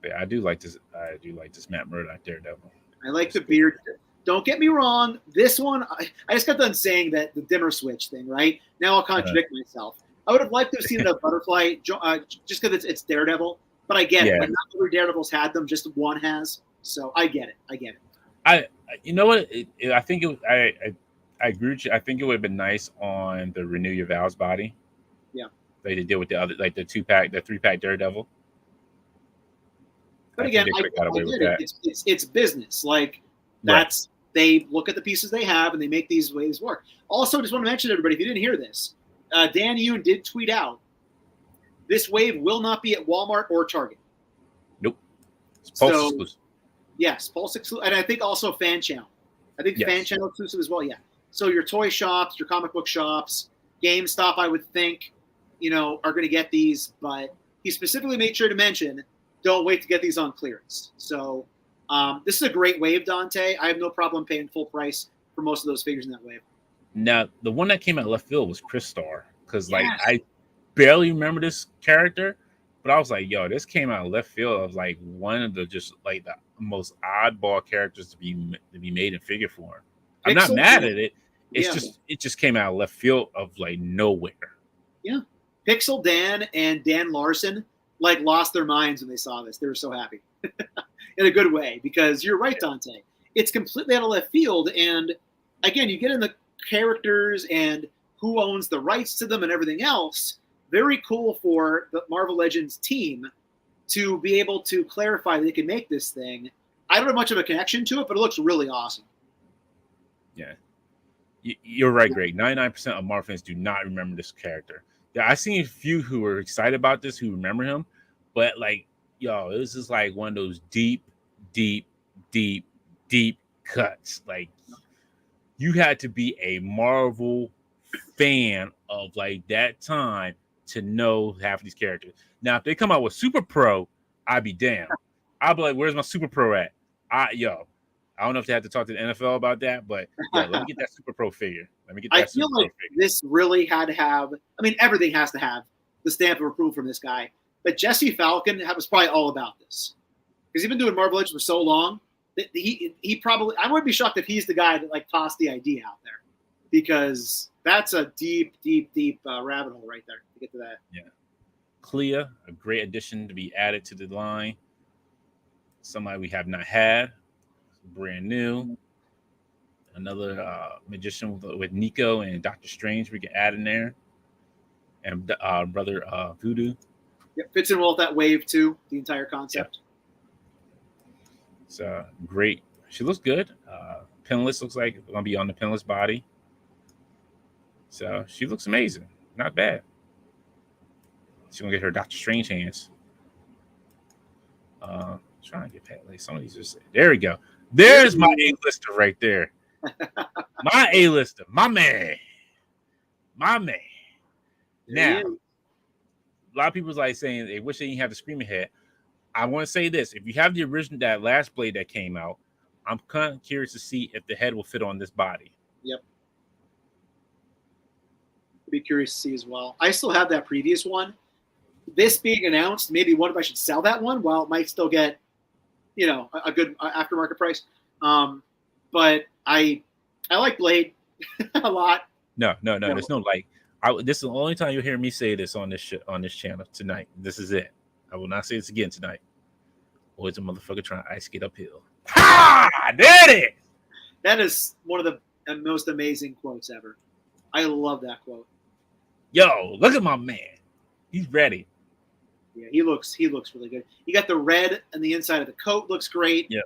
Yeah, I do like this. I do like this Matt Murdock Daredevil. I like the beard. Don't get me wrong. This one, I just got done saying that the dimmer switch thing, right? Now I'll contradict myself. I would have liked to have seen a butterfly just because it's Daredevil, but I get it. Like, not every Daredevil's had them, just one has. So I get it. You know what? I think I agree with you. I think it would have been nice on the Renew Your Vows body. Yeah. Like they did with the other, like the 3-pack Daredevil. But again, I get it. It's business. Like that's they look at the pieces they have and they make these ways work. Also, just want to mention to everybody, if you didn't hear this, Dan Yoon did tweet out, this wave will not be at Walmart or Target. Nope. It's Pulse exclusive. Yes, Pulse exclusive. And I think also Fan Channel. I think Fan Channel exclusive as well, yeah. So your toy shops, your comic book shops, GameStop, I would think, are going to get these. But he specifically made sure to mention, don't wait to get these on clearance. So this is a great wave, Dante. I have no problem paying full price for most of those figures in that wave. Now, the one that came out of left field was Chris Star, because I barely remember this character, but I was like, yo, this came out of left field. I was like one of the just like the most oddball characters to be made in figure form. I'm not mad at it. It just came out of left field of like nowhere. Yeah, Pixel Dan and Dan Larson like lost their minds when they saw this. They were so happy in a good way, because you're right, Dante. It's completely out of left field. And again, you get in the characters and who owns the rights to them and everything else. Very cool for the Marvel Legends team to be able to clarify that they can make this thing. I don't have much of a connection to it, but it looks really awesome. Yeah. You're right, Greg. 99% of Marvel fans do not remember this character. Yeah, I've seen a few who were excited about this, who remember him, but like, yo, this is like one of those deep cuts. Like, you had to be a Marvel fan of like that time to know half of these characters. Now, if they come out with Super Pro, I'd be damned. I'd be like, where's my Super Pro at? I don't know if they have to talk to the NFL about that, but let me get that Super Pro figure. I feel like this really had to have, everything has to have the stamp of approval from this guy. But Jesse Falcon was probably all about this, because he's been doing Marvel Legends for so long that he probably, I wouldn't be shocked if he's the guy that like tossed the idea out there, because that's a deep rabbit hole right there to get to that. Yeah. Clea, a great addition to be added to the line. Somebody we have not had. Brand new. Another magician with Nico and Doctor Strange we can add in there. And brother Voodoo. Yeah, fits in well with that wave too, the entire concept. Yeah. So great. She looks good. Pinless looks like it's gonna be on the pinless body. So she looks amazing. Not bad. She's gonna get her Doctor Strange hands. Trying to get past like some of these just there we go. There's my A-lister right there. My A-lister, my man. Now, a lot of people's like saying they wish they didn't have the Screaming Head. I want to say this: if you have the original, that last blade that came out, I'm kind of curious to see if the head will fit on this body. Yep. Be curious to see as well. I still have that previous one. This being announced, maybe what if I should sell that one while it might still get, a good aftermarket price. But I like Blade a lot. No. There's no like. This is the only time you'll hear me say this on this channel tonight. This is it. I will not say this again tonight. Always a motherfucker trying to ice skate uphill. Ha! There it is. That is one of the most amazing quotes ever. I love that quote. Yo, look at my man. He's ready. Yeah, he looks really good. You got the red on the inside of the coat, looks great. Yeah.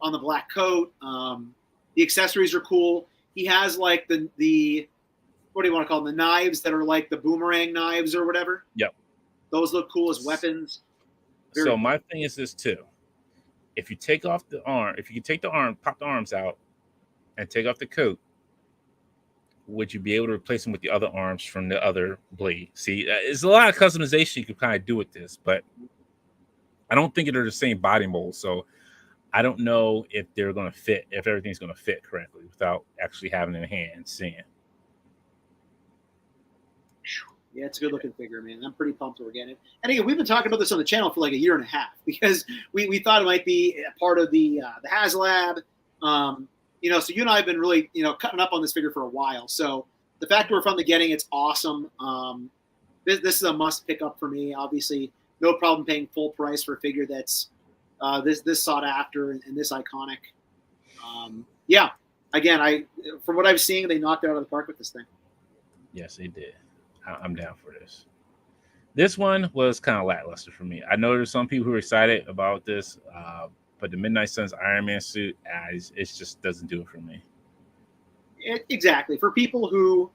On the black coat, the accessories are cool. He has like the what do you want to call them? The knives that are like the boomerang knives or whatever. Yep. Those look cool as weapons. So my thing is this too. If you take off the arm, if you can take the arm, pop the arms out, and take off the coat, would you be able to replace them with the other arms from the other blade? See, there's a lot of customization you can kind of do with this, but I don't think they're the same body mold. So I don't know if they're going to fit, if everything's going to fit correctly without actually having it in hand and seeing. Yeah, it's a good looking figure, man. I'm pretty pumped we're getting it. And again, we've been talking about this on the channel for like a year and a half because we thought it might be a part of the HasLab. You know, so you and I have been really, you know, cutting up on this figure for a while. So the fact we're from the getting, it's awesome. This is a must pick up for me. Obviously, no problem paying full price for a figure that's this sought after and this iconic. Yeah, again, from what I've seen, they knocked it out of the park with this thing. Yes, they did. I'm down for this. This one was kind of lackluster for me. I know there's some people who are excited about this, but the Midnight Suns Iron Man suit, it just doesn't do it for me. Exactly. For people who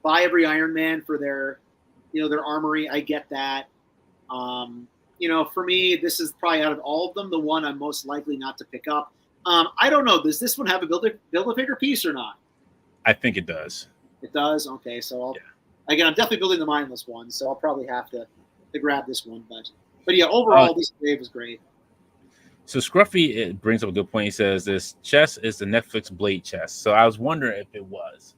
buy every Iron Man for their, you know, their armory, I get that. You know, for me, this is probably out of all of them, the one I'm most likely not to pick up. I don't know. Does this one have a Build-A-Figure piece or not? I think it does. It does? Okay, so again, I'm definitely building the mindless one, so I'll probably have to grab this one. But yeah, overall, this wave was great. So Scruffy, it brings up a good point. He says this chest is the Netflix Blade chest. So I was wondering if it was.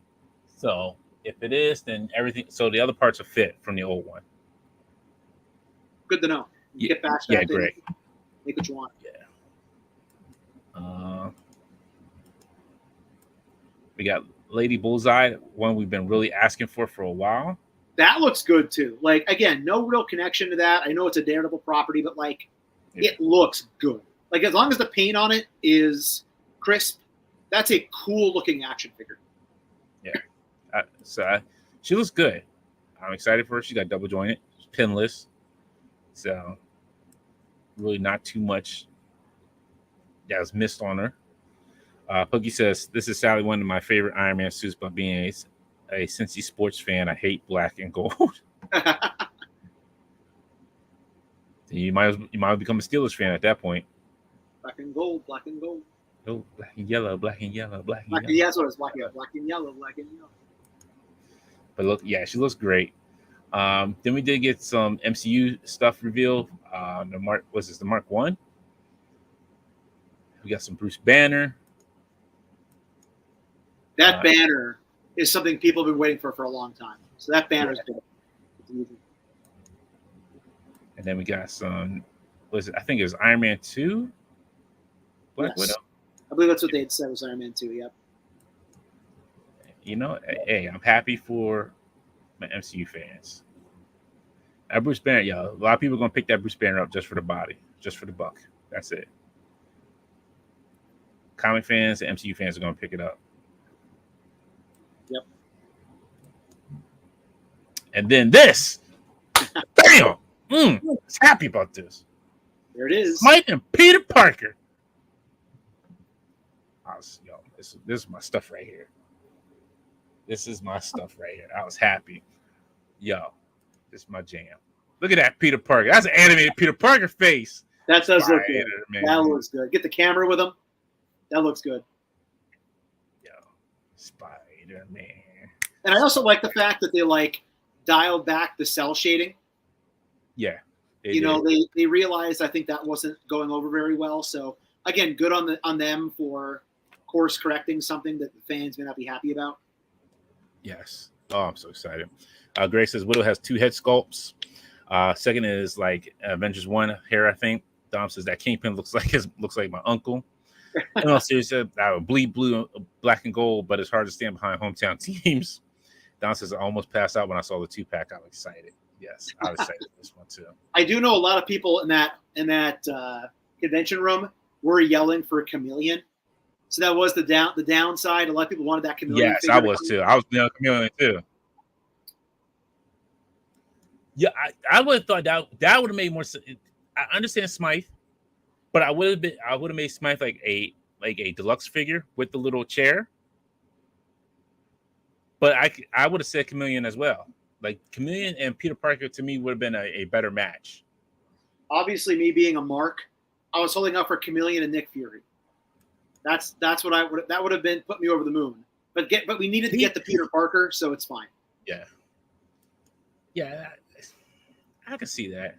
So if it is, then everything. So the other parts are fit from the old one. Good to know. Yeah, get back. Yeah, great. Make what you want. Yeah. We got Lady Bullseye, one we've been really asking for a while. That looks good too. Like again, no real connection to that. I know it's a Daredevil property, but like it looks good. Like as long as the paint on it is crisp, that's a cool looking action figure. Yeah. She looks good. I'm excited for her. She got double jointed, pinless. So really not too much that was missed on her. Pookie says, this is sadly one of my favorite Iron Man suits, but being a Cincy sports fan, I hate black and gold. You might as well become a Steelers fan at that point. Black and gold, black and gold. Oh, black and yellow, black and yellow, black and yellow. Yeah, that's what it's black and yellow, black and yellow. But look, yeah, she looks great. Then we did get some MCU stuff revealed. The Mark 1? We got some Bruce Banner. That banner is something people have been waiting for a long time. So that banner is good. And then we got some, I think it was Iron Man 2? Black Widow? I believe that's what they had said was Iron Man 2, yep. You know, hey, I'm happy for my MCU fans. Bruce Banner, a lot of people are going to pick that Bruce Banner up just for the body, just for the buck. That's it. Comic fans and MCU fans are going to pick it up. Yep. And then this. Damn. I was happy about this. There it is. Mike and Peter Parker. This is my stuff right here. This is my stuff right here. I was happy. This is my jam. Look at that Peter Parker. That's an animated Peter Parker face. That does look good. Man. That looks good. Get the camera with him. That looks good. Spider-Man. And I also like the fact that they like dialed back the cell shading. Yeah. They realized I think that wasn't going over very well. So again, good on them for course correcting something that the fans may not be happy about. Yes. Oh, I'm so excited. Grace says Widow has 2 head sculpts. Second is like Avengers 1 hair, I think. Dom says that Kingpin looks like my uncle. And all serious, I would bleed blue, black and gold, but it's hard to stand behind hometown teams. Don says I almost passed out when I saw the 2-pack. I was excited. Yes, I was excited for this one too. I do know a lot of people in that convention room were yelling for a chameleon. So that was the downside. A lot of people wanted that chameleon. Yes, I was too. I was the chameleon too. Yeah, I would have thought that would have made more sense. I understand Smythe, but I would have made Smythe like a deluxe figure with the little chair. But I would have said Chameleon as well. Like Chameleon and Peter Parker to me would have been a better match. Obviously, me being a mark, I was holding out for Chameleon and Nick Fury. That's what that would have been put me over the moon. But we needed to get the Peter Parker, so it's fine. Yeah. Yeah, I can see that.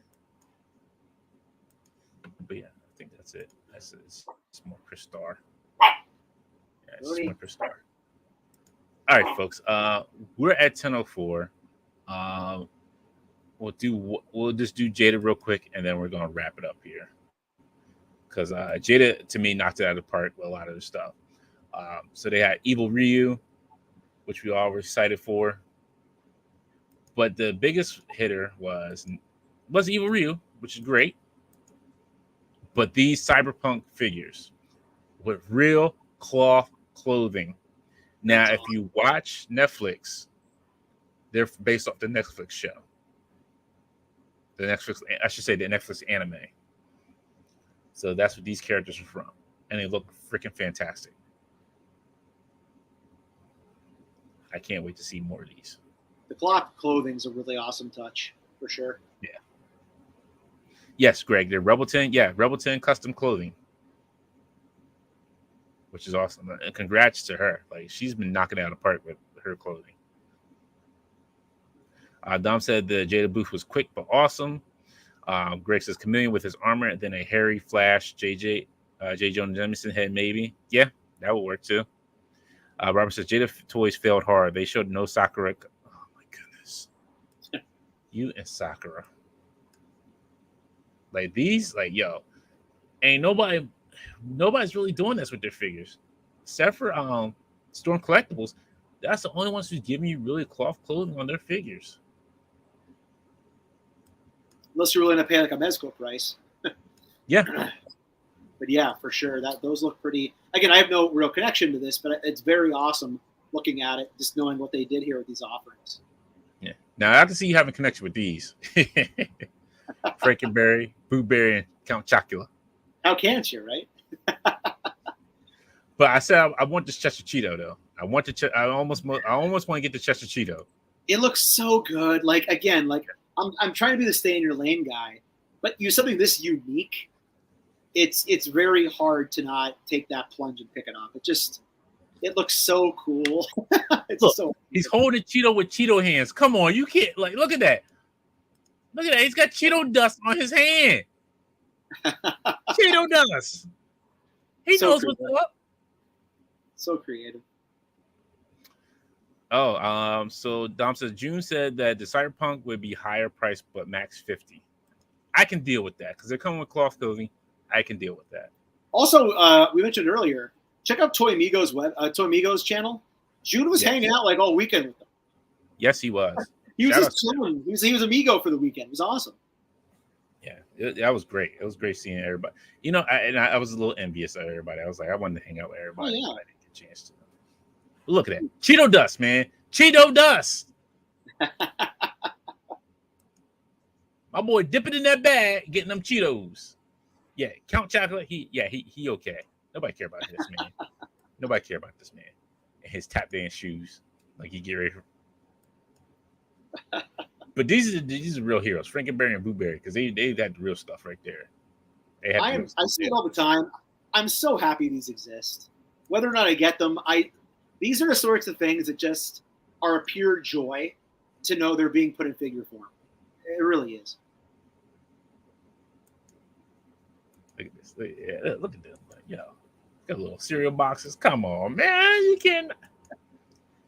But yeah, I think that's it. It's more Chris Starr. Yeah, it's more Chris Starr. All right, folks. We're at 10:04. We'll just do Jada real quick, and then we're gonna wrap it up here. Because Jada to me knocked it out of the park with a lot of the stuff. So they had Evil Ryu, which we all were excited for. But the biggest hitter was Evil Ryu, which is great. But these cyberpunk figures with real cloth clothing. Now, if you watch Netflix, they're based off the Netflix show. The Netflix anime. So that's what these characters are from. And they look freaking fantastic. I can't wait to see more of these. The cloth clothing is a really awesome touch, for sure. Yeah. Yes, Greg, they're Rebel 10. Yeah, Rebel 10 custom clothing. Which is awesome. And congrats to her. Like, she's been knocking it out of the park with her clothing. Dom said the Jada booth was quick but awesome. Greg says Chameleon with his armor and then a hairy Flash J. Jonah Jameson head maybe. Yeah, that would work too. Robert says Jada toys failed hard. They showed no Sakura. Oh my goodness. You and Sakura. Like these, like, yo, ain't nobody's really doing this with their figures. Except for Storm Collectibles. That's the only ones who's giving you really cloth clothing on their figures. Unless you're willing to pay like a Mezco price. Yeah. But yeah, for sure. Those look pretty. Again, I have no real connection to this, but it's very awesome looking at it, just knowing what they did here with these offerings. Yeah. Now I can see you having a connection with these. Frankenberry, Boo Berry, and Count Chocula. How can't you, right? But I said I want this Chester Cheeto though. I almost want to get the Chester Cheeto. It looks so good. Like again, like I'm trying to be the stay in your lane guy, but you something this unique. It's very hard to not take that plunge and pick it up. It looks so cool. He's holding Cheeto with Cheeto hands. Come on, you can't look at that. Look at that. He's got Cheeto dust on his hand. Cheeto dust. He knows what's up. So creative. Oh, so Dom says June said that the Cyberpunk would be higher price, but max 50. I can deal with that because they're coming with cloth clothing. I can deal with that. Also, we mentioned earlier, check out Toy Migos channel. June was hanging out like all weekend with them. Yes, he was. He was just chilling. He was Amigo for the weekend. It was awesome. Yeah, that was great. It was great seeing everybody. You know, I was a little envious of everybody. I was like, I wanted to hang out with everybody. Oh, yeah. But I didn't get a chance to. But look at that. Cheeto dust, man. Cheeto dust. My boy dipping in that bag, getting them Cheetos. Yeah, Count Chocolate, he okay. Nobody care about this man. Nobody care about this man. And his tap dance shoes. Like he get ready for. But these are real heroes, Frankenberry and Boo Berry, because they had the real stuff right there. I see it all the time. I'm so happy these exist. Whether or not I get them, these are the sorts of things that just are a pure joy to know they're being put in figure form. It really is. Look at this. Look at them. Like, yo, got little cereal boxes. Come on, man. You can't.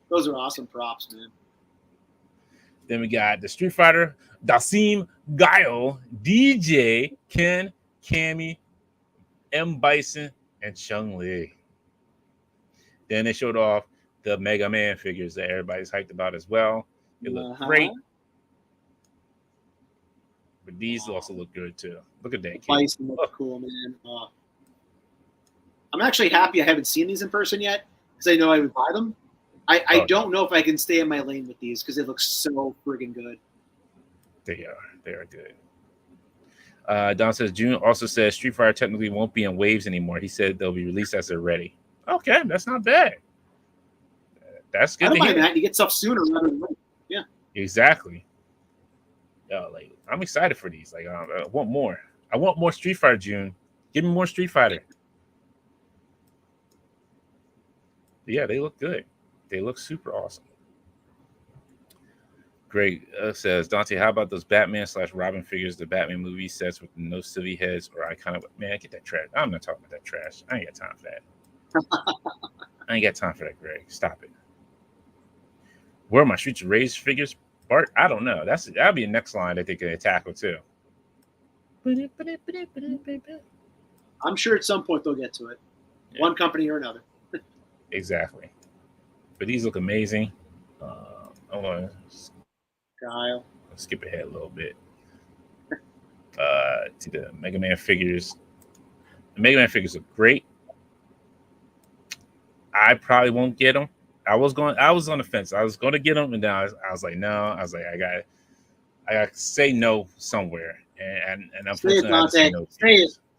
Those are awesome props, man. Then we got the Street Fighter, Dasim Guile, DJ, Ken, Cammy, M. Bison, and Chung Li. Then they showed off the Mega Man figures that everybody's hyped about as well. It looked great. But these also look good too. Look at that. Bison look cool, man. I'm actually happy I haven't seen these in person yet because I know I would buy them. I don't know if I can stay in my lane with these because they look so friggin' good. They are. They are good. Don says June also says Street Fighter technically won't be in waves anymore. He said they'll be released as they're ready. Okay, that's not bad. That's good I don't to mind hear. that. You get stuff sooner rather than later. Yeah. Exactly. Yeah, like I'm excited for these. Like I want more. I want more Street Fighter, June. Give me more Street Fighter. But yeah, they look good. They look super awesome. Greg says, Dante, how about those Batman/Robin figures, the Batman movie sets with no silly heads or iconic? Man, get that trash. I'm not talking about that trash. I ain't got time for that. I ain't got time for that, Greg. Stop it. Where are my Streets of Rage figures, Bart? I don't know. That'll be the next line that they could tackle too. I'm sure at some point they'll get to it. Yeah. One company or another. Exactly. But these look amazing. Hold on. Kyle. Let's skip ahead a little bit. To the Mega Man figures. The Mega Man figures look great. I probably won't get them. I was on the fence. I was going to get them, and then I was like, no. I was like, I got to say no somewhere, and unfortunately, I had to say no.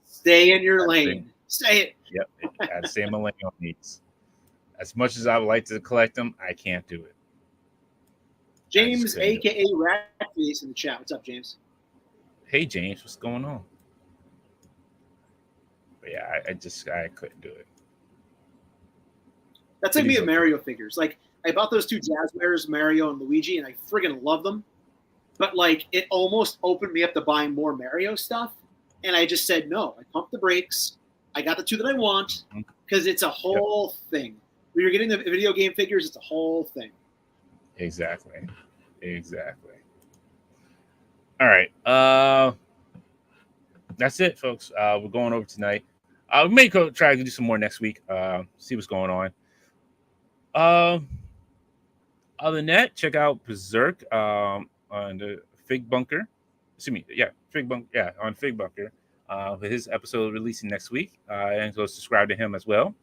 Stay in your lane. Stay it. Yep, I had to stay in my lane on these. As much as I would like to collect them, I can't do it. James, aka Ratface, in the chat. What's up, James? Hey, James, what's going on? But yeah, I couldn't do it. That's like me at Mario figures. Like, I bought those two Jazzwares, Mario and Luigi, and I friggin' love them. But, like, it almost opened me up to buying more Mario stuff. And I just said no. I pumped the brakes. I got the two that I want because it's a whole thing. When you're getting the video game figures, it's a whole thing. Exactly. All right. That's it, folks. We're going over tonight. We may try to do some more next week. See what's going on. Other than that, check out Berserk on the Fig Bunker. Excuse me, Fig Bunker. Yeah, on Fig Bunker. His episode releasing next week, and go subscribe to him as well.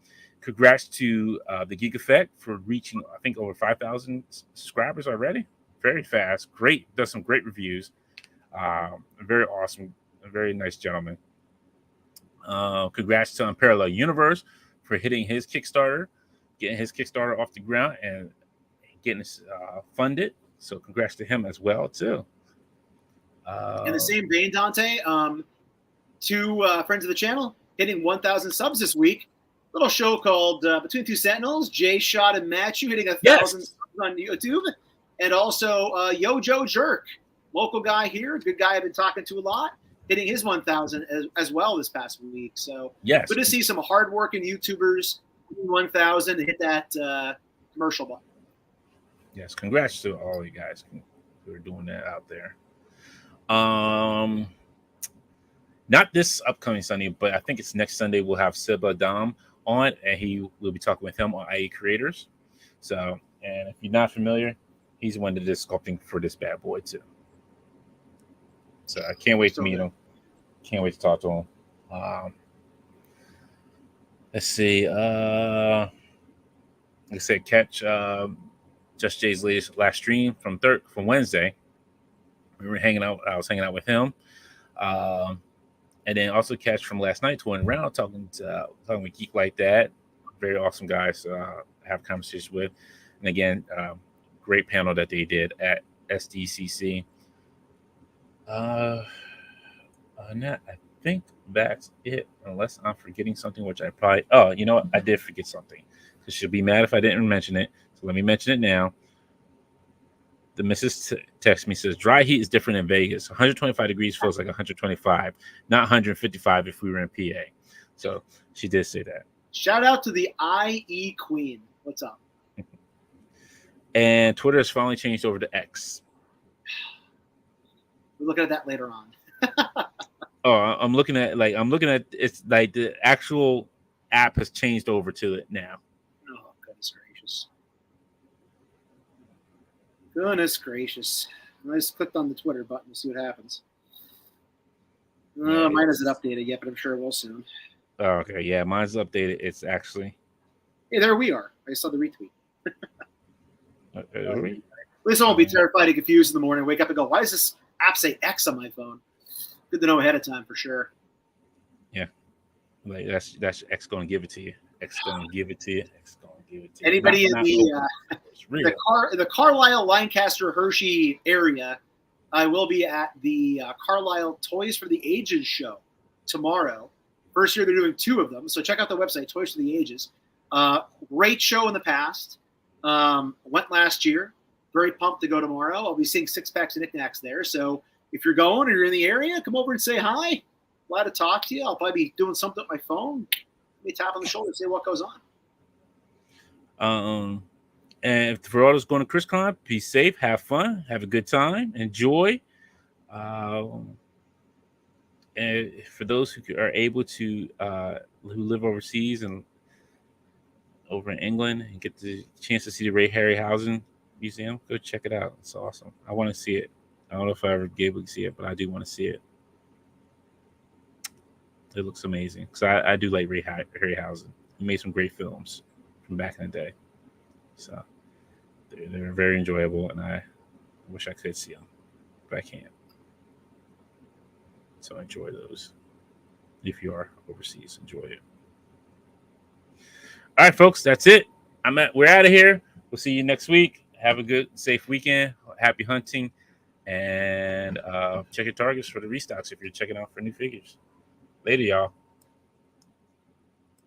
Congrats to the Geek Effect for reaching, I think, over 5,000 subscribers already. Very fast. Great. Does some great reviews. Very awesome. A very nice gentleman. Congrats to Unparalleled Universe for hitting his Kickstarter, getting his Kickstarter off the ground and getting it funded. So congrats to him as well, too. In the same vein, Dante, two friends of the channel hitting 1,000 subs this week. Little show called Between Two Sentinels, Jay Shot and Matthew hitting 1,000 subs on YouTube. And also Yo Joe Jerk, local guy here, good guy I've been talking to a lot, hitting his 1,000 as well this past week. So good to see some hardworking YouTubers hitting 1,000 and hit that commercial button. Yes, congrats to all you guys who are doing that out there. Not this upcoming Sunday, but I think it's next Sunday. We'll have Seba Dam on, and we'll be talking with him on IE Creators. So, and if you're not familiar, he's the one that did sculpting for this bad boy too. So I can't wait to meet him. Can't wait to talk to him. Let's see. Like I said, catch Just Jay's last stream from Wednesday. We were hanging out. I was hanging out with him. And then also catch from last night, touring around, talking with Geek Like That. Very awesome guys to have conversations with. And again, great panel that they did at SDCC. On that, I think that's it, unless I'm forgetting something, which I probably... Oh, you know what? I did forget something. So she'll be mad if I didn't mention it. So let me mention it now. The missus text me, says, dry heat is different in Vegas. 125 degrees feels like 125, not 155 if we were in PA. So she did say that. Shout out to the IE Queen. What's up? And Twitter has finally changed over to X. We're looking at that later on. I'm looking at it's like the actual app has changed over to it now. Oh, goodness gracious. Goodness gracious. I just clicked on the Twitter button to see what happens. Mine hasn't updated yet, but I'm sure it will soon. Oh, okay. Yeah, mine's updated. It's actually... Hey, there we are. I saw the retweet. Are we? At least I won't be terrified and confused in the morning. Wake up and go, why is this apps say X on my phone. Good to know ahead of time for sure. Yeah, like that's X going to give it to you. X going to give it to you. X going to give it to you. Anybody in the Carlisle, Lancaster, Hershey area, I will be at the Carlisle Toys for the Ages show tomorrow. First year they're doing 2 of them, so check out the website, Toys for the Ages. Great show in the past. Went last year. Very pumped to go tomorrow. I'll be seeing Six Packs and Knickknacks there. So if you're going or you're in the area, come over and say hi. Glad to talk to you. I'll probably be doing something with my phone. Let me tap on the shoulder and say what goes on. And for all those going to ChrisCon, be safe, have fun, have a good time, enjoy. And for those who are able to, who live overseas and over in England and get the chance to see the Ray Harryhausen Museum, go check it out. It's awesome. I want to see it. I don't know if I ever be able to see it, but I do want to see it. It looks amazing. Because I do like Ray Harryhausen. He made some great films from back in the day. So they're very enjoyable, and I wish I could see them, but I can't. So enjoy those. If you are overseas, enjoy it. All right, folks, that's it. We're out of here. We'll see you next week. Have a good, safe weekend. Happy hunting. And check your targets for the restocks if you're checking out for new figures. Later, y'all.